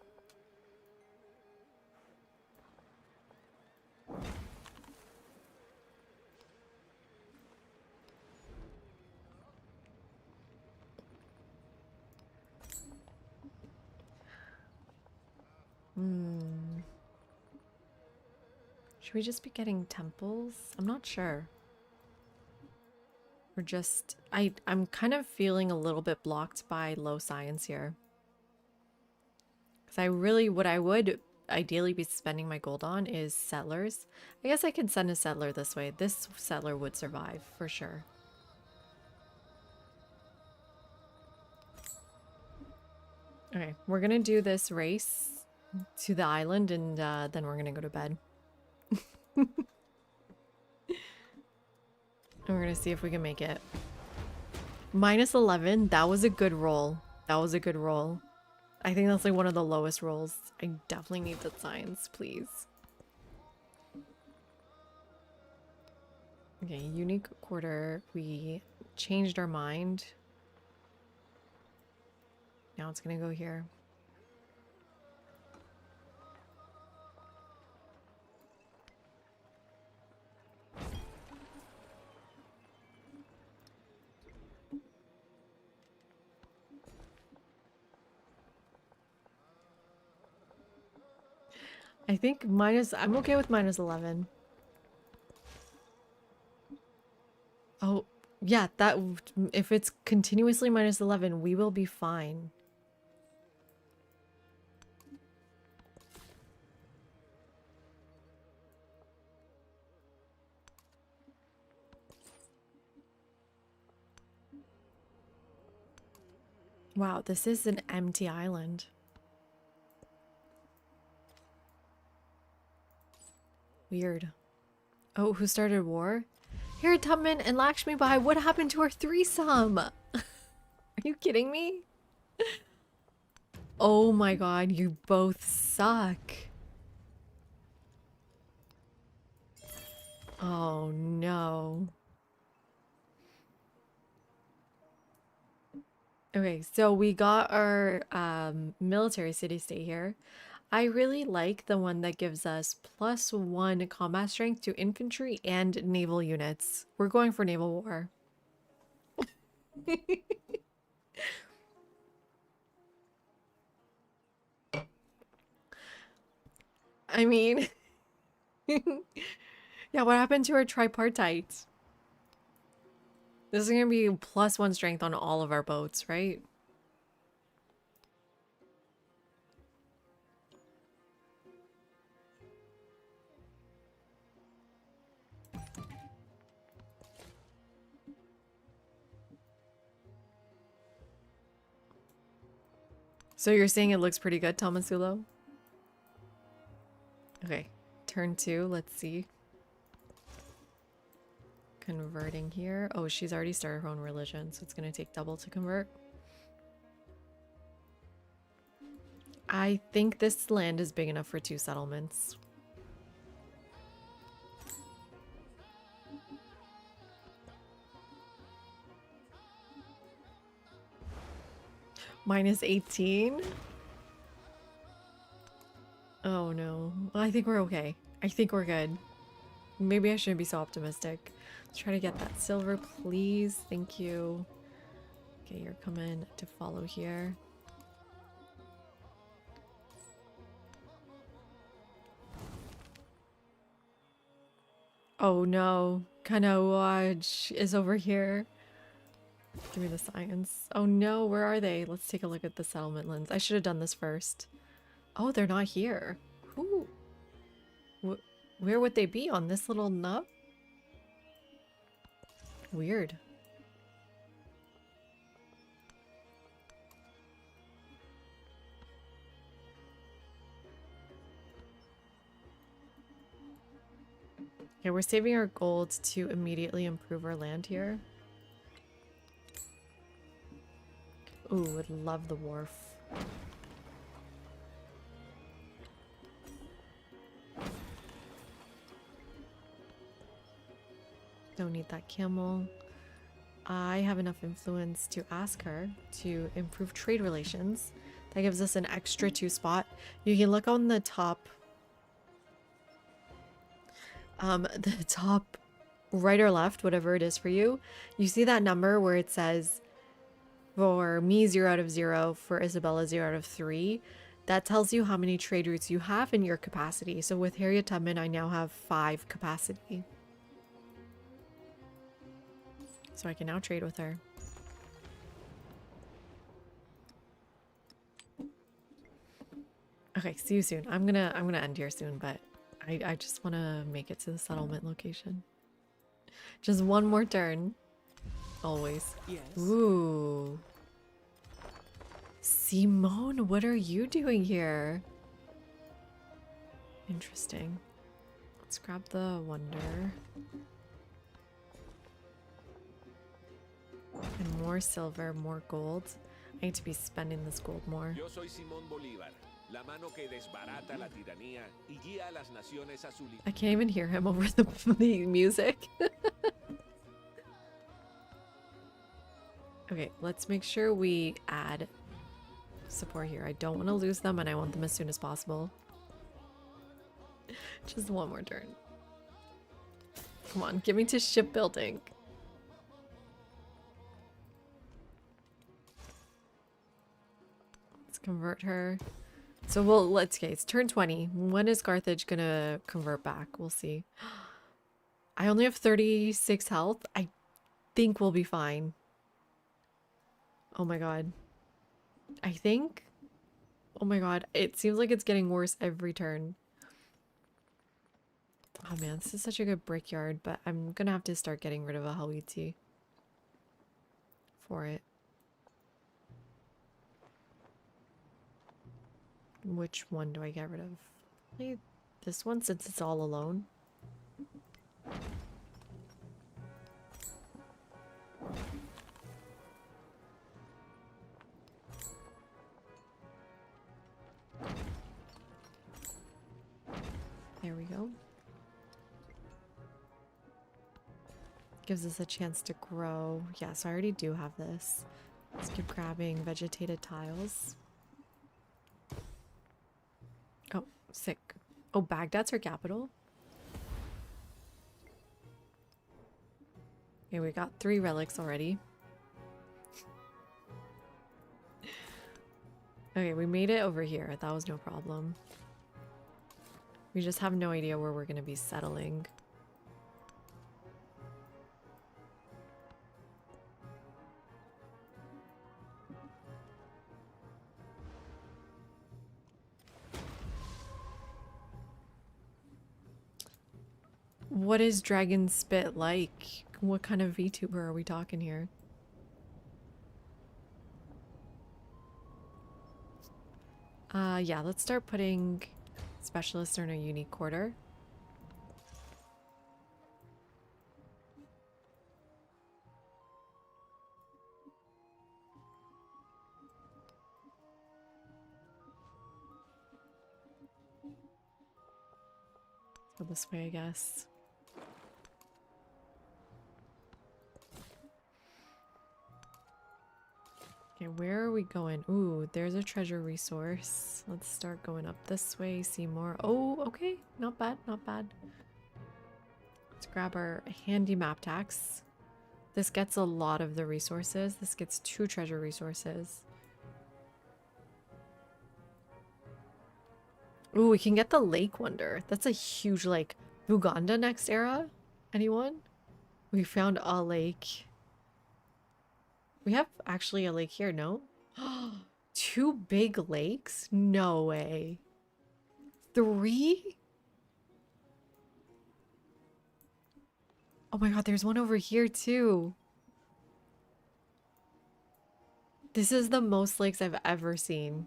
Should we just be getting temples? I'm not sure. Or just... I'm kind of feeling a little bit blocked by low science here. Because what I would ideally be spending my gold on is settlers. I guess I can send a settler this way. This settler would survive, for sure. Okay, we're gonna do this race to the island and then we're gonna go to bed. And we're gonna see if we can make it. -11, that was a good roll. That was a good roll. I think that's like one of the lowest rolls. I definitely need that science, please. Okay, unique quarter. We changed our mind. Now it's gonna go here. I think I'm okay with -11. Oh, yeah, if it's continuously -11, we will be fine. Wow, this is an empty island. Weird. Oh, who started war? Harriet Tubman and Lakshmi Bai. What happened to our threesome? Are you kidding me? Oh my god, you both suck. Oh no. Okay, so we got our military city-state here. I really like the one that gives us +1 combat strength to infantry and naval units. We're going for naval war. I mean, yeah, what happened to our tripartite? This is gonna be +1 strength on all of our boats, right? So you're saying it looks pretty good, Tomasulo? Okay, turn 2, let's see. Converting here. Oh, she's already started her own religion, so it's gonna take double to convert. I think this land is big enough for 2 settlements. -18? Oh no. I think we're okay. I think we're good. Maybe I shouldn't be so optimistic. Let's try to get that silver, please. Thank you. Okay, you're coming to follow here. Oh no. Kanawaj is over here. Give me the science. Oh no, where are they? Let's take a look at the settlement lens. I should have done this first. Oh, they're not here. Who? Where would they be? On this little nub? Weird. Okay, we're saving our gold to immediately improve our land here. Ooh, would love the wharf. Don't need that camel. I have enough influence to ask her to improve trade relations. That gives us an extra 2 spot. You can look on the top right or left, whatever it is for you. You see that number where it says for me 0 out of 0, for Isabella 0 out of 3. That tells you how many trade routes you have in your capacity. So with Harriet Tubman, I now have 5 capacity. So I can now trade with her. Okay, see you soon. I'm gonna end here soon, but I just wanna make it to the settlement location. Just one more turn. Always. Yes. Ooh. Simone, what are you doing here? Interesting. Let's grab the wonder. And more silver, more gold. I need to be spending this gold more. Yo soy Simón Bolívar, la mano que desbarata la tiranía y guía a las naciones a su I can't even hear him over the music. Okay, let's make sure we add support here. I don't want to lose them and I want them as soon as possible. Just one more turn. Come on, give me to shipbuilding. Let's convert her. So okay, it's turn 20. When is Carthage gonna convert back? We'll see. I only have 36 health. I think we'll be fine. Oh my god. I think. Oh my god. It seems like it's getting worse every turn. Oh man, this is such a good brickyard, but I'm gonna have to start getting rid of a Hawiti for it. Which one do I get rid of? Maybe this one, since it's all alone. There we go. Gives us a chance to grow. Yeah, so I already do have this. Let's keep grabbing vegetated tiles. Oh, sick. Oh, Baghdad's her capital? Okay, we got 3 relics already. Okay, we made it over here. That was no problem. We just have no idea where we're going to be settling. What is Dragon Spit like? What kind of VTuber are we talking here? Yeah, let's start putting specialists in a unique quarter. Go this way, I guess. Okay, where are we going? Ooh, there's a treasure resource. Let's start going up this way, see more. Oh, okay. Not bad, not bad. Let's grab our handy map tax. This gets a lot of the resources. This gets 2 treasure resources. Ooh, we can get the lake wonder. That's a huge lake. Uganda next era? Anyone? We found a lake. We have actually a lake here, no? 2 big lakes? No way. 3? Oh my god, there's one over here too. This is the most lakes I've ever seen.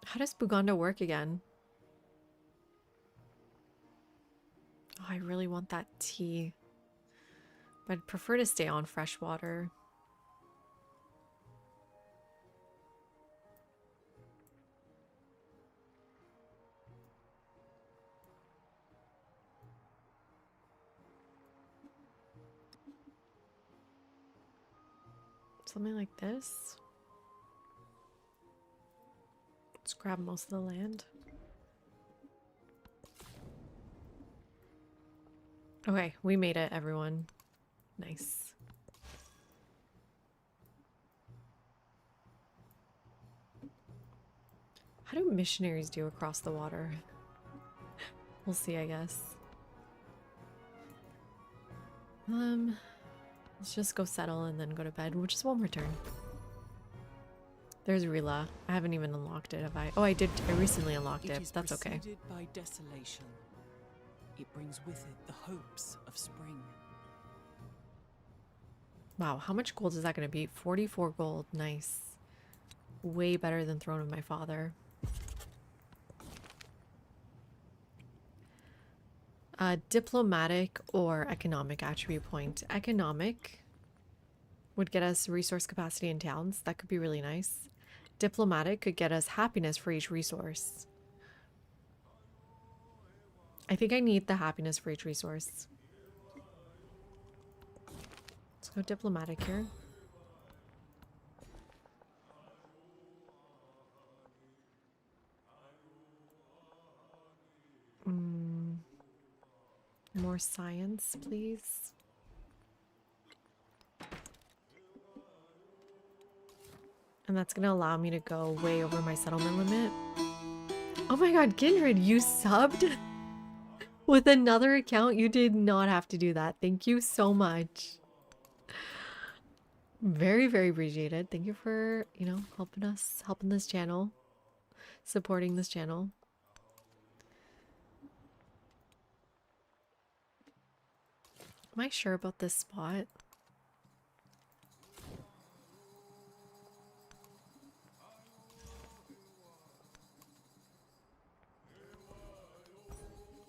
How does Buganda work again? Oh, I really want that tea. But I'd prefer to stay on fresh water. Something like this. Let's grab most of the land. Okay, we made it, everyone. Nice. How do missionaries do across the water? We'll see, I guess. Let's just go settle and then go to bed. We'll just one more turn. There's Rila. I haven't even unlocked it, have I? Oh, I did. I recently unlocked it. That's okay. It is preceded by desolation. It brings with it the hopes of spring. Wow, how much gold is that going to be? 44 gold. Nice. Way better than Throne of My Father. Diplomatic or economic attribute point. Economic would get us resource capacity in towns. That could be really nice. Diplomatic could get us happiness for each resource. I think I need the happiness for each resource. Let's go diplomatic here. More science, please. And that's going to allow me to go way over my settlement limit. Oh my god, Kindred, you subbed? With another account? You did not have to do that. Thank you so much. Very, very appreciated. Thank you for, you know, helping us, helping this channel, supporting this channel. Am I sure about this spot?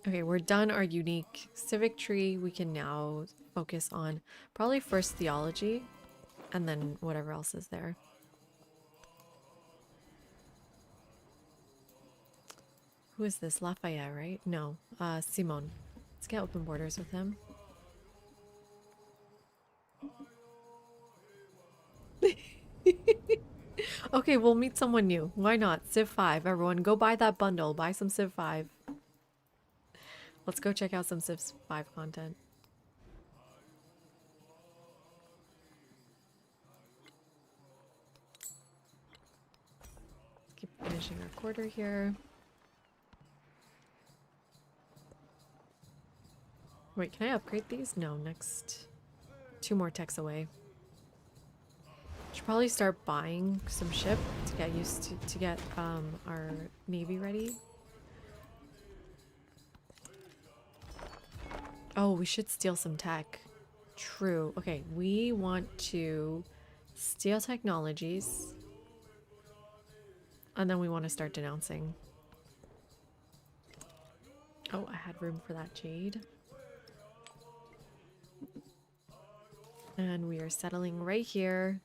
Okay, we're done our unique civic tree. We can now focus on probably first theology and then whatever else is there. Who is this? Lafayette, right? No, Simon. Let's get open borders with him. Okay, we'll meet someone new. Why not? Civ 5. Everyone, go buy that bundle. Buy some Civ 5. Let's go check out some Civ 5 content. Keep finishing our quarter here. Wait, can I upgrade these? No, next. 2 more techs away. Should probably start buying some ship to get used to get our navy ready. Oh, we should steal some tech. True. Okay, we want to steal technologies. And then we want to start denouncing. Oh, I had room for that jade. And we are settling right here.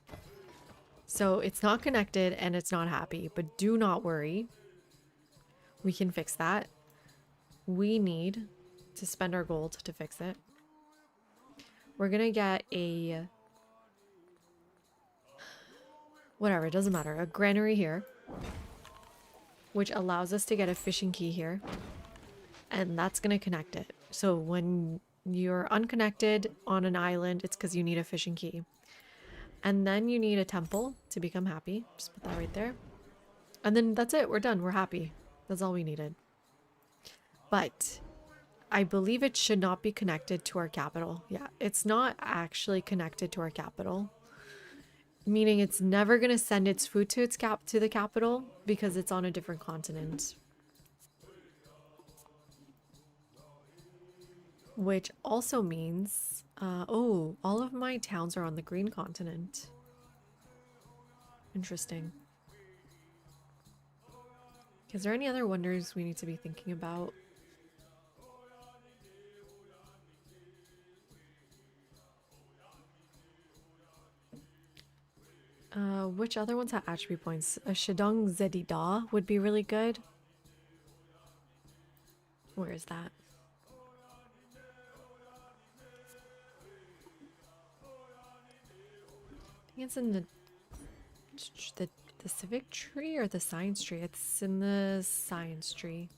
So it's not connected and it's not happy, but do not worry. We can fix that. We need to spend our gold to fix it. We're gonna get a... whatever, it doesn't matter. A granary here. Which allows us to get a fishing key here. And that's gonna connect it. So when you're unconnected on an island, it's because you need a fishing key. And then you need a temple to become happy. Just put that right there. And then that's it. We're done. We're happy. That's all we needed. But I believe it should not be connected to our capital. Yeah, it's not actually connected to our capital. Meaning it's never going to send its food to the capital because it's on a different continent. Which also means, oh, all of my towns are on the green continent. Interesting. Is there any other wonders we need to be thinking about? Which other ones have attribute points? A Shadong Zedida would be really good. Where is that? I think it's in the civic tree or the science tree. It's in the science tree.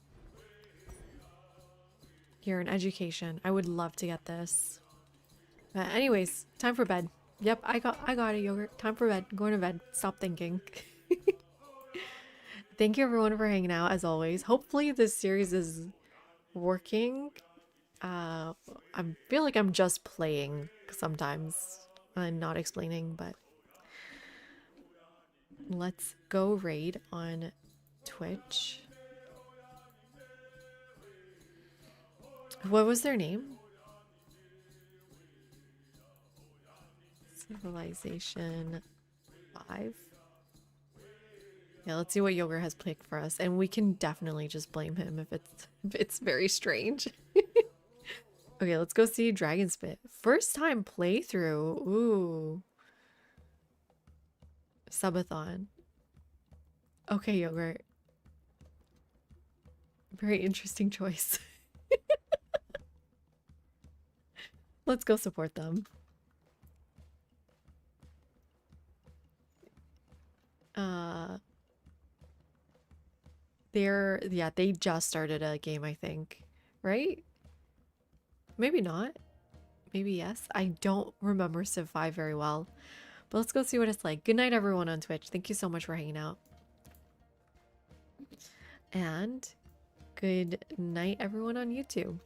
Here in education. I would love to get this. Anyways, time for bed. Yep, I got it, yogurt. Time for bed. Going to bed. Stop thinking. Thank you everyone for hanging out as always. Hopefully this series is working. I feel like I'm just playing sometimes and not explaining, but let's go raid on Twitch. What was their name? Civilization 5. Yeah, let's see what Yogurt has picked for us. And we can definitely just blame him if it's very strange. Okay, let's go see Dragon Spit. First time playthrough. Ooh. Subathon. Okay, Yogurt. Very interesting choice. Let's go support them. They just started a game, I think. Right? Maybe not. Maybe yes. I don't remember Civ 5 very well. But let's go see what it's like. Good night, everyone on Twitch. Thank you so much for hanging out. And good night, everyone on YouTube.